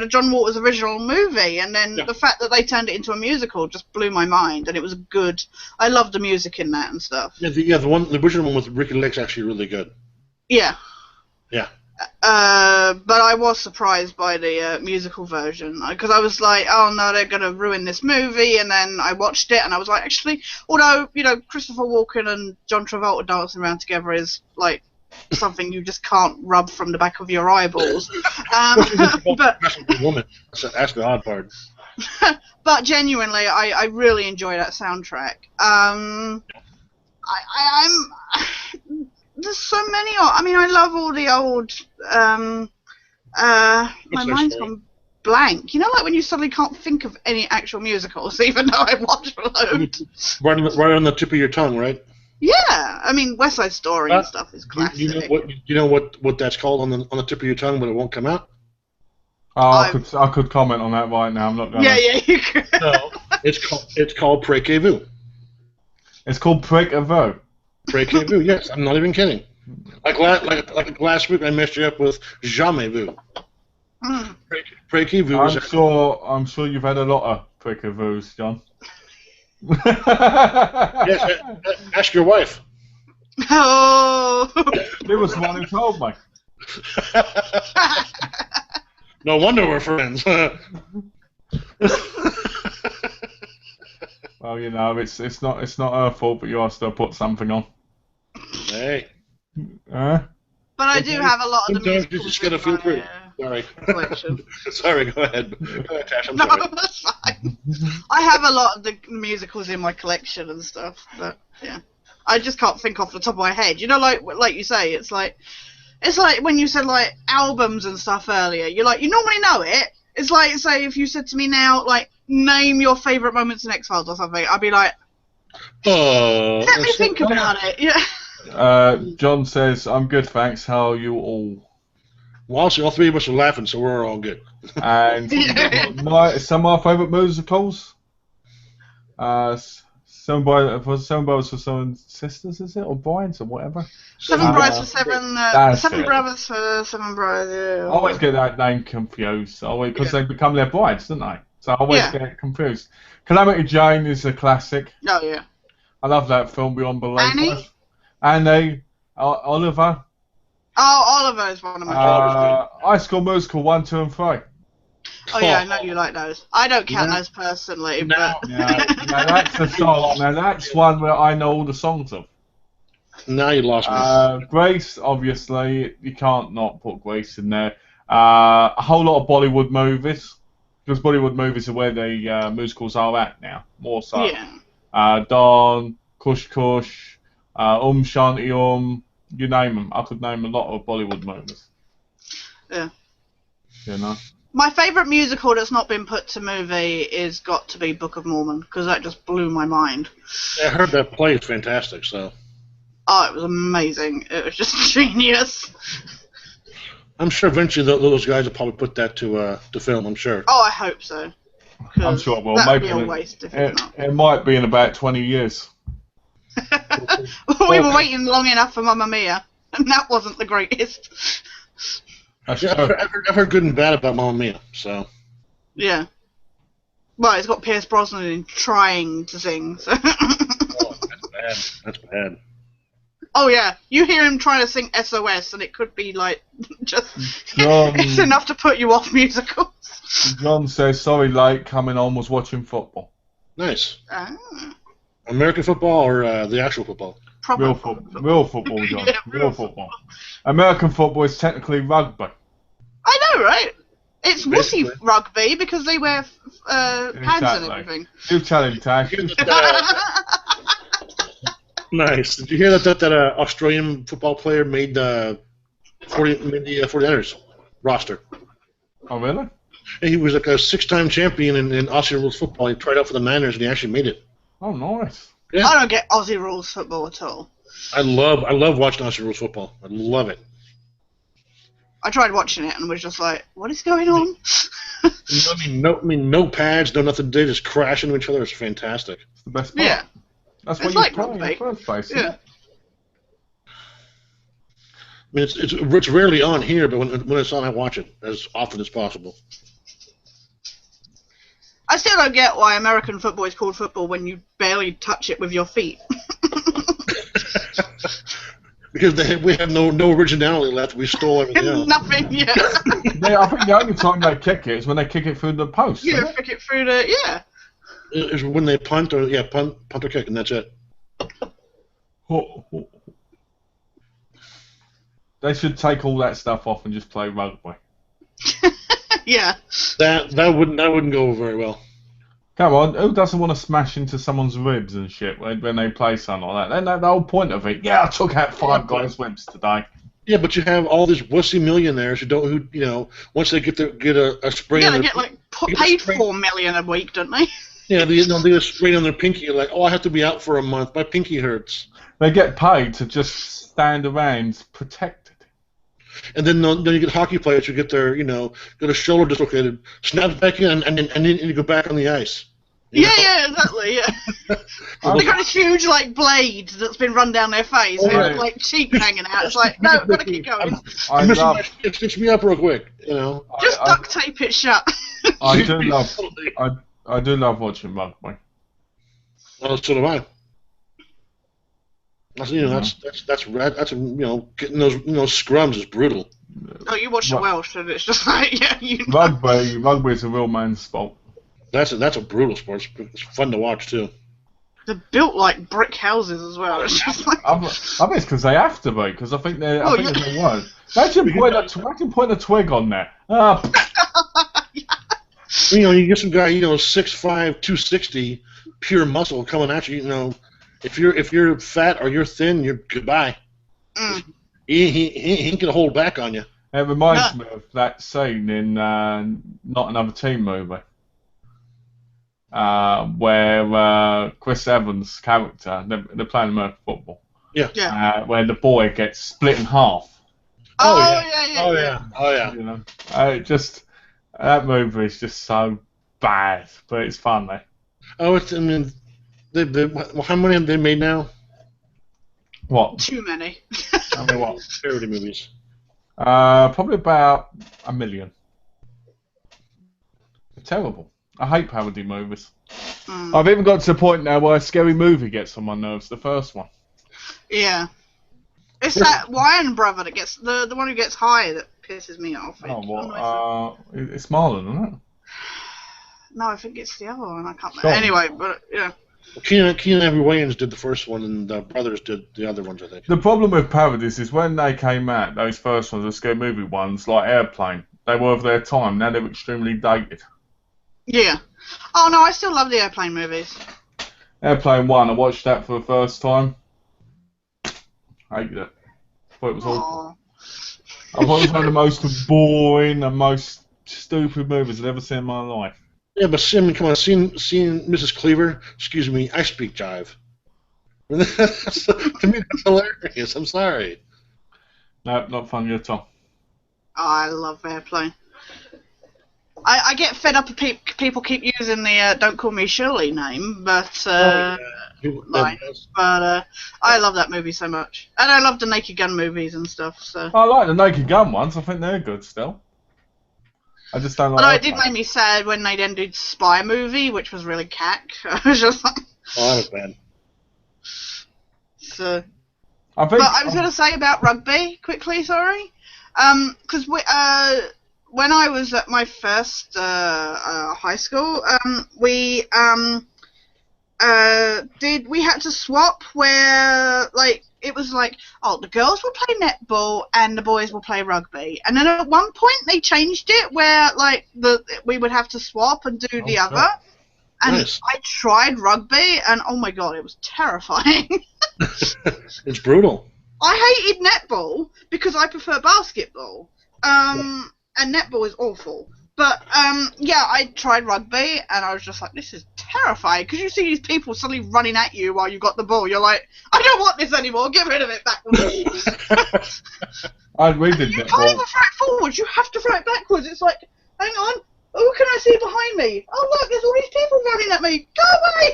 John Waters original movie, and then the fact that they turned it into a musical just blew my mind, and it was good. I loved the music in that and stuff. Yeah, the original one with Ricky Lake's actually really good. Yeah. Yeah. But I was surprised by the musical version because I was like, oh no, they're gonna ruin this movie. And then I watched it and I was like, actually, although Christopher Walken and John Travolta dancing around together is like something you just can't rub from the back of your eyeballs. But woman. That's the odd part. but genuinely, I really enjoy that soundtrack. I'm there's so many. I mean, I love all the old. My mind's gone blank. You know, like when you suddenly can't think of any actual musicals, even though I watched loads. Right on the tip of your tongue, right? Yeah, I mean, West Side Story and stuff is classic. You know what that's called on the tip of your tongue, but it won't come out. Oh, I could comment on that right now. I'm not going. Yeah, you could. No, it's called Precez-vous. It's called Precez-vous. Precez-vous, yes, I'm not even kidding. Like last week, I messed you up with Jamais-vu. Precez-vous. I'm sure you've had a lot of Precez-vous, John. Yes, ask your wife. Oh. It was the one who told me. No wonder we're friends. Well, it's not her fault, but you are still put something on. Hey. But I do have a lot of the musicals. You just gotta feel free. Sorry. Sorry, go ahead. Go ahead, Tash, I'm sorry. No, that's fine. I have a lot of the musicals in my collection and stuff, but yeah. I just can't think off the top of my head. You know, like you say, it's like when you said like albums and stuff earlier, you're like, you normally know it. It's like, say, if you said to me now, like, name your favourite moments in X-Files or something, I'd be like, let me think about it. Yeah. John says, I'm good, thanks. How are you all? Well, so all three of us are laughing, so we're all good. And some of my favourite musicals. Seven Brothers for Seven Sisters, is it? Or Brides, or whatever? Seven Brides for Seven... Seven Brothers for Seven Brides, yeah. I always get that name confused, because they become their brides, don't they? So I always get confused. Calamity Jane is a classic. Oh, yeah. I love that film beyond belief. Annie? Oliver. Oh, Oliver is one of my favourites. High School Musical 1, 2, and 3. Oh yeah, I know you like those. I don't count those personally, but... Yeah, that's a song. Now that's one where I know all the songs of. Now you lost me. Grace, obviously, you can't not put Grace in there. A whole lot of Bollywood movies, because Bollywood movies are where the musicals are at now, more so. Yeah. Dawn, Kush Kush, Shanti you name them. I could name a lot of Bollywood movies. Yeah. You know. My favourite musical that's not been put to movie is got to be Book of Mormon, because that just blew my mind. I heard that play is fantastic, so... Oh, it was amazing. It was just genius. I'm sure eventually those guys will probably put that to film, I'm sure. Oh, I hope so. I'm sure it will. That would be a waste if it's not. It might be in about 20 years. We were waiting long enough for Mamma Mia, and that wasn't the greatest. I've heard good and bad about Mamma Mia, so... Yeah. Well, it's got Pierce Brosnan in trying to sing, so... Oh, that's bad. That's bad. Oh, yeah. You hear him trying to sing SOS, and it could be, like, just... it's enough to put you off musicals. John says, sorry, late, coming on, was watching football. Nice. Ah. American football or the actual football? Real football, John. Yeah, real football. American football is technically rugby. I know, right? It's wussy rugby because they wear pads and everything. You tell him, Tash. Nice. Did you hear that Australian football player made the 49ers roster? Oh, really? He was like a 6-time champion in Aussie rules football. He tried out for the Niners and he actually made it. Oh, nice. Yeah. I don't get Aussie rules football at all. I love watching Aussie rules football. I love it. I tried watching it and was just like, what is going on? no pads, no nothing. They just crash into each other. It's fantastic. It's the best part. Yeah. That's what it's you like play in rugby. the first place. Yeah. I mean, it's rarely on here, but when it's on, I watch it as often as possible. I still don't get why American football is called football when you barely touch it with your feet. Because we have no originality left. We stole everything else. Nothing, yeah. I think the only time they kick it is when they kick it through the post. Yeah, isn't it? kick it through the, yeah. Is when they punt or kick, and that's it. They should take all that stuff off and just play rugby. Yeah. That wouldn't go very well. Come on, who doesn't want to smash into someone's ribs and shit when they play something like that? Then the whole point of it. Yeah, I took out 5 guys' ribs today. Yeah, but you have all these wussy millionaires who once they get a sprain. Yeah, they get like paid $4 million a week, don't they? Yeah, they get a sprain on their pinky. You're like, oh, I have to be out for a month. My pinky hurts. They get paid to just stand around protected. And then you get hockey players who get their get a shoulder dislocated, snaps back in, and then you go back on the ice. Yeah, exactly. Yeah. They got this huge like blade that's been run down their face, with like cheek hanging out. It's like, no, gotta keep going. Stitch me up real quick, Just duct tape it shut. I do love watching rugby. Well, so do I. That's getting those scrums is brutal. Oh, you watch the Welsh, and it's just like Rugby is a real man's sport. That's a brutal sport. It's fun to watch too. They're built like brick houses as well. It's just like... I bet it's because they have to be, because I think they won't. They can point a twig on there. You get some guy, 6'5", 260, pure muscle coming at you. If you're fat or you're thin, you're goodbye. He ain't gonna hold back on you. It reminds me of that scene in Not Another Teen movie, where Chris Evans' character, they're playing American football. Yeah. Where the boy gets split in half. Oh yeah. That movie is just so bad, but it's funny. Oh, how many have they made now? What? Too many. I mean, what? Parody movies. Probably about 1 million. They're terrible. I hate parody movies. I've even got to the point now where a Scary Movie gets on my nerves, the first one. Yeah. It's that Wyan brother that gets, the one who gets high that pisses me off. It's Marlon, isn't it? No, I think it's the other one. I can't remember. Anyway, but yeah. Keenan Ivory Wayans did the first one, and the brothers did the other ones, I think. The problem with parodies is when they came out, those first ones, the Scary Movie ones, like Airplane, they were of their time. Now they're extremely dated. Yeah. Oh no, I still love the Airplane movies. Airplane 1, I watched that for the first time. Hated it. Thought it was awful. I thought it was one of the most boring and most stupid movies I've ever seen in my life. Yeah, but seeing Mrs. Cleaver, excuse me, I speak jive. To me, that's hilarious. I'm sorry. No, not funny at all. Oh, I love Airplane. I get fed up of people keep using the "Don't Call Me Shirley" name, but I love that movie so much, and I love the Naked Gun movies and stuff. So I like the Naked Gun ones. I think they're good still. I just don't like. Although it did make me sad when they then did Spy Movie, which was really cack. I was just like... Oh, that was bad. So... But I was going to say about rugby, quickly, sorry. Because when I was at my first high school, we had to swap where, like, it was like, the girls will play netball and the boys will play rugby. And then at one point they changed it where, like, we would have to swap and do the other. And nice. I tried rugby, and oh my god, it was terrifying. It's brutal. I hated netball because I prefer basketball. And netball is awful. But, I tried rugby, and I was just like, this is terrifying, because you see these people suddenly running at you while you got the ball. You're like, I don't want this anymore, get rid of it backwards. We did you can't even throw it forwards, you have to throw it backwards. It's like, hang on, what can I see behind me? Oh, look, there's all these people running at me, go away!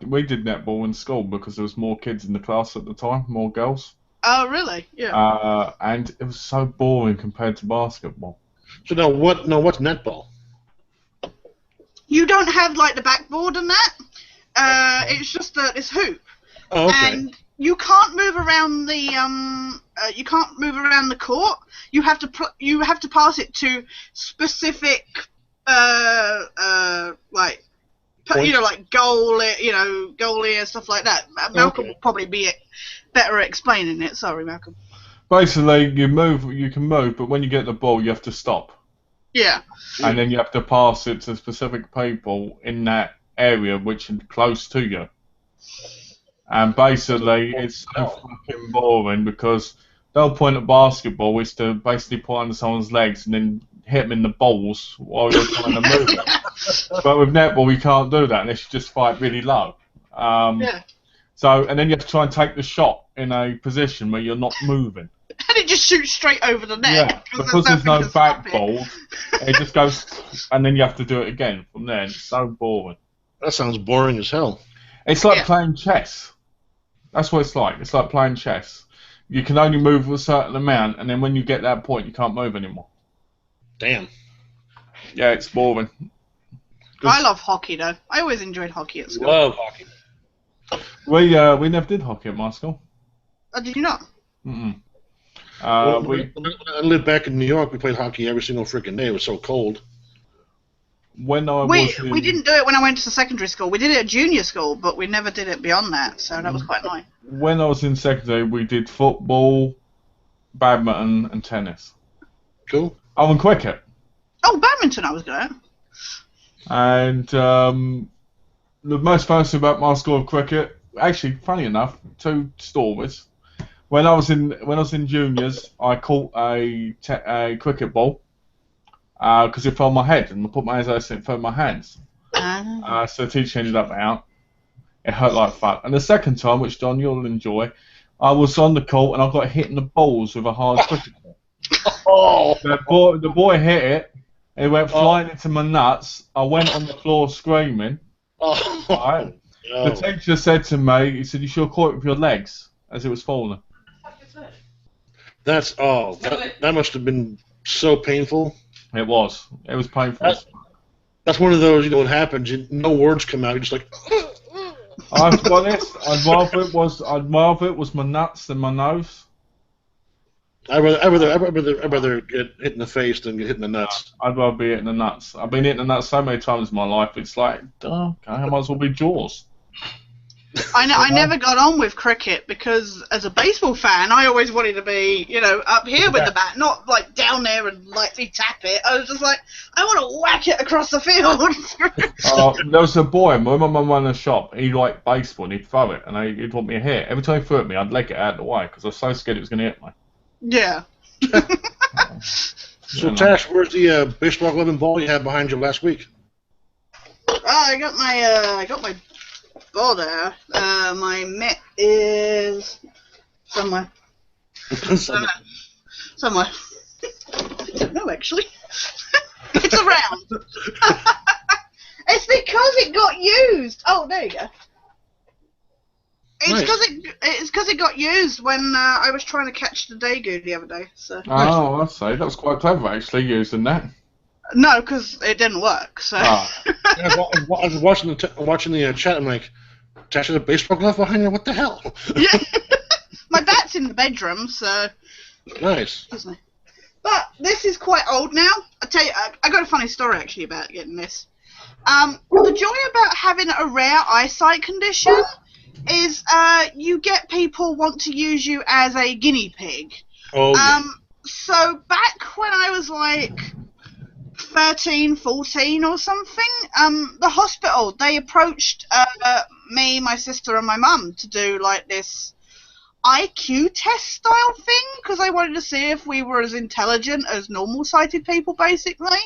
We did netball in school because there was more kids in the class at the time, more girls. Oh, really? Yeah. And it was so boring compared to basketball. So now what's netball? You don't have like the backboard and that. It's just this hoop, Oh, okay. And you can't move around the court. You have to pass it to specific like Points? like goalie and stuff like that. Malcolm will probably be better at explaining it. Sorry, Malcolm. Basically, you can move, but when you get the ball, you have to stop. Yeah. And then you have to pass it to specific people in that area which are close to you. And basically, it's so fucking boring because the whole point of basketball is to basically put under someone's legs and then hit them in the balls while you're trying to move it. But with netball, you can't do that unless you just fight really low. Yeah. So, and then you have to try and take the shot in a position where you're not moving. And it just shoots straight over the net. Yeah, because there's no backboard, it just goes, and then you have to do it again from there. It's so boring. That sounds boring as hell. It's like playing chess. That's what it's like. It's like playing chess. You can only move a certain amount, and then when you get that point, you can't move anymore. Damn. Yeah, it's boring. I love hockey though. I always enjoyed hockey at school. Love hockey. We never did hockey at my school. Oh, did you not? Mm-mm. When I lived back in New York, we played hockey every single freaking day. It was so cold. When I we was in, didn't do it when I went to secondary school. We did it at junior school, but we never did it beyond that. So that was quite nice. When I was in secondary, we did football, badminton, and tennis. Cool. Oh, and cricket. Oh, badminton I was good at. And the most famous thing about my school of cricket, actually, funny enough, 2 stories. When I was in juniors, I caught a cricket ball because it fell on my head, and I put my hands out and it fell in my hands. So the teacher ended up out. It hurt like fuck. And the second time, which John you'll enjoy, I was on the court and I got hit in the balls with a hard cricket ball. Oh. The boy hit it. It went flying into my nuts. I went on the floor screaming. Oh. Right. The teacher said to me, he said, "You should have caught it with your legs as it was falling." That must have been so painful. It was painful. That's one of those, what happens, no words come out, you're just like... I'll be honest, I'd rather it was my nuts than my nose. I'd rather get hit in the face than get hit in the nuts. I'd rather be hit in the nuts. I've been hit in the nuts so many times in my life, it's like, okay, I might as well be Jaws. I never got on with cricket because, as a baseball fan, I always wanted to be, up here with the bat, not like down there and lightly tap it. I was just like, I want to whack it across the field. There was a boy, when my mum ran a shop, he liked baseball and he'd throw it and he'd want me to hit. Every time he threw it at me, I'd leg it out of the way because I was so scared it was going to hit me. Yeah. So, Tash, where's the baseball glove and ball you had behind you last week? I got my ball there. My mitt is somewhere. Somewhere. I don't know, actually. It's around. It's because it got used. Oh, there you go. It's because it got used when I was trying to catch the daegu the other day. So. Oh, I'd say that was quite clever actually using that. No, because it didn't work. So. I was watching the chat. I'm like, Tash has a baseball glove behind you. What the hell? Yeah. My bat's in the bedroom, so. Nice. But this is quite old now. I tell you, I got a funny story actually about getting this. The joy about having a rare eyesight condition is you get people want to use you as a guinea pig. Oh, yeah. So back when I was like 13, 14 or something, the hospital, they approached me, my sister and my mum to do like this IQ test style thing because they wanted to see if we were as intelligent as normal sighted people basically.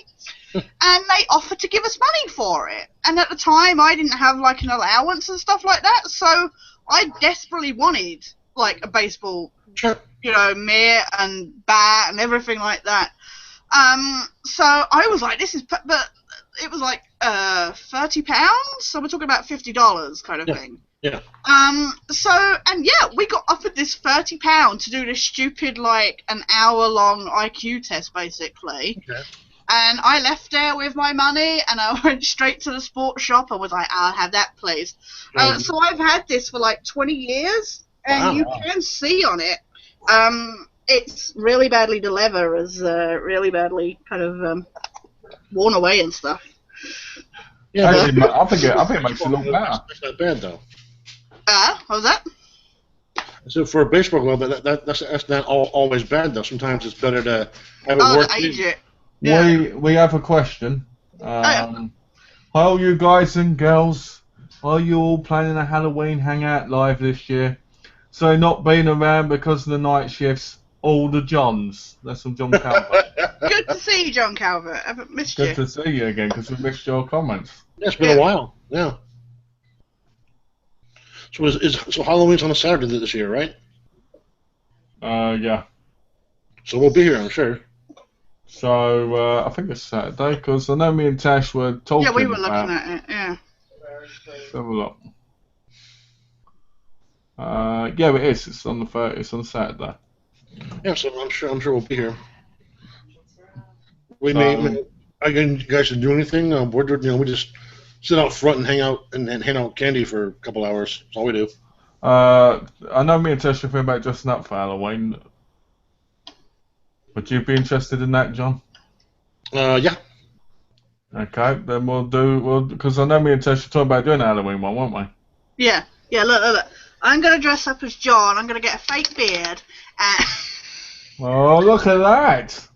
And they offered to give us money for it. And at the time, I didn't have, like, an allowance and stuff like that, so I desperately wanted, like, a baseball, mitt and bat and everything like that. So I was like, but it was, like, £30, so we're talking about $50 kind of thing. Yeah. We got offered this £30 to do this stupid, like, an hour-long IQ test, basically. Okay. And I left there with my money, and I went straight to the sports shop and was like, I'll have that, please. So I've had this for like 20 years, and you can see on it, it's really badly, the leather is really badly kind of worn away and stuff. Yeah, I think it makes it look better. It's not bad, though. What was that? So for a baseball glove, that's not always bad, though. Sometimes it's better to have it work. Age it. We have a question. How you guys and girls, are you all planning a Halloween hangout live this year? So not being around because of the night shifts, all the Johns. That's from John Calvert. Good to see you, John Calvert. I haven't missed you. Good to see you again, because we missed your comments. Yeah, it's been a while. Yeah. So Halloween's on a Saturday this year, right? Yeah. So we'll be here, I'm sure. So I think it's Saturday, because I know me and Tash were talking. Yeah, we were looking at it. Yeah. Let's have a look. Yeah, it is. It's on the 30th. It's on Saturday. Yeah, so I'm sure we'll be here. We may. You guys should do anything. We just sit out front and hang out and hand out candy for a couple hours. That's all we do. I know me and Tash are thinking about dressing up for Halloween. Would you be interested in that, John? Yeah. Okay, then because I know me and Tash are talking about doing a Halloween one, won't we? Yeah. Look. I'm gonna dress up as John. I'm gonna get a fake beard. Oh, look at that!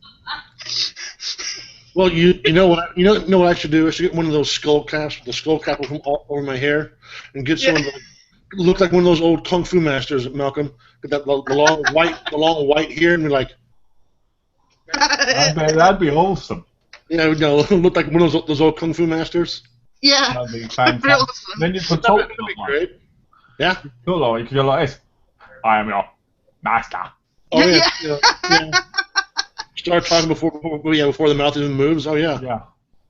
Well, you know what I should do? I should get one of those skull caps, the skull cap over my hair, and get someone to look like one of those old kung fu masters, Malcolm. Get that the long white hair, and be like. That'd be awesome. Yeah, look like one of those old kung fu masters. Yeah. That'd be fantastic. Awesome. Then you could talk. That'd be great. Yeah. Cool, you could go like this. I am your master. Oh yeah. Start talking before the mouth even moves. Oh yeah. Yeah.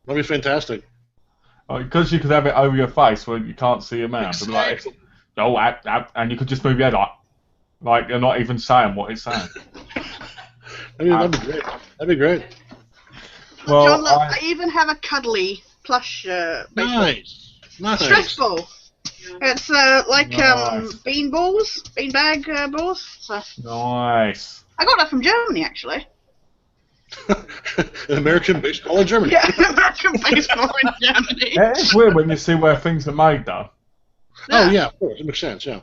That'd be fantastic. Because you could have it over your face where you can't see your mouth. Exactly. Like, and you could just move your head like you're not even saying what it's saying. That'd be great. That'd be great. Well, John, look, I even have a cuddly plush Nice. stress ball. It's like Nice. beanbag balls. So Nice. I got that from Germany, actually. An American baseball in Germany. Yeah, American baseball in Germany. It's weird when you see where things are made, though. Oh yeah, of course, it makes sense. Yeah.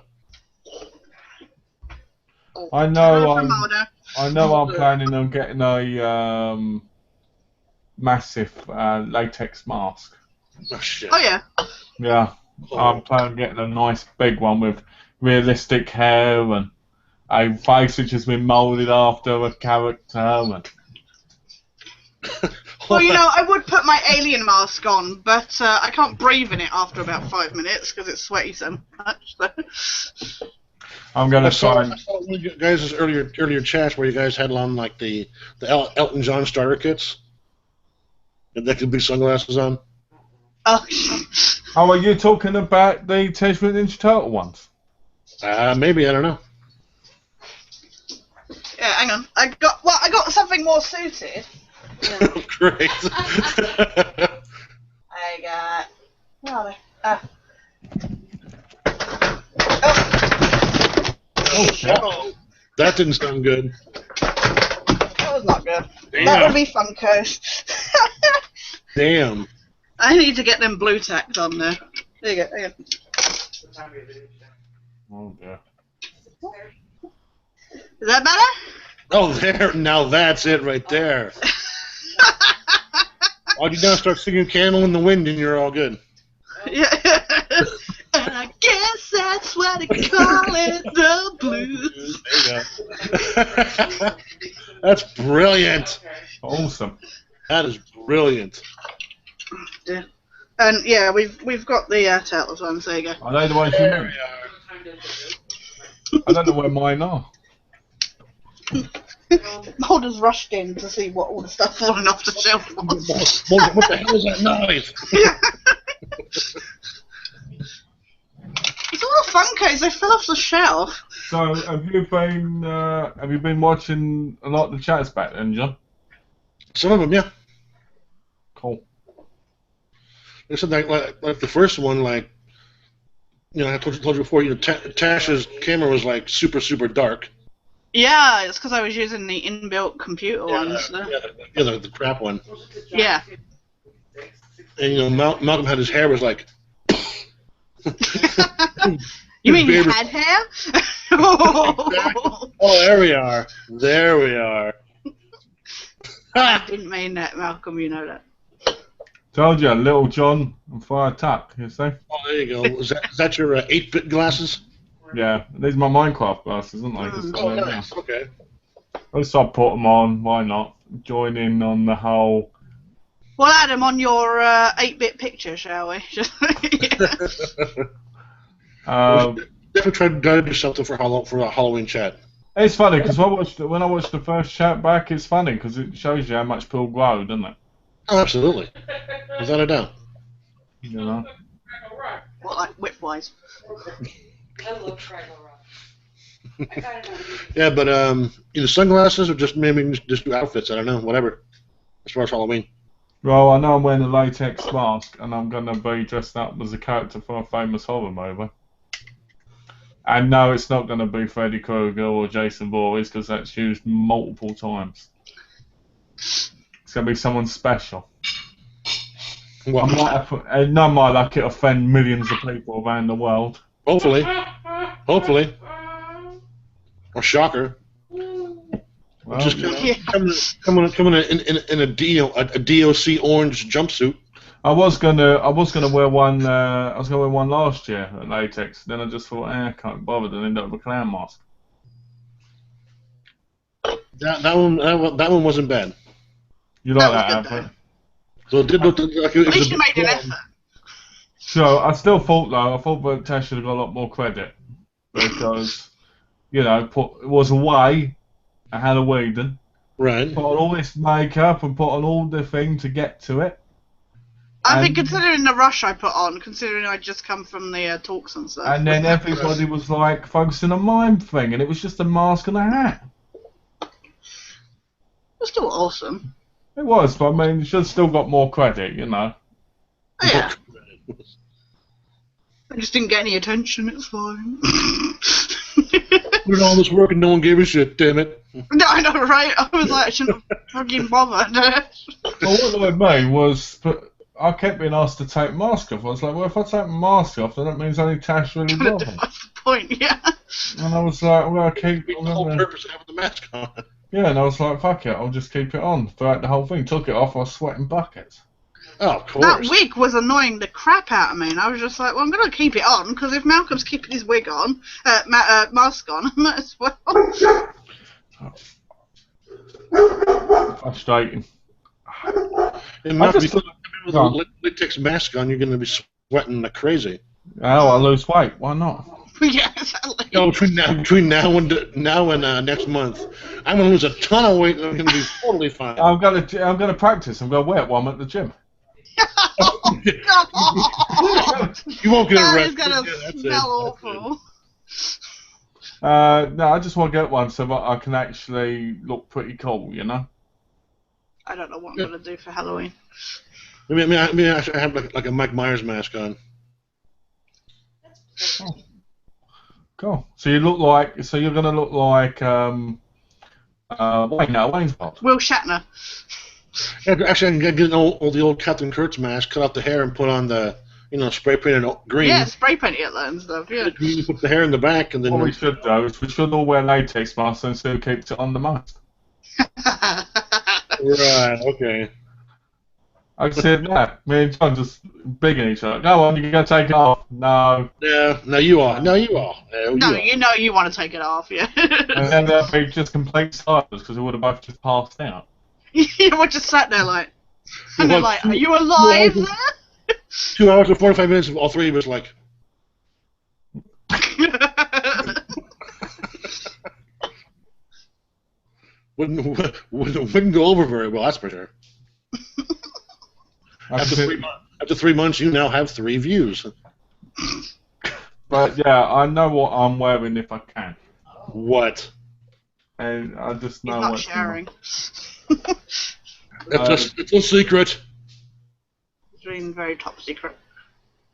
I know. From I'm planning on getting a massive latex mask. Oh shit. Oh yeah. Yeah, I'm planning on getting a nice big one with realistic hair and a face which has been moulded after a character. And... Well, I would put my alien mask on, but I can't breathe in it after about 5 minutes because it's sweaty so much. So. I'm gonna try. I saw one of you guys' earlier chat where you guys had on like the Elton John starter kits. And that could be sunglasses on. Oh. Oh, are you talking about the Teenage Mutant Ninja Turtle ones? Maybe, I don't know. Yeah, hang on. I got something more suited. Yeah. Great. I got. Where are they? Oh shit! That didn't sound good. That was not good. Damn. That would be Funkos. Damn. I need to get them blue tacked on there. There you go. There you go. Oh dear. Is that better? Oh, there. Now that's it right there. All you gotta start singing "Candle in the Wind" and you're all good. Yeah. And I guess that's why they call it the blues. There you go. That's brilliant. Awesome. That is brilliant. Yeah. And yeah, we've got the turtles ones. There you go. Are they the ones you mean? I don't know where mine are. Mulder's rushed in to see what all the stuff falling off the shelf was. What the hell is that noise? It's all the Funkos. They fell off the shelf. So have you been watching a lot of the chats back then, John? Some of them, yeah. cool. They said like the first one, like, I told you before, Tash's camera was like super, super dark. Yeah, it's because I was using the inbuilt computer ones. So. The crap one. Yeah. And Malcolm had his hair was like. You mean you had hair? Oh, there we are. There we are. I didn't mean that, Malcolm. You know that. Told you, Little John and Fire Tuck, you see? Oh, there you go. Is that your 8-bit glasses? Yeah, these are my Minecraft glasses, aren't they? Oh, nice. Okay. I just thought I'd put them on. Why not? Join in on the whole. We'll add them on your 8-bit picture, shall we? Definitely try to do something for a Halloween chat. It's funny because when I watched the first chat back, it's funny because it shows you how much people grow, doesn't it? Oh, absolutely. Without a doubt. You know. What, like width-wise? I love Fraggle Rock. Yeah, but either sunglasses or just maybe just do outfits. I don't know, whatever. As far as Halloween. Well, I know I'm wearing a latex mask and I'm going to be dressed up as a character from a famous horror movie. And no, it's not going to be Freddy Krueger or Jason Voorhees because that's used multiple times. It's going to be someone special. Well, None might like it offend millions of people around the world. Hopefully. Hopefully. Or shocker. Well, Just coming in a DOC orange jumpsuit. I was gonna wear one. I was gonna wear one last year at latex. Then I just thought, I can't be bothered, and ended up with a clown mask. That one wasn't bad. You like That was that, good, Alfred? So it did look like it At was least a you bit made an warm. effort. So I still thought though, I thought that Tash should have got a lot more credit because it was away at Halloween. Right. Put on all this makeup and put on all the thing to get to it. I think considering the rush I put on, considering I'd just come from the talks and stuff. And then everybody was like focusing on my thing, and it was just a mask and a hat. It's still awesome. It was, but I mean, you should have still got more credit, Oh, yeah. I just didn't get any attention, it's fine. Put in all this work and no one gave a shit, damn it. No, I know, right? I was like, I shouldn't have fucking bothered. Well, what annoyed me was I kept being asked to take my mask off. I was like, well, if I take my mask off, then that means only Tash really bothered. That's the point, yeah. And I was like, well, I keep. The whole purpose of having the mask on. Yeah, and I was like, fuck it, I'll just keep it on throughout the whole thing. Took it off, I was sweating buckets. Oh, of course. That wig was annoying the crap out of me, and I was just like, well, I'm going to keep it on, because if Malcolm's keeping his wig on, mask on, I might as well. Frustrating. It must be just- with a latex mask on, you're going to be sweating like crazy. Oh, I lose weight. Why not? Yeah, exactly. No, between now and next month, I'm going to lose a ton of weight and I'm going to be totally fine. I'm gonna practice. I'm gonna wear it while I'm at the gym. You won't get That arrested. is going to Yeah, that's smell it. awful. No, I just want to get one so that I can actually look pretty cool, you know. I don't know what I'm going to do for Halloween. Maybe I should have like a Mike Myers mask on. Cool. So you're gonna look like Wayne's World. Will Shatner. Yeah, actually, I can get all the old Captain Kurtz mask, cut out the hair, and put on the spray painted green. Yeah, spray paint it and stuff, yeah. You put the hair in the back, and then What we should do is we should all wear latex masks and still keep it on the mask. Right. Okay. I said that. Me and John just bigging each other. Go on, you gotta take it off. No. Yeah. No, you are. No, you are. No, you know you want to take it off, yeah. And then there'll be just complete silence because we would have both just passed out. We're just sat there like, and they're like, are you alive there? 2 hours and 45 minutes of all three of us like. Wouldn't go over very well, that's for sure. After 3 months, you now have 3 views. But yeah, I know what I'm wearing if I can. What? And I just He's know not what's sharing. It's a secret. been very top secret.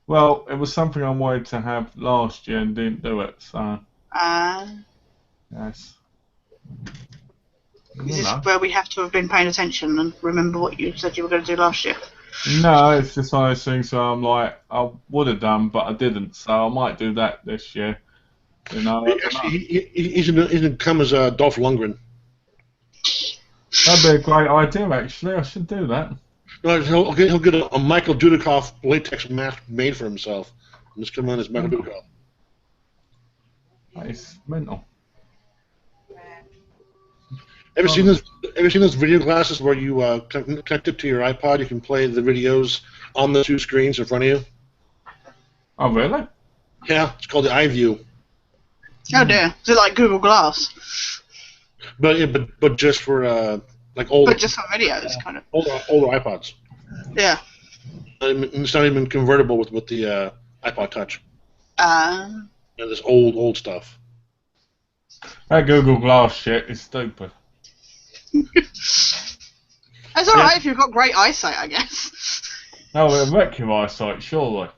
Well, it was something I wanted to have last year and didn't do it, so yes. Is this where we have to have been paying attention and remember what you said you were going to do last year? No, it's just one of those things where I'm like, I would have done, but I didn't, so I might do that this year. You know, Actually, he's going to come as Dolph Lundgren. That'd be a great idea, actually. I should do that. No, he'll get a Michael Dudikoff latex mask made for himself, and just come on as Michael Dudikoff. That is mental. Ever seen those video glasses where you connect it to your iPod? You can play the videos on the two screens in front of you. Oh, really? Yeah, it's called the iView. Oh dear. Is it like Google Glass? But just for like older. But just for videos, kind of. Older iPods. Yeah. It's not even convertible with the iPod Touch. This old stuff. That Google Glass shit is stupid. It's alright if you've got great eyesight, I guess. No, it'll wreck your eyesight, surely.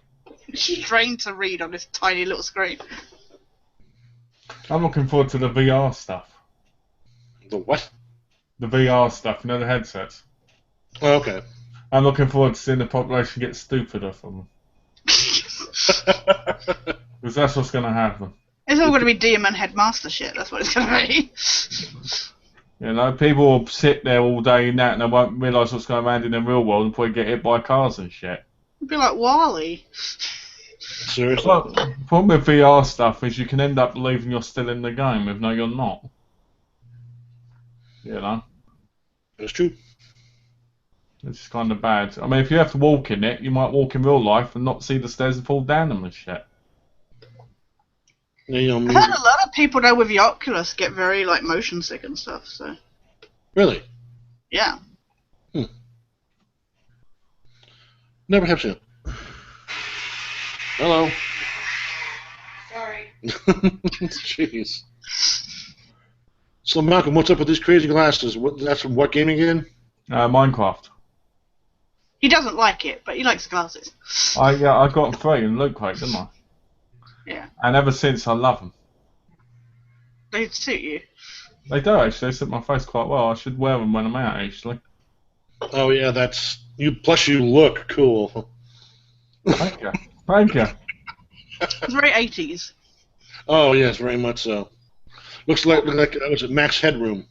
She's trained to read on this tiny little screen. I'm looking forward to the VR stuff. The what? The VR stuff, you know, the headsets. Oh, okay. I'm looking forward to seeing the population get stupider from them. Because that's what's going to happen. It's all going to be Demon Headmaster shit, that's what it's going to be. You know, people will sit there all day in that and they won't realise what's going around in the real world and probably get hit by cars and shit. It'd be like Wally. Seriously? Well, the problem with VR stuff is you can end up believing you're still in the game, even though you're not. You know? That's true. It's kind of bad. I mean, if you have to walk in it, you might walk in real life and not see the stairs and fall down them and shit. Yeah, you know, I've had a lot of people though with the Oculus get very like motion sick and stuff, so really? yeah. Never have seen it. Hello. Sorry. Jeez. So Malcolm, what's up with these crazy glasses? That's from what game again? Minecraft. He doesn't like it, but he likes glasses. I got them free in Loot Crate, didn't I? Yeah. And ever since, I love them. They suit you. They do, actually. They suit my face quite well. I should wear them when I'm out, actually. Oh yeah, that's you. Plus, you look cool. Thank you. Thank you. It's very 80s. Oh yes, very much so. Looks like was it Max Headroom?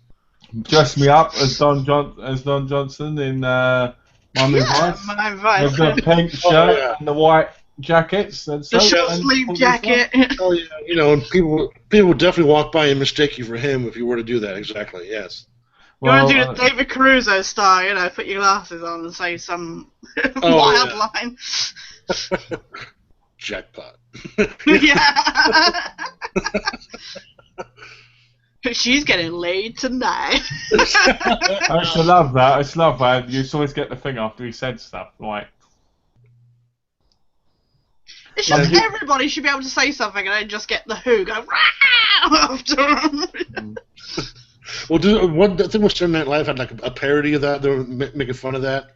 Dress me up as Don Johnson in Miami Vice. My vice. With the pink shirt and the white jackets. And The short sleeve jacket. Oh yeah, you know, and people would definitely walk by and mistake you for him if you were to do that. Exactly. Yes. You want to do the David Caruso style, you know, put your glasses on and say some wild line. Jackpot. Yeah. She's getting laid tonight. I used to love that. I used to love that. You used to always get the thing after he said stuff, like... It's just everybody should be able to say something and then just get the Who go after him. Well, what I think was Saturday Night Live had like a parody of that. They were making fun of that.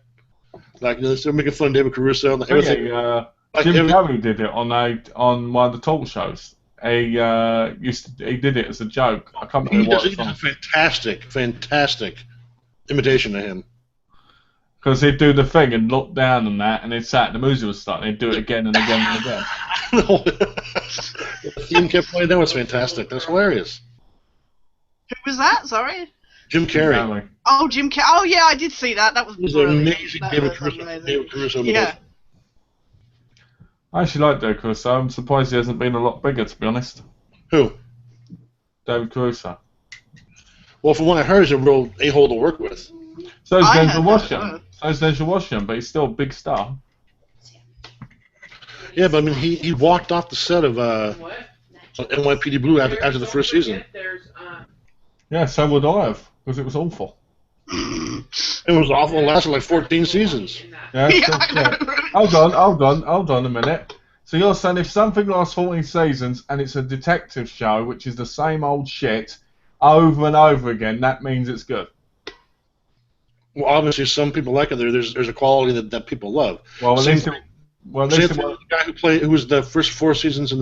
Like, you know, they were making fun of David Caruso. And everything. Jim Carrey did it on one of the talk shows. He did it as a joke. I can't remember what he does a fantastic imitation of him. Because he'd do the thing and look down and that, and he'd sat and the music was starting. He'd do it again and again and again. The theme kept playing. That was fantastic. That's hilarious. Who was that? Sorry. Jim Carrey. Oh, Jim Carrey. Oh, yeah, I did see that. That was brilliant. Amazing. David Caruso. Yeah. I actually like David Caruso. I'm surprised he hasn't been a lot bigger, to be honest. Who? David Caruso. Well, from what I heard, he's a real a-hole to work with. So is Denzel Washington. But he's still a big star. Yeah, but I mean, he walked off the set of NYPD Blue after the first season. Yeah, so would I have, because it was awful. It was awful. It lasted like 14 seasons. Yeah, Hold on a minute. So you're saying if something lasts 14 seasons and it's a detective show, which is the same old shit over and over again, that means it's good? Well, obviously, some people like it. There's a quality that people love. Well, at Same least, thing- well, at Same least, thing with the guy who was the first 4 seasons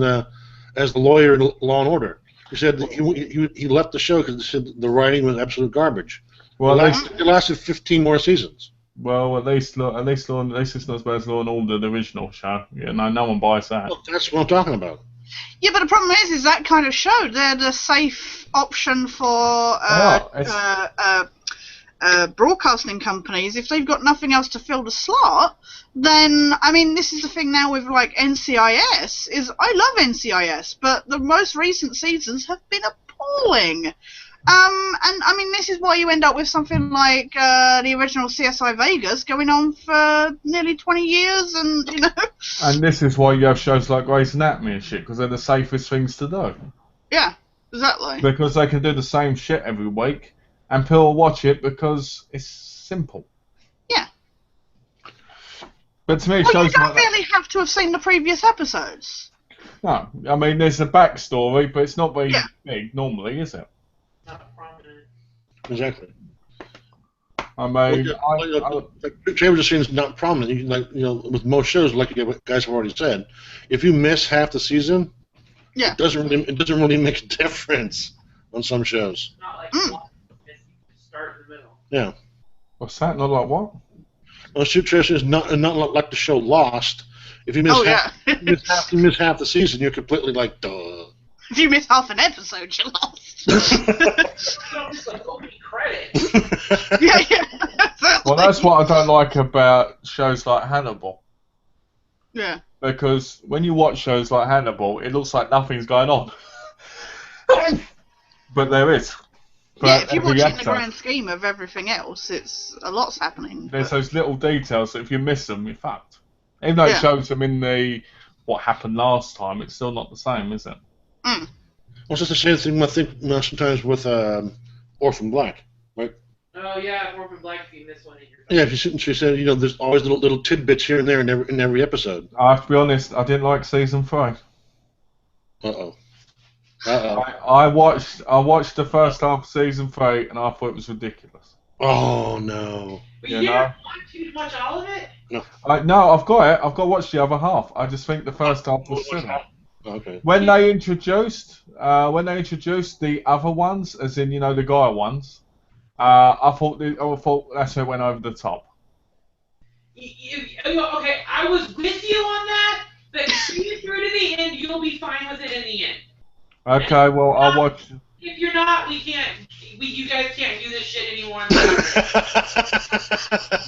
as the lawyer in Law and Order. He said that he left the show because he said the writing was absolute garbage. well, It lasted 15 more seasons. well, at least it's not as bad as Law and Order, the original show. Yeah, no one buys that. Well, that's what I'm talking about. Yeah, but the problem is that kind of show, they're the safe option for broadcasting companies. If they've got nothing else to fill the slot, then, I mean, this is the thing now with, like, NCIS, is I love NCIS, but the most recent seasons have been appalling. And, I mean, this is why you end up with something like the original CSI Vegas going on for nearly 20 years, and, you know... And this is why you have shows like Grey's Anatomy and shit, because they're the safest things to do. Yeah, exactly. Because they can do the same shit every week, and people watch it because it's simple. Yeah. But to me, Well, you shows don't like that... really have to have seen the previous episodes. No, I mean, there's a backstory, but it's not very Yeah. big normally, is it? Not prominent. Exactly. I mean, Trey was just saying it's not prominent. With most shows, like you guys have already said, if you miss half the season, Yeah. it doesn't really make a difference on some shows. Not like Mm. start in the middle. Yeah. what's that? Not like what? Well, Shoot Trash is not like the show Lost. If you miss, Oh, half, yeah. you miss half the season, you're completely like, duh. If you miss half an episode, you're lost. Don't just like opening credits. Yeah. Well, that's what I don't like about shows like Hannibal. Yeah. Because when you watch shows like Hannibal, it looks like nothing's going on. But there is. Yeah, if you watch every it in the episode, grand scheme of everything else, it's a lot's happening. there's but- those little details that if you miss them, you're fucked. Even though it Yeah. shows them in the what happened last time, it's still not the same, is it? Mm. Well, it's the same thing I think sometimes with Orphan Black, right? Oh yeah, Orphan Black, if you miss one in your. Yeah, she said, there's always little tidbits here and there in every episode. I have to be honest, I didn't like season 3. Uh-oh. Uh-oh. I watched the first half of season 3 and I thought it was ridiculous. Oh, no. But You you know? didn't watch all of it? No, I've got it. I've got to watch the other half. I just think the first half was silly. Okay. When they introduced the other ones, as in the guy ones, I thought that's where it went over the top. Okay, I was with you on that, but see it through to the end, you'll be fine with it in the end. Okay, well I'll watch. If you're not, you guys can't do this shit anymore.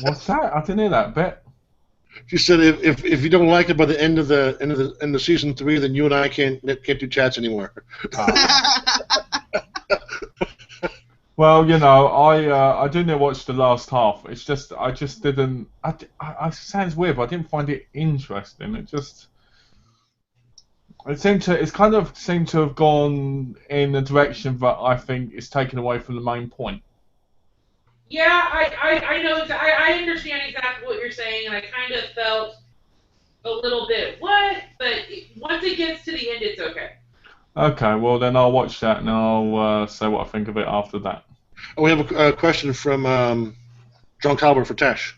What's that? I didn't hear that bit. She said if you don't like it by the end of the season 3, then you and I can't do chats anymore. Well, I didn't watch the last half. It's just I just didn't. It sounds weird, but I didn't find it interesting. It's kind of seemed to have gone in a direction that I think is taken away from the main point. Yeah, I know. I understand exactly what you're saying, and I kind of felt a little bit but once it gets to the end, it's okay. Okay, well then I'll watch that and I'll say what I think of it after that. Oh, we have a question from John Calvert for Tash.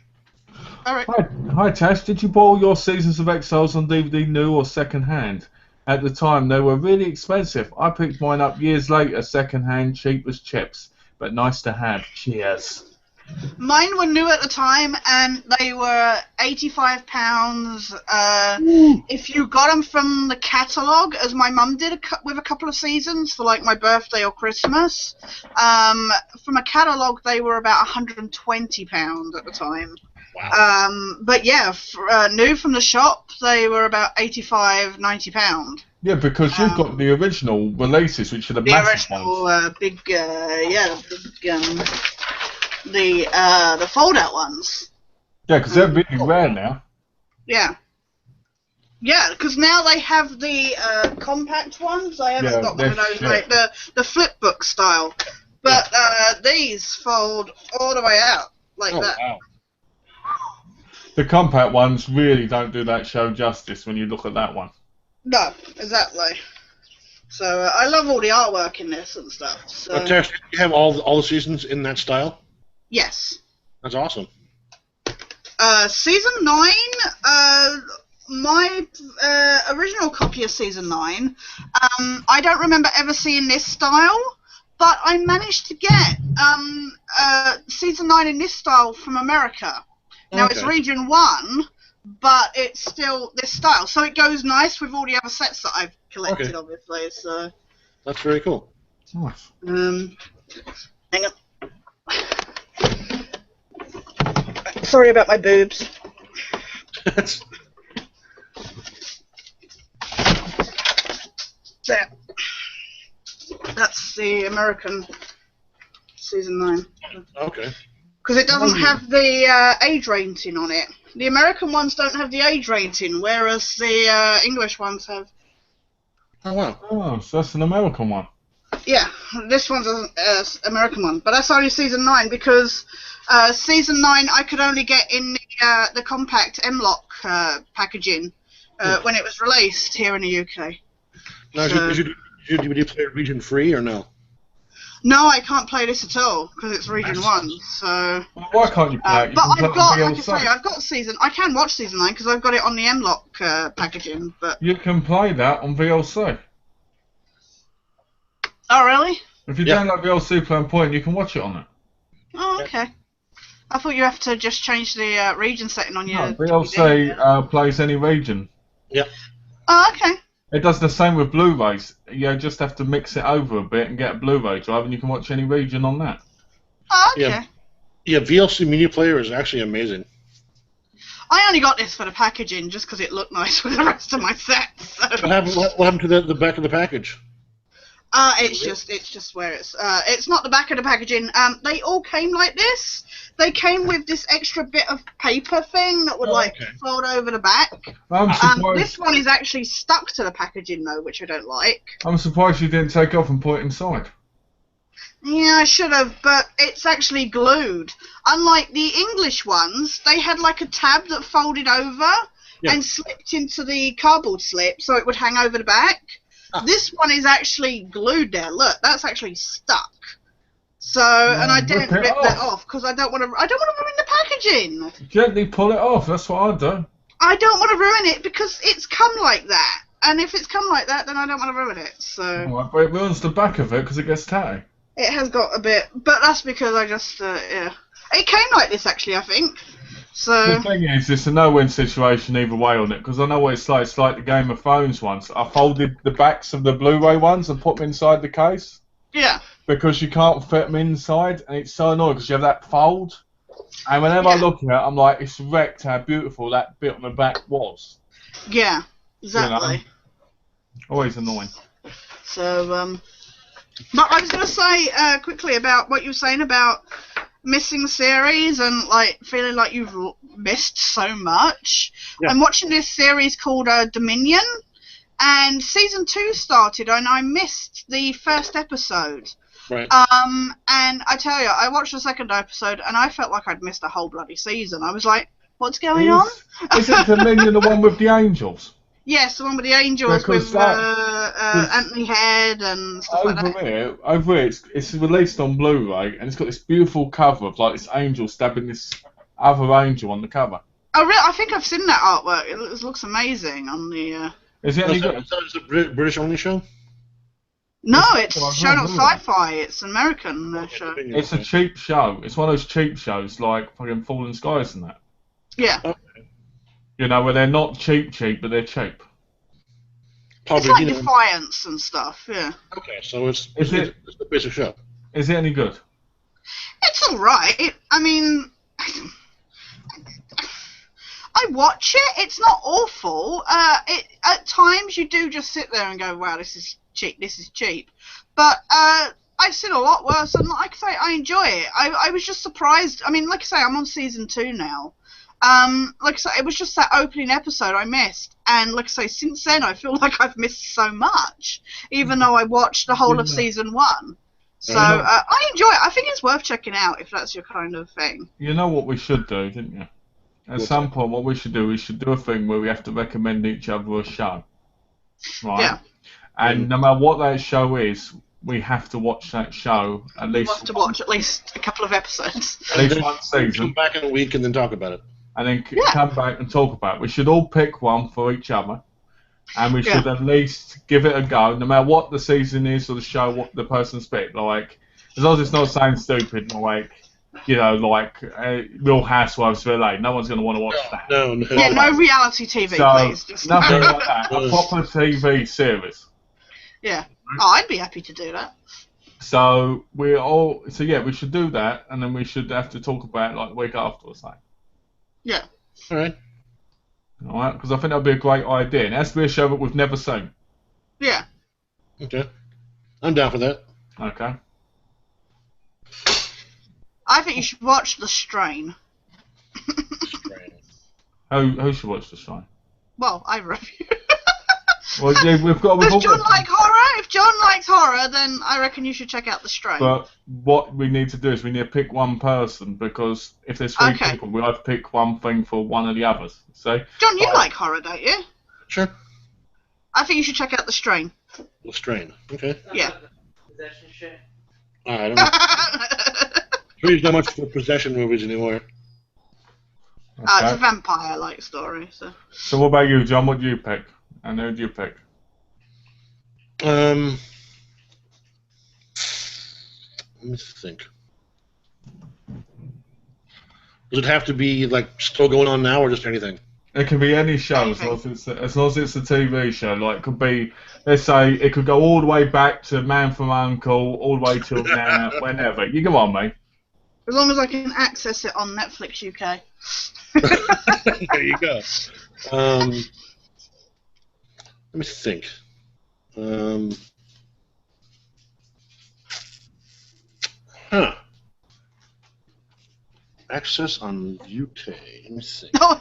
All right. Hi Tash, did you borrow your Seasons of Exiles on DVD new or second hand? At the time they were really expensive. I picked mine up years later, second hand, cheap as chips, but nice to have. Cheers. Mine were new at the time, and they were £85. If you got them from the catalogue, as my mum did with a couple of seasons for like my birthday or Christmas, from a catalogue they were about £120 at the time. Wow. But yeah, new from the shop they were about £85, £90. Yeah, because you've got the original releases, which are the massive original ones. the fold-out ones. Yeah, because they're really rare now. Yeah. Yeah, because now they have the compact ones. I haven't got one of those, like the flip book style. But these fold all the way out like that. Wow. The compact ones really don't do that show justice when you look at that one. No, exactly. So I love all the artwork in this and stuff. So Tash, do you have all the seasons in that style? yes. That's awesome. Season 9, my original copy of Season 9, I don't remember ever seeing this style, but I managed to get Season 9 in this style from America. Now, it's Region 1, but it's still this style, so it goes nice with all the other sets that I've collected, obviously. So that's very cool. Nice. Hang on. Sorry about my boobs. There. That's the American Season 9. Okay. Because it doesn't have the age rating on it. The American ones don't have the age rating, whereas the English ones have. Oh, wow. Oh, so that's an American one. Yeah, this one's an American one, but that's only Season 9 because Season 9 I could only get in the compact M-Lock packaging when it was released here in the UK. Now, is your DVD player region free or no? No, I can't play this at all because it's Region 1. So. Well, why can't you play it? You but can I've play it got, on like I say, I've got Season. I can watch Season 9 because I've got it on the M-Lock packaging. But you can play that on VLC. oh, really? If you download VLC Play Point, you can watch it on it. Oh, okay. I thought you have to just change the region setting on your. No, VLC plays any region. Yeah. Oh, okay. It does the same with Blu-rays. You just have to mix it over a bit and get a Blu-ray drive, and you can watch any region on that. Oh, okay. Yeah, VLC Media Player is actually amazing. I only got this for the packaging just because it looked nice with the rest of my sets. So. What happened to the back of the package? It's just where it's not the back of the packaging. They all came like this. They came with this extra bit of paper thing that would fold over the back. I'm surprised. This one is actually stuck to the packaging though, which I don't like. I'm surprised you didn't take off and put it inside. Yeah, I should have, but it's actually glued. Unlike the English ones, they had like a tab that folded over and slipped into the cardboard slip so it would hang over the back. This one is actually glued there. Look, that's actually stuck. So, and I didn't rip that off because I don't want to ruin the packaging. Gently pull it off. That's what I do. I don't want to ruin it because it's come like that. And if it's come like that, then I don't want to ruin it. So. Right, but it ruins the back of it because it gets tatty. It has got a bit, but that's because I just, It came like this actually, I think. So. The thing is, it's a no-win situation either way on it, because I know what it's like. It's like the Game of Thrones ones. I folded the backs of the Blu-ray ones and put them inside the case. Yeah. Because you can't fit them inside, and it's so annoying because you have that fold. And whenever I look at it, I'm like, it's wrecked how beautiful that bit on the back was. Yeah, exactly. You know? Always annoying. So, but I was going to say quickly about what you were saying about missing series and like feeling like you've missed so much. Yeah. I'm watching this series called Dominion, and season 2 started, and I missed the first episode. Right. And I tell you, I watched the second episode, and I felt like I'd missed a whole bloody season. I was like, "What's going on?" Isn't Dominion the one with the angels? Yes, the one with the angels with Anthony Head and stuff like that. Over here, it's released on Blu-ray, and it's got this beautiful cover of like this angel stabbing this other angel on the cover. Oh, really? I think I've seen that artwork. It looks amazing on the. Is it any good? Is it a British only show? No, it's shown on Sci-Fi. It's an American show. It's a cheap show. It's one of those cheap shows like fucking Fallen Skies and that. Yeah. Okay. You know, where they're not cheap, but they're cheap. It's like Defiance and stuff, yeah. Okay, so it's a basic show. Is it any good? It's alright. I mean, I watch it. It's not awful. At times you do just sit there and go, wow, this is cheap. But I've seen a lot worse, and like I say, I enjoy it. I was just surprised. I mean, like I say, I'm on season 2 now. Like I say, it was just that opening episode I missed, and like I say, since then I feel like I've missed so much, even though I watched the whole of season 1. So I enjoy it. I think it's worth checking out if that's your kind of thing. You know what we should do, didn't you? At some point, what we should do a thing where we have to recommend each other a show, right? Yeah. And no matter what that show is, we have to watch that show at We least want to watch at least a couple of episodes. at least then one come season, back in a week and then talk about it. and then Yeah. come back and talk about it. We should all pick one for each other, and we should Yeah. at least give it a go, no matter what the season is or the show, what the person's picked. Like, as long as it's not saying stupid, like, you know, like Real Housewives of LA. No one's going to want to watch that. No. Yeah, no reality TV, So, please. Just nothing like that. A proper TV series. Yeah. Oh, I'd be happy to do that. So we should do that, and then we should have to talk about it like the week after or something. Yeah. All right. All right, because I think that would be a great idea. And it has to be a show that we've never seen. Yeah. Okay. I'm down for that. Okay. I think you should watch The Strain. Who should watch the show? Well, either of you. Well, yeah, we've all Does John got- like horror? If John likes horror, then I reckon you should check out The Strain. But what we need to do is we need to pick one person, because if there's three Okay. people, we have to pick one thing for one of the others. So John, you like horror, don't you? Sure. I think you should check out The Strain. The Strain. Okay. Yeah. Possession shit. I don't know. There's not much for possession movies anymore. It's okay. a vampire-like story, so. So what about you, John? What do you pick? And who do you pick? Let me think. Does it have to be like still going on now, or just anything? It can be any show as long as it's a TV show. Like, it could be, let's say, it could go all the way back to Man from U.N.C.L.E., all the way till now, whenever. You go on, mate. As long as I can access it on Netflix UK. There you go. Let me think. Access on UK. Let me think. No,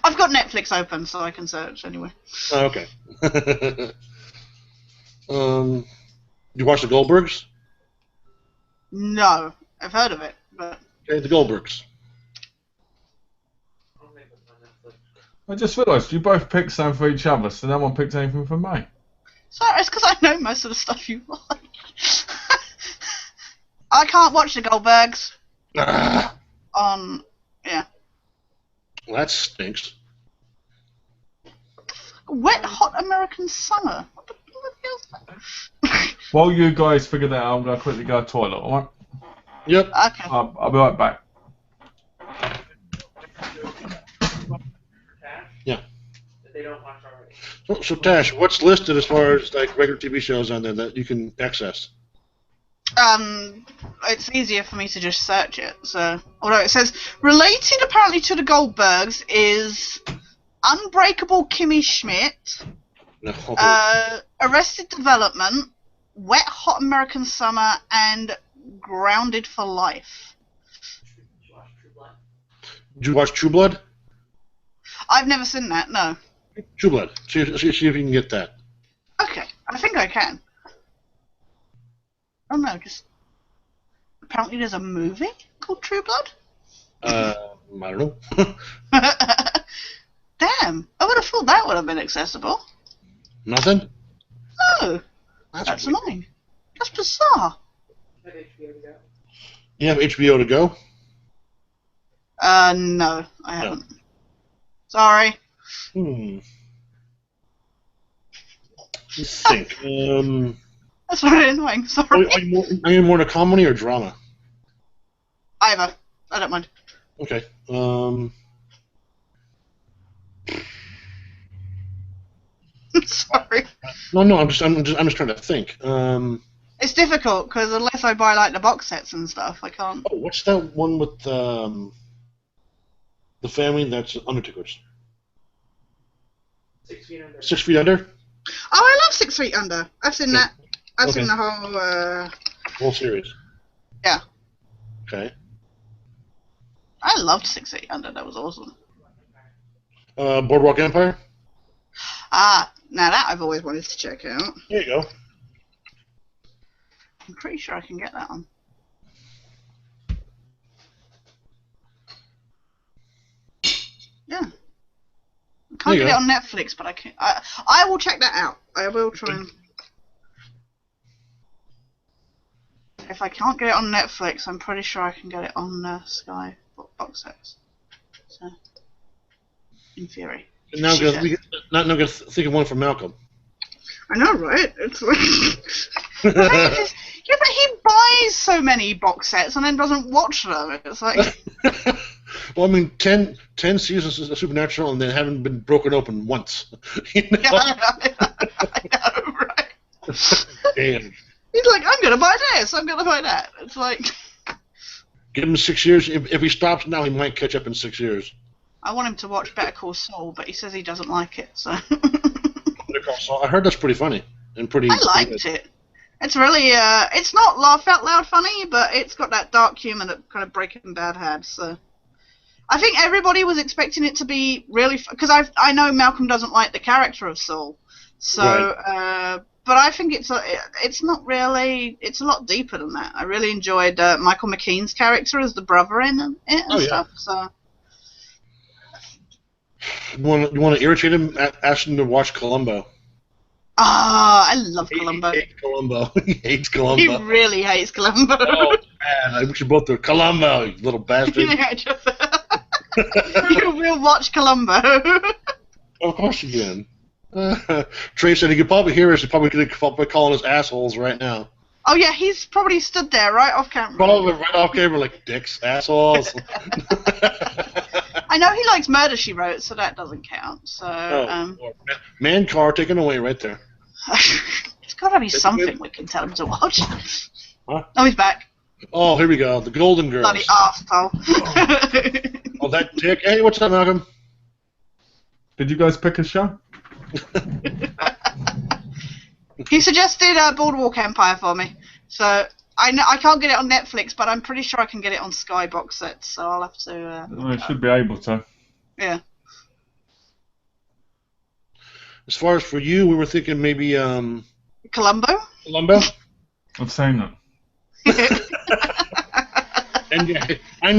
I've got Netflix open, so I can search anyway. Oh, okay. You watch the Goldbergs? No, I've heard of it, but Okay, the Goldbergs. I'll make it on Netflix. I just realised you both picked something for each other, so no one picked anything for me. sorry, it's because I know most of the stuff you like. I can't watch the Goldbergs Ah, on. Yeah. well, that stinks. Wet Hot American Summer. What the hell is that? While you guys figure that out, I'm going to quickly go to the toilet, alright? Yep. Okay. I'll be right back. Tash? Yeah. That they don't watch already. So Tash, what's listed as far as like regular TV shows on there that you can access? It's easier for me to just search it. So, although it says related apparently to the Goldbergs is Unbreakable Kimmy Schmidt, No. Arrested Development, Wet Hot American Summer, and Grounded for Life. Did you watch True Blood? Did you watch True Blood? I've never seen that. No. True Blood. See if you can get that. Okay, I think I can. Oh no, just apparently there's a movie called True Blood. I don't know. Damn, I would have thought that would have been accessible. Nothing? No, that's weird. annoying. That's bizarre. Had HBO to go. You have HBO to go? No, I haven't. Sorry. Let me think. That's very annoying. Sorry. Are you more into comedy or drama? Either. I don't mind. Okay. Sorry. No. I'm just trying to think. It's difficult because unless I buy like the box sets and stuff, I can't. Oh, what's that one with the family that's Undertakers? 6 Feet Under. 6 Feet Under? Oh, I love 6 Feet Under. I've seen that. I've Okay. seen the whole. Whole series. Yeah. Okay. I loved 6 Feet Under. That was awesome. Boardwalk Empire? Ah, now that I've always wanted to check out. There you go. I'm pretty sure I can get that on. Yeah. I can't There you get it go. on Netflix, but I can. I will check that out. I will try and. if I can't get it on Netflix, I'm pretty sure I can get it on Sky box sets. So, in theory. Now, I'm going to think of one for Malcolm. I know, right? It's like... The thing is, yeah, but he buys so many box sets and then doesn't watch them. It's like... Well, I mean, 10 seasons of Supernatural and they haven't been broken open once. You know? Yeah, I know, right? Damn. He's like, I'm going to buy this, I'm going to buy that. It's like... Give him 6 years. If he stops now, he might catch up in 6 years. I want him to watch Better Call Saul, but he says he doesn't like it, so... Better Call Saul. I heard that's pretty funny and pretty... I liked it. It's really, it's not laugh out loud funny, but it's got that dark humor that kind of Breaking Bad had, so... I think everybody was expecting it to be really... Because I know Malcolm doesn't like the character of Saul, so... Right. But I think it's not really... It's a lot deeper than that. I really enjoyed Michael McKean's character as the brother in it and stuff, so... You want to irritate him? Ask him to watch Columbo. Ah, I love Columbo. He hates Columbo. He hates Columbo. He really hates Columbo. Oh, man. I wish you both were Columbo, you little bastard. Yeah, just... We'll watch Columbo. Of course you can. Trey said he could probably hear us. He's probably calling us assholes right now. Oh, yeah, he's probably stood there right off camera. Probably right off camera like dicks, assholes. I know he likes Murder, She Wrote, so that doesn't count. So, Man car taken away right there. There's got to be something we can tell him to watch. Huh? Oh, he's back. Oh, here we go. The Golden Girls. Bloody arsehole. Oh, that dick. Hey, what's up, Malcolm? Did you guys pick a show? He suggested Boardwalk Empire for me. So, I can't get it on Netflix, but I'm pretty sure I can get it on Sky box sets, so I'll have to... I should be able to. Yeah. As far as for you, we were thinking maybe... Columbo? Columbo? I've seen it. And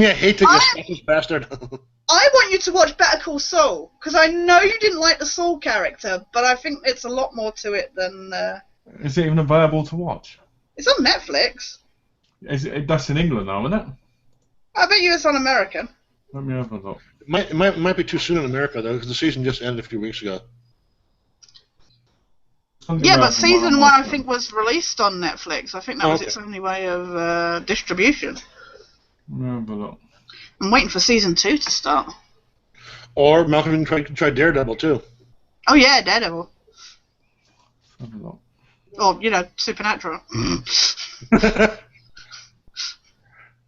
you hate to get this bastard. I want you to watch Better Call Saul, because I know you didn't like the Saul character, but I think it's a lot more to it than... Is it even available to watch? It's on Netflix. That's in England now, isn't it? I bet you it's on American. Let me have a look. It might be too soon in America, though, because the season just ended a few weeks ago. Yeah, but season 1 I think was released on Netflix. I think that was its only way of distribution. Let me have a look. I'm waiting for season 2 to start. Or Malcolm can try Daredevil, too. Oh yeah, Daredevil. Let's have a look. Or, Supernatural.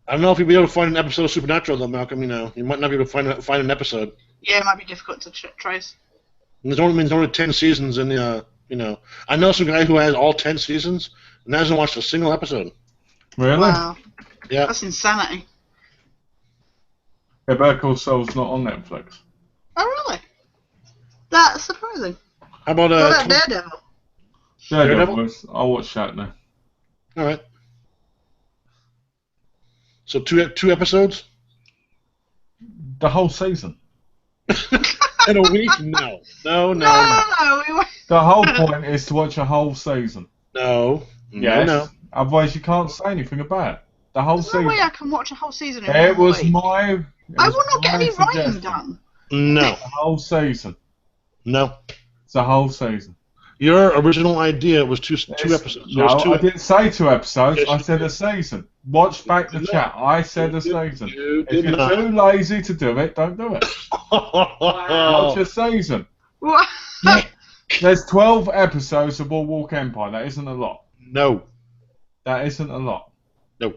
I don't know if you'll be able to find an episode of Supernatural, though, Malcolm. You might not be able to find an episode. Yeah, it might be difficult to trace. And there's only 10 seasons in the, I know some guy who has all 10 seasons and hasn't watched a single episode. Really? Wow. Yeah. That's insanity. Yeah, Better Call Saul's not on Netflix. Oh, really? That's surprising. How about What about Daredevil? Daredevil? I'll watch that now. All right. So two episodes? The whole season. In a week? No. No. The whole point is to watch a whole season. No. Yes. No. Otherwise, you can't say anything about it. The whole There's season. no way I can watch a whole season in It one was week. my. I will not get any writing suggestion. done. No. The whole season. No. It's the whole season. Your original idea was two episodes. No, I didn't say 2 episodes. Yes, I said a season. Watch back the chat. I said a season. If you're too lazy to do it, don't do it. Watch a season. What? There's 12 episodes of Boardwalk Empire. That isn't a lot. No. That isn't a lot. No.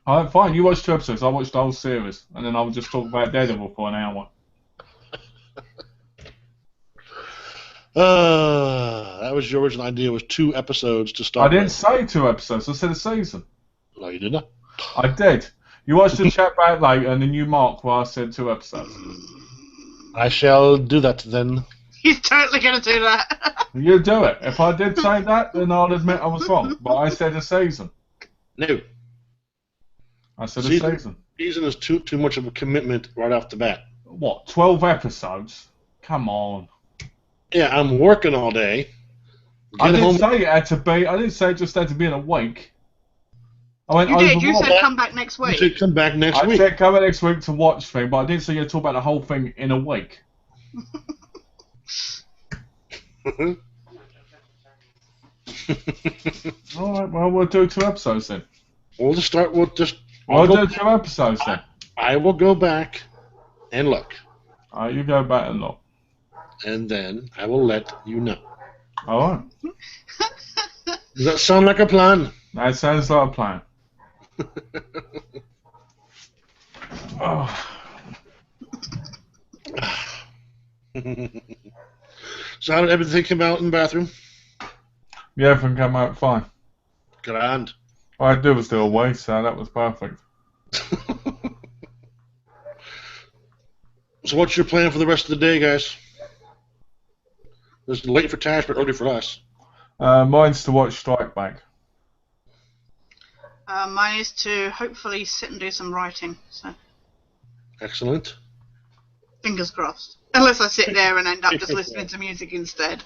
Alright, fine. You watch 2 episodes. I'll watch the whole series. And then I'll just talk about Daredevil for an hour. That was your original idea, was 2 episodes to start I didn't with. say 2 episodes. I said a season. No, you did not. I did. You watch the chat back later and then you mark where I said 2 episodes. I shall do that then. He's totally going to do that. You do it. If I did say that, then I'll admit I was wrong. But I said a season. No. I said Season. a season. Season is too much of a commitment right off the bat. What, 12 episodes? Come on. Yeah, I'm working all day. I Get didn't home. say it had to be. I didn't say it just had to be in a week. I went You did. You overall. said come back next You week. should come back next I week. said come back next week to watch thing, but I didn't say you talk about the whole thing in a week. All right, well, we'll do 2 episodes then. We'll just start with just. We'll do 2 episodes then. I will go back and look, All right, you go back and look. and then I will let you know. All right. Does that sound like a plan? That sounds like a plan. Oh. So how did everything come out in the bathroom? Yeah, everything came out fine. Grand. All I had to do was do a waste, so that was perfect. So what's your plan for the rest of the day, guys? It's late for Tash, but early for us. Mine's to watch Strike Back. Mine is to hopefully sit and do some writing. So Excellent. fingers crossed. Unless I sit there and end up just listening to music instead.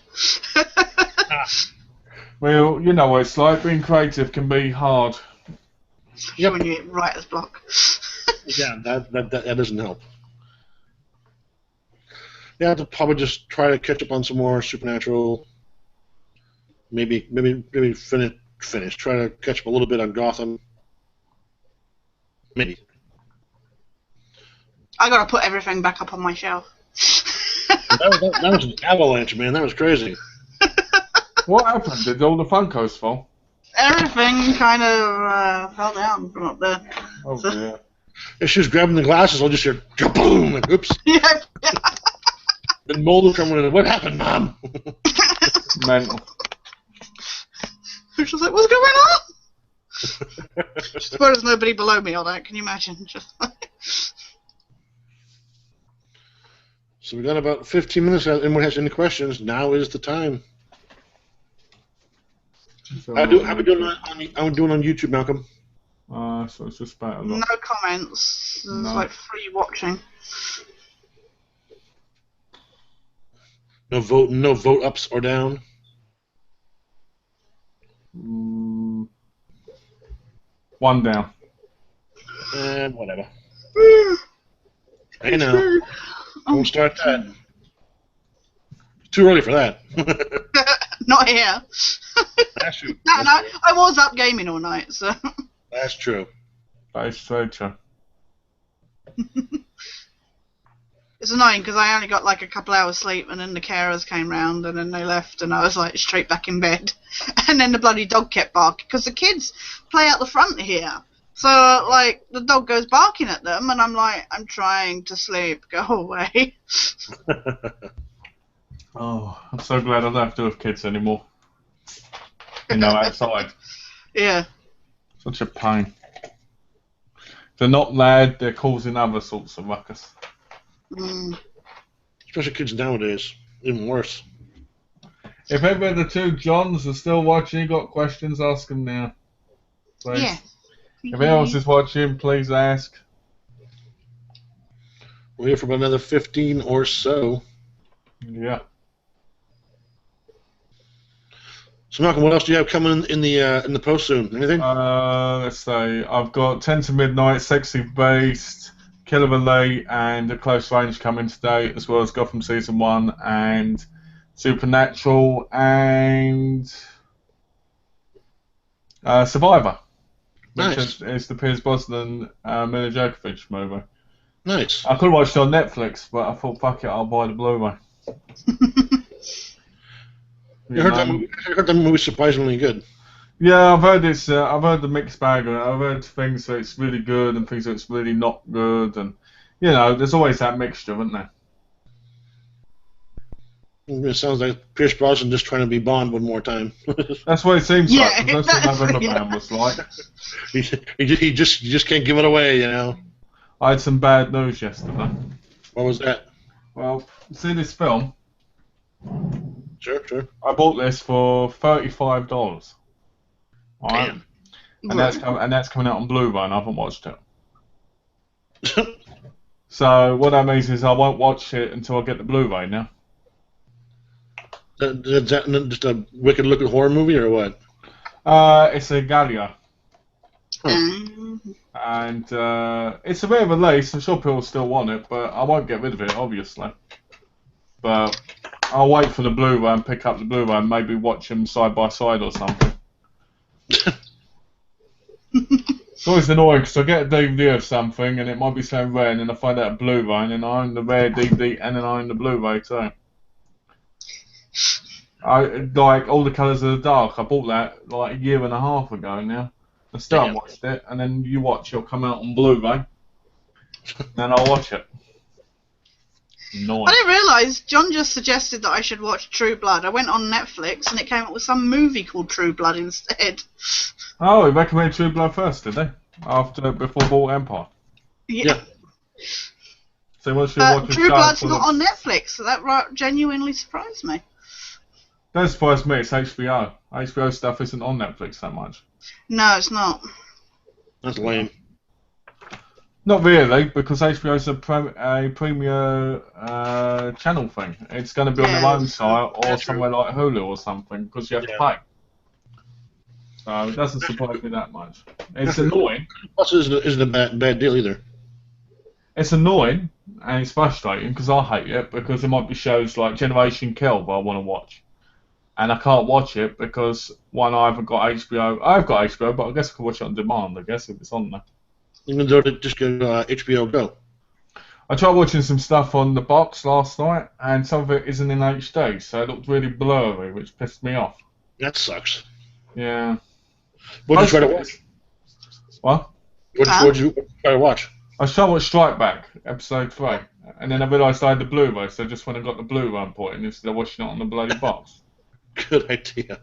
Well, you know what it's like. Being creative can be hard. Yep. When you hit writer's block. Yeah, that doesn't help. Yeah, I'll probably just try to catch up on some more Supernatural. Maybe finish. Try to catch up a little bit on Gotham. Maybe. I gotta put everything back up on my shelf. That was an avalanche, man. That was crazy. What happened? Did all the Funkos fall? Everything kind of fell down from up there. Oh dear. If she was grabbing the glasses, I'll just hear kaboom and oops. Yeah. Then Mulder coming in. What happened, Mom? Mental. She was like, "What's going on?" Just about there's nobody below me on that. Can you imagine? Just like... So we got about 15 minutes. If anyone has any questions, now is the time. So, How we doing on YouTube, Malcolm? So it's just about a lot. No comments. It's No. like free watching. No vote ups or down. One down. And whatever. Hey now. Don't start that. Too early for that. Not here. That's true. No, I was up gaming all night, so. That's true. That is so true. It's annoying because I only got like a couple hours sleep, and then the carers came round, and then they left, and I was like straight back in bed. And then the bloody dog kept barking because the kids play out the front here. So like the dog goes barking at them, and I'm like, I'm trying to sleep. Go away. Oh, I'm so glad I don't have to do with kids anymore. You know, outside. Yeah. Such a pain. If they're not loud, they're causing other sorts of ruckus. Mm. Especially kids nowadays. Even worse. If ever the 2 Johns are still watching, you got questions, ask them now. Please. Yeah. If anyone else is watching, please ask. We're here for about another 15 or so. Yeah. So Malcolm, what else do you have coming in the post soon? Anything? Let's say I've got 10 to Midnight, Sexy Beast, Killer Elite, and A Close Range coming today, as well as Gotham Season 1 and Supernatural and Survivor. Nice. Which is the Pierce Brosnan Mila Djokovic movie. Nice. I could watch it on Netflix, but I thought, fuck it, I'll buy the Blu-ray. I heard that movie surprisingly good. Yeah, I've heard it's. I've heard the mixed bag. I've heard things that it's really good and things that it's really not good, and you know, there's always that mixture, isn't there? It sounds like Pierce Brosnan just trying to be Bond one more time. That's what it seems Yeah, like. 'Cause that's what November yeah. Man was like. he just can't give it away, you know. I had some bad news yesterday. What was that? Well, see this film. Sure. I bought this for $35. Right? Damn. And that's coming out on Blu-ray, and I haven't watched it. So what that means is I won't watch it until I get the Blu-ray now. Is that just a wicked looking horror movie or what? It's a Gallia. And it's a rare release. I'm sure people still want it, but I won't get rid of it, obviously. But I'll wait for the Blu-ray and pick up the Blu-ray and maybe watch them side by side or something. It's always annoying because I get a DVD of something and it might be so rare, and then I find out a Blu-ray, and then I own the rare DVD and then I own the Blu-ray too. I like All the Colours of the Dark. I bought that like a year and a half ago now. I still haven't watched it, and then you watch it'll come out on Blu-ray, and I'll watch it. Annoying. I didn't realise John just suggested that I should watch True Blood. I went on Netflix and it came up with some movie called True Blood instead. Oh, he recommended True Blood first, did they? Before Bought Empire. Yeah. So once you watch True Blood's not on Netflix, so that genuinely surprised me. Don't surprise me, it's HBO. HBO stuff isn't on Netflix that much. No, it's not. That's lame. Not really, because HBO's a premier channel thing. It's going to be on their own site or somewhere like Hulu or something, because you have to pay. So it doesn't surprise me that much. It's annoying. Plus, it isn't a bad deal either. It's annoying and it's frustrating because I hate it, because there might be shows like Generation Kill that I want to watch, and I can't watch it because one, I haven't got HBO. I've got HBO, but I guess I can watch it on demand. I guess if it's on there. Even though they just go HBO Go. I tried watching some stuff on the box last night, and some of it isn't in HD, so it looked really blurry, which pissed me off. That sucks. Yeah. What did you try to watch? What? What did you try to watch? I was trying to watch Strike Back, episode 3, and then I realised I had the Blu-ray, so I just went and got the Blu-ray and put it in instead of watching it on the bloody box. Good idea.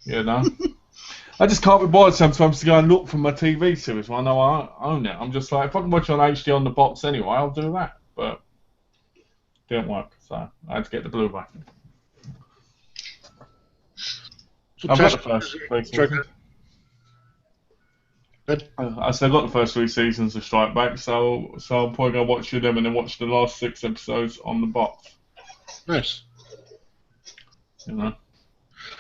You know? I just can't be bothered sometimes to go and look for my TV series when I know I own it. I'm just like, if I can watch it on HD on the box anyway, I'll do that. But it didn't work, so I had to get the Blu-ray. So I've got the first 3 seasons. I still got the first 3 seasons of Strike Back, so I'm probably going to watch them and then watch the last 6 episodes on the box. Nice. You know?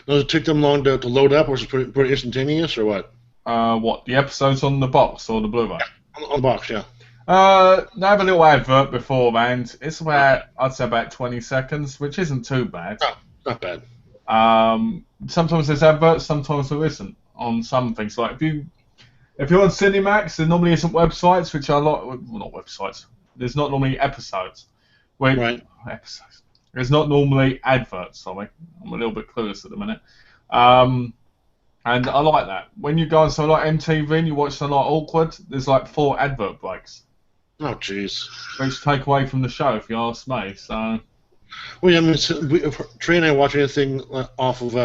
Does it take them long to load up, or is it pretty instantaneous, or what? What, the episodes on the box or the Blu-ray? On the box, yeah. They have a little advert beforehand. It's about, I'd say about 20 seconds, which isn't too bad. Oh, not bad. Sometimes there's adverts, sometimes there isn't on some things. Like if you're on Cinemax, there normally isn't websites, which are well, not websites. There's not normally episodes. Right. Episodes. There's not normally adverts, sorry. I'm a little bit clueless at the minute. And I like that. When you go on something like MTV and you watch something like Awkward, there's like 4 advert breaks. Oh, jeez. Which take away from the show, if you ask me. So. Well, yeah, I mean, if Trey and I watch anything off of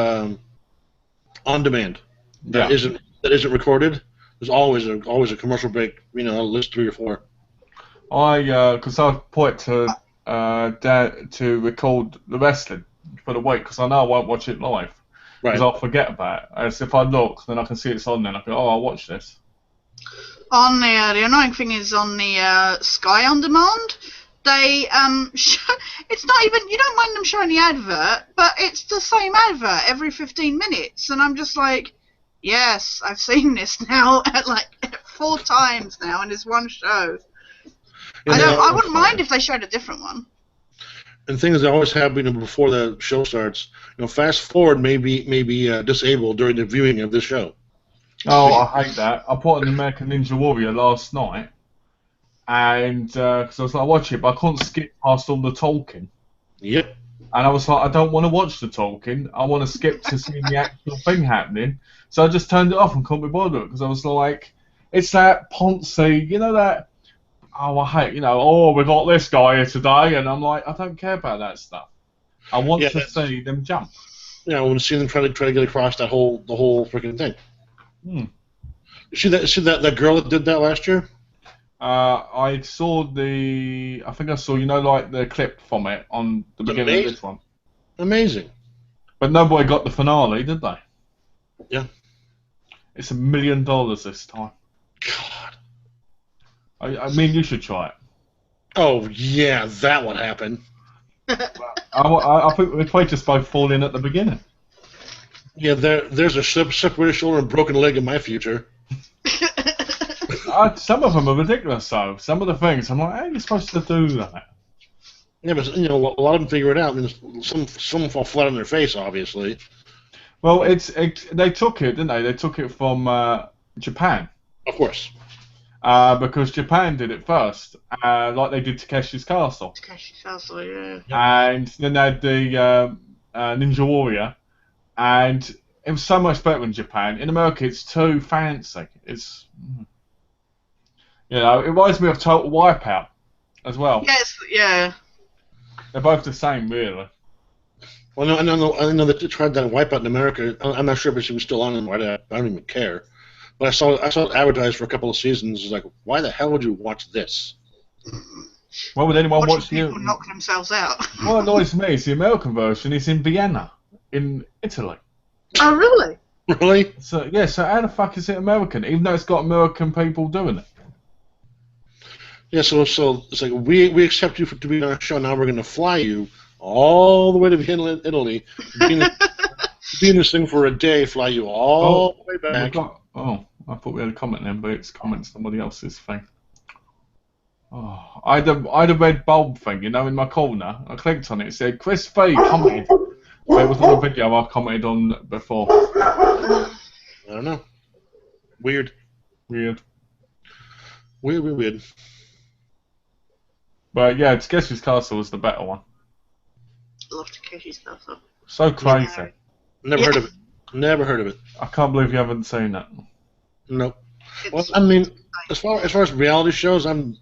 on demand that isn't recorded, there's always a commercial break. You know, at least 3 or 4. Because I put it to to record the wrestling for the week, because I know I won't watch it live. Because I'll forget about it. As if I look, then I can see it's on there, and I go, oh, I'll watch this. On the annoying thing is on the Sky On Demand, they it's not even, you don't mind them showing the advert, but it's the same advert every 15 minutes, and I'm just like, yes, I've seen this now at like 4 times now in this one show. Yeah, I wouldn't mind if they showed a different one. And things that always happen before the show starts, you know, fast forward may be disabled during the viewing of this show. Oh, I hate that. I put on American Ninja Warrior last night, and because I was like, watch it, but I couldn't skip past all the talking. Yep. And I was like, I don't want to watch the talking. I want to skip to see the actual thing happening. So I just turned it off and couldn't be bothered, because I was like, it's that Ponzi, you know that. Oh, I hate, you know, oh, we got this guy here today, and I'm like, I don't care about that stuff. I want to see them jump. Yeah, I want to see them try to get across the whole freaking thing. See that girl that did that last year? I think I saw, you know, like the clip from it on the beginning of this one. Amazing. But nobody got the finale, did they? Yeah. It's $1 million this time. God. I mean, you should try it. Oh, yeah, that would happen. I think we might just both fall in at the beginning. Yeah, there's a separated shoulder and broken leg in my future. some of them are ridiculous, though. Some of the things, I'm like, how are you supposed to do that? Yeah, but a lot of them figure it out. I mean, some fall flat on their face, obviously. Well, they took it, didn't they? They took it from Japan. Of course. Because Japan did it first, like they did Takeshi's Castle. Takeshi's Castle, yeah. And then they had the Ninja Warrior, and it was so much better in Japan. In America, it's too fancy. It's, it reminds me of Total Wipeout as well. Yes, yeah. They're both the same, really. Well, no, I know that they tried that Wipeout in America. I'm not sure if she was still on anymore. I don't even care. But I saw it advertised for a couple of seasons. It's like, why the hell would you watch this? Why would anyone watch people knock themselves out? What annoys me is the American version is in Vienna, in Italy. Oh, really? Really? So how the fuck is it American? Even though it's got American people doing it. Yeah, so it's like we accept you to be on our show. Now we're going to fly you all the way to Vienna, Italy, be in this thing for a day, fly you all the way back. I thought we had a comment then, but it's comment somebody else's thing. Oh, I had a red bulb thing, in my corner. I clicked on it. It said Chris V commented. But it was not a video I commented on before. I don't know. Weird. But yeah, Takeshi's Castle was the better one. I love Takeshi's Castle. So crazy. Yeah. Never heard of it. I can't believe you haven't seen that. Nope. Well, I mean, as far as reality shows, I'm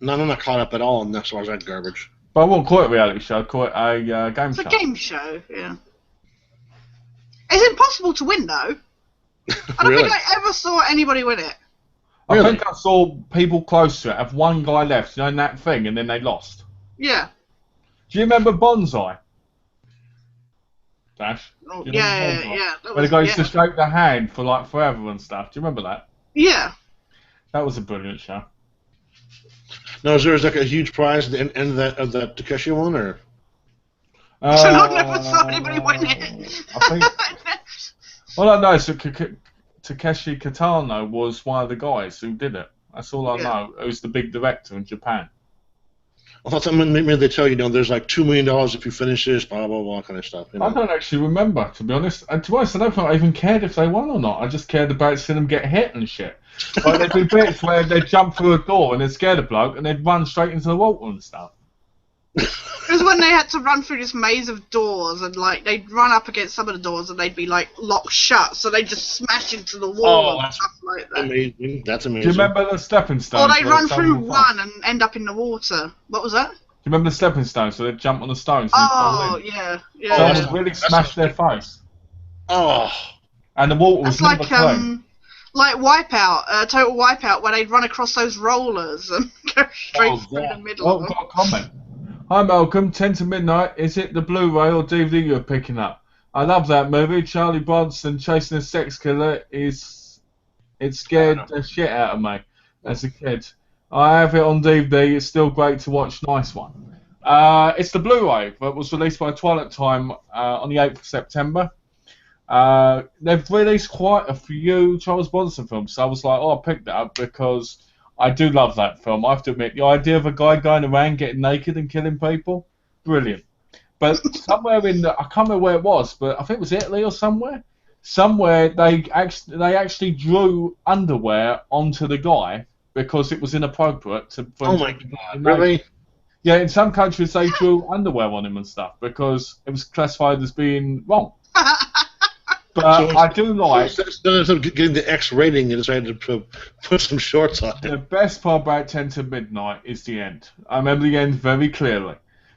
not caught up at all in as far as that garbage. But I won't call it a reality show. I'd call it a game show. It's a game show, yeah. It's impossible to win, though. I don't think I ever saw anybody win it. I think I saw people close to it have one guy left, in that thing, and then they lost. Yeah. Do you remember Bonsai? Tash? Oh, yeah. Where the guy used to shake the hand for like forever and stuff. Do you remember that? Yeah. That was a brilliant show. Now, is there like a huge prize at the end of that Takeshi one, or? I never saw anybody win it. I think. Well, I know. So Takeshi Kitano was one of the guys who did it. That's all I know. Who's the big director in Japan. I thought maybe they tell you, there's like $2 million if you finish this, blah blah blah, kind of stuff. I don't actually remember, to be honest. And to be honest, I don't think I even cared if they won or not. I just cared about seeing them get hit and shit. Like there'd be bits where they'd jump through a door and they'd scare the bloke and they'd run straight into the water and stuff. It was when they had to run through this maze of doors and like they'd run up against some of the doors and they'd be like locked shut, so they'd just smash into the wall and stuff like that. Amazing. That's amazing. Do you remember the stepping stones? Or they run through one and end up in the water. What was that? Do you remember the stepping stones? So they'd jump on the stones and fall in. Yeah. Someone really smashed their face. Oh. And the water was That's never clean. like Wipeout, Total Wipeout, where they'd run across those rollers and go straight through the middle of them. Got a comment. Hi Malcolm, 10 to midnight. Is it the Blu-ray or DVD you're picking up? I love that movie. Charlie Bronson chasing a sex killer it scared the shit out of me as a kid. I have it on DVD. It's still great to watch. Nice one. It's the Blu-ray that was released by Twilight Time on the 8th of September. They've released quite a few Charles Bronson films, so I was like, I picked that up because I do love that film. I have to admit, the idea of a guy going around getting naked and killing people, brilliant. But somewhere I can't remember where it was, but I think it was Italy or somewhere. Somewhere they actually drew underwear onto the guy because it was inappropriate for Oh my God! Really? Yeah, in some countries they drew underwear on him and stuff because it was classified as being wrong. But I do like... Instead of getting the X rating, they decided to put some shorts on. The best part about 10 to Midnight is the end. I remember the end very clearly.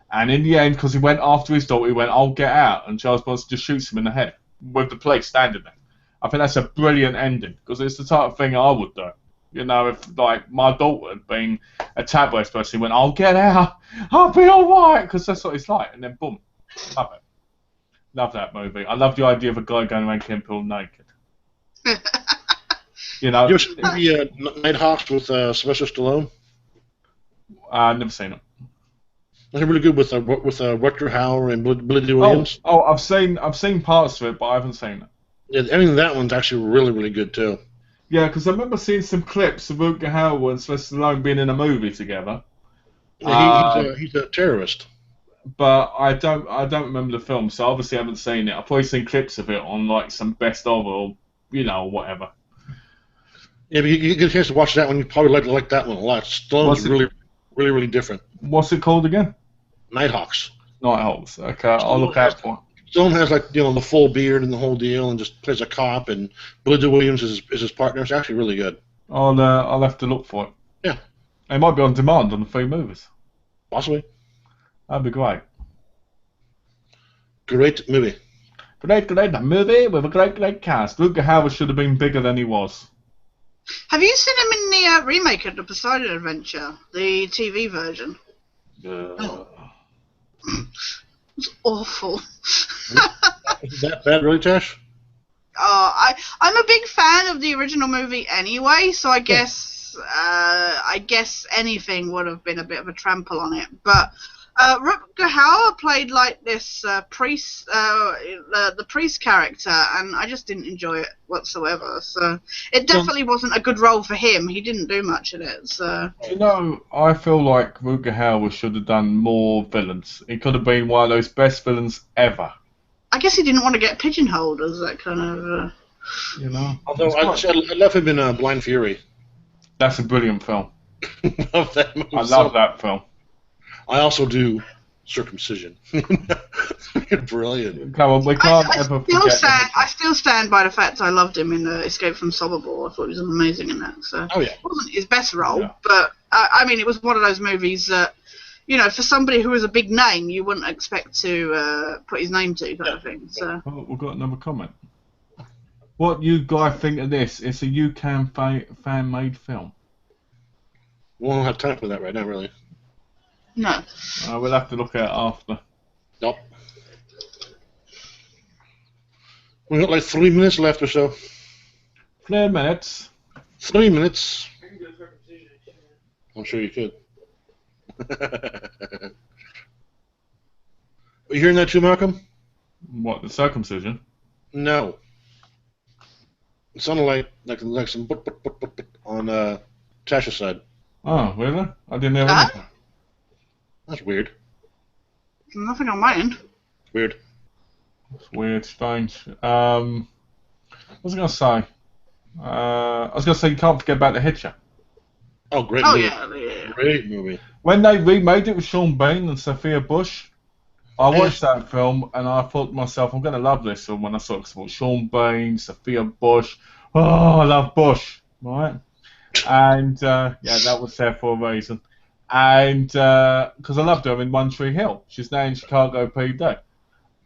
And in the end, because he went after his daughter, he went, I'll get out. And Charles Bronson just shoots him in the head with the police standing there. I think that's a brilliant ending because it's the type of thing I would do. If like my daughter had been attacked by this person, he went, I'll get out. I'll be all right. Because that's what it's like. And then boom. Love it. Love that movie. I love the idea of a guy going around killing people naked. You ever seen the Nighthawks with Sylvester Stallone? I've never seen it. They're really good with Rutger Hauer and Billy Dee Williams. Oh, I've seen parts of it, but I haven't seen it. Yeah, I mean that one's actually really, really good too. Yeah, because I remember seeing some clips of Rutger Hauer and Sylvester Stallone being in a movie together. He's a terrorist. But I don't remember the film, so obviously I haven't seen it. I've probably seen clips of it on like some best of or whatever. Yeah, but you get a chance to watch that one, you probably like that one a lot. Stallone's really, really, really different. What's it called again? Nighthawks. Nighthawks. Okay, I'll look out for it. Stallone has the full beard and the whole deal, and just plays a cop. And Billy Dee Williams is his partner. It's actually really good. I'll have to look for it. Yeah, It might be on demand on the free movies. possibly. That'd be great. Great movie. Great movie with a great cast. Rutger Hauer should have been bigger than he was. Have you seen him in the remake of the Poseidon Adventure, the TV version? It's awful. Is that bad, really, Tash? I'm a big fan of the original movie anyway, so I guess anything would have been a bit of a trample on it. But Rutger Hauer played like this priest, the priest character, and I just didn't enjoy it whatsoever. So it definitely wasn't a good role for him. He didn't do much in it. So I feel like Rutger Hauer should have done more villains. He could have been one of those best villains ever. I guess he didn't want to get pigeonholed as that kind of. Although I left him in Blind Fury. That's a brilliant film. Love that movie. I love that film. I also do Circumcision. Brilliant. Come on, we can't ever forget. I still stand by the fact I loved him in Escape from Sobibor. I thought he was amazing in that. So Oh yeah. it wasn't his best role, but I mean, it was one of those movies that, for somebody who was a big name, you wouldn't expect to put his name to, kind of thing. So Oh, we've got another comment. What you guys think of this? It's a UK fan-made film. We won't have time for that right now, really. no. We'll have to look at it after. Nope. We've got like 3 minutes left or so. 3 minutes. 3 minutes. I'm sure you could. Are you hearing that too, Malcolm? What, the circumcision? No. It sounded like some but on Tasha's side. Oh, really? I didn't hear anything. That's weird. Nothing on my end. Weird. It's weird, strange. What was I going to say? I was going to say you can't forget about The Hitcher. Oh, great Oh movie. yeah. Great movie. When they remade it with Sean Bean and Sophia Bush, I watched that film and I thought to myself, I'm going to love this film when I saw it. Sean Bean, Sophia Bush. Oh, I love Bush, right? And that was there for a reason. And because I loved her in One Tree Hill. She's now in Chicago PD.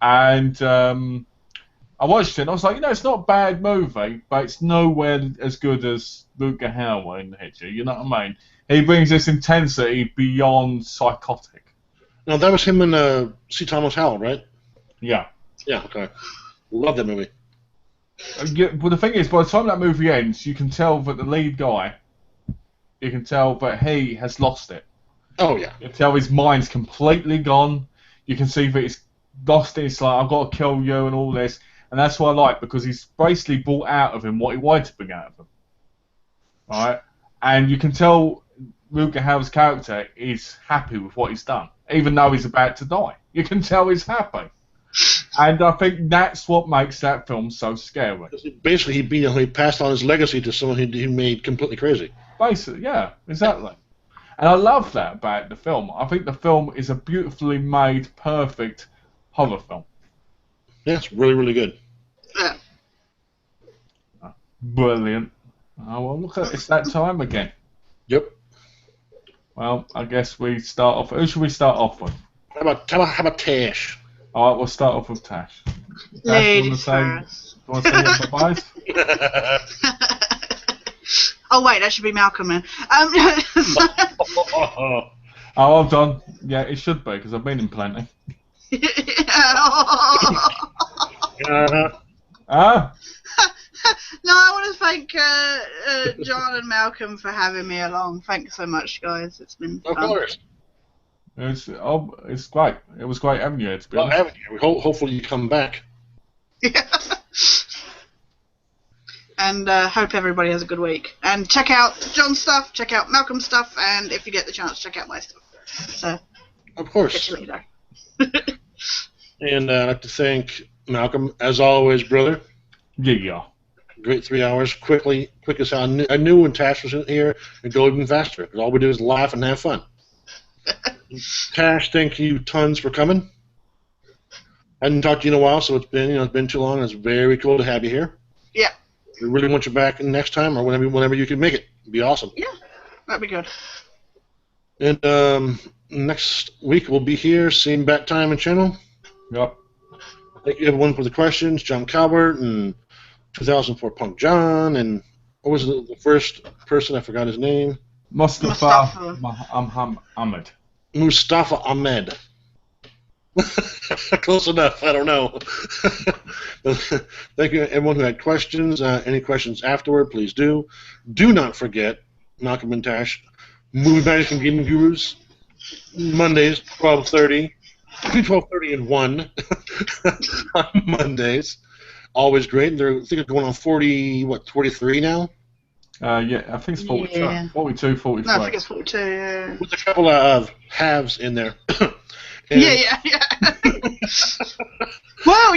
And I watched it and I was like, it's not a bad movie, but it's nowhere as good as Rutger Hauer in The Hitcher, you know what I mean? He brings this intensity beyond psychotic. No, that was him and C. Thomas Howell, right? Yeah. Yeah, okay. Love that movie. But the thing is, by the time that movie ends, you can tell that the lead guy, you can tell that he has lost it. Oh, yeah. You can tell his mind's completely gone. You can see that he's lost it. It's like, I've got to kill you and all this. And that's what I like, because he's basically brought out of him what he wanted to bring out of him. Right? And you can tell Rutger Hauer's character is happy with what he's done, even though he's about to die. You can tell he's happy. And I think that's what makes that film so scary. Basically, he passed on his legacy to someone he made completely crazy. Basically, yeah, exactly. And I love that about the film. I think the film is a beautifully made, perfect horror film. Yeah, it's really, really good. Yeah. Brilliant. Oh, well, look at it's that time again. Yep. Well, I guess we start off. Who should we start off with? How about Tash? All right, we'll start off with Tash. Ladies Do first. you want to say your goodbyes? Oh wait, that should be Malcolm then. Oh, I'm done. Yeah, it should be, because I've been in plenty. Ah? No, I want to thank John and Malcolm for having me along. Thanks so much, guys. It's been fun. Of course. It's great. It was great having you here, to be Well, honest. hopefully you come back. And hope everybody has a good week. And check out John's stuff, check out Malcolm's stuff, and if you get the chance, check out my stuff. So, Of course. catch you later. And I'd like to thank Malcolm, as always, brother. Yeah. Great 3 hours, quick as hell. I knew when Tash was in here, it'd go even faster. 'Cause all we do is laugh and have fun. Tash, thank you tons for coming. I hadn't talked to you in a while, so it's been too long. It's very cool to have you here. Yeah. We really want you back next time or whenever you can make it. It'd be awesome. Yeah, that'd be good. And next week we'll be here, same bat time and channel. Yep. Thank you everyone for the questions. John Calvert and 2004 Punk John and what was the first person? I forgot his name. Mustafa Ahmed. Mustafa Ahmed. Close enough. I don't know. Thank you everyone who had questions. Any questions afterward, please do. Do not forget Malcolm and Tash, Movie Magic and Gaming Gurus, Mondays, 12:30. Between 12:30 and 1 on Mondays. Always great. I think they're going on 43 now? Yeah, I think it's 42. Yeah. 42, 43. No, I think it's 42, yeah. With a couple of halves in there. And Yeah. Well,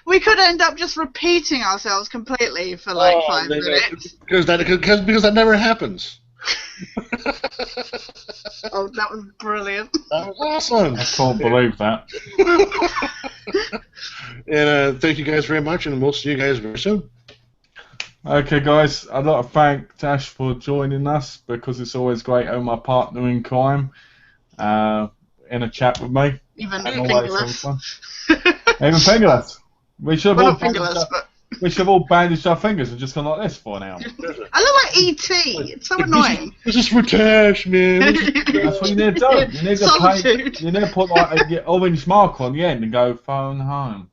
we could end up just repeating ourselves completely for like 5 minutes. Because that never happens. Oh, that was brilliant. That was awesome. I can't believe that. And thank you guys very much, and we'll see you guys very soon. Okay, guys, I'd like to thank Tash for joining us because it's always great having my partner in crime in a chat with me. Even And always fingerless. some fun. Even fingerless. We should Well, have not fingerless, but all bandaged our fingers and just gone like this for an hour. I look like E.T. It's so annoying. This is for Tash, man. That's what you need to do. You need to Solitude. you need to put like a orange mark on the end and go phone home.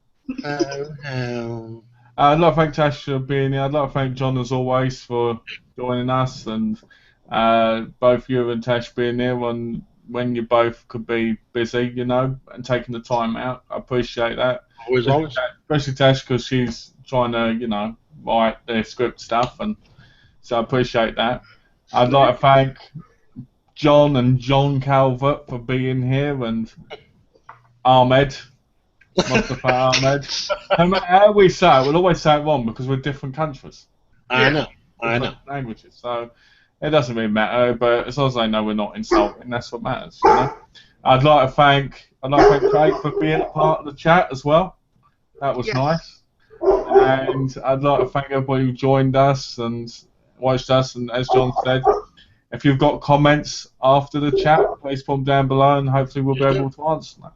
I'd like to thank Tash for being here. I'd like to thank John as always for joining us and both you and Tash being here when you both could be busy, and taking the time out. I appreciate that. Always. Especially Tash because she's trying to, write the script stuff, and so I appreciate that. I'd like to thank John and John Calvert for being here and Ahmed. Mustafa Ahmed. No matter how we say it, we'll always say it wrong because we're different countries. I know. Different languages. So it doesn't really matter, but as long as they know we're not insulting, that's what matters. I'd like to thank Craig for being a part of the chat as well. That was nice. And I'd like to thank everybody who joined us and watched us. And as John said, if you've got comments after the chat, please put them down below, and hopefully we'll be able to answer them.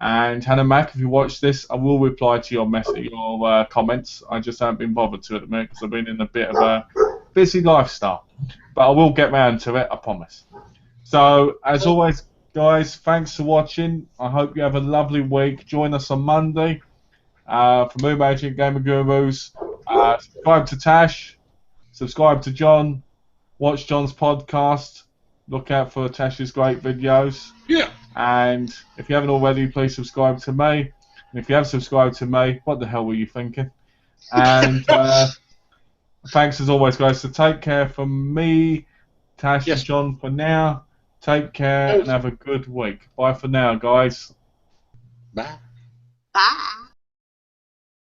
And Hannah Mac, if you watch this, I will reply to your comments. I just haven't been bothered to at the minute because I've been in a bit of a busy lifestyle. But I will get round to it, I promise. So, as always, guys, thanks for watching. I hope you have a lovely week. Join us on Monday for Moon Magic Gamer Gurus. Subscribe to Tash. Subscribe to John. Watch John's podcast. Look out for Tash's great videos. Yeah. And if you haven't already, please subscribe to me. And if you have subscribed to me, what the hell were you thinking? And thanks as always, guys. So take care from me, Tash, and John for now. Take care and have a good week. Bye for now, guys. Bye. Bye.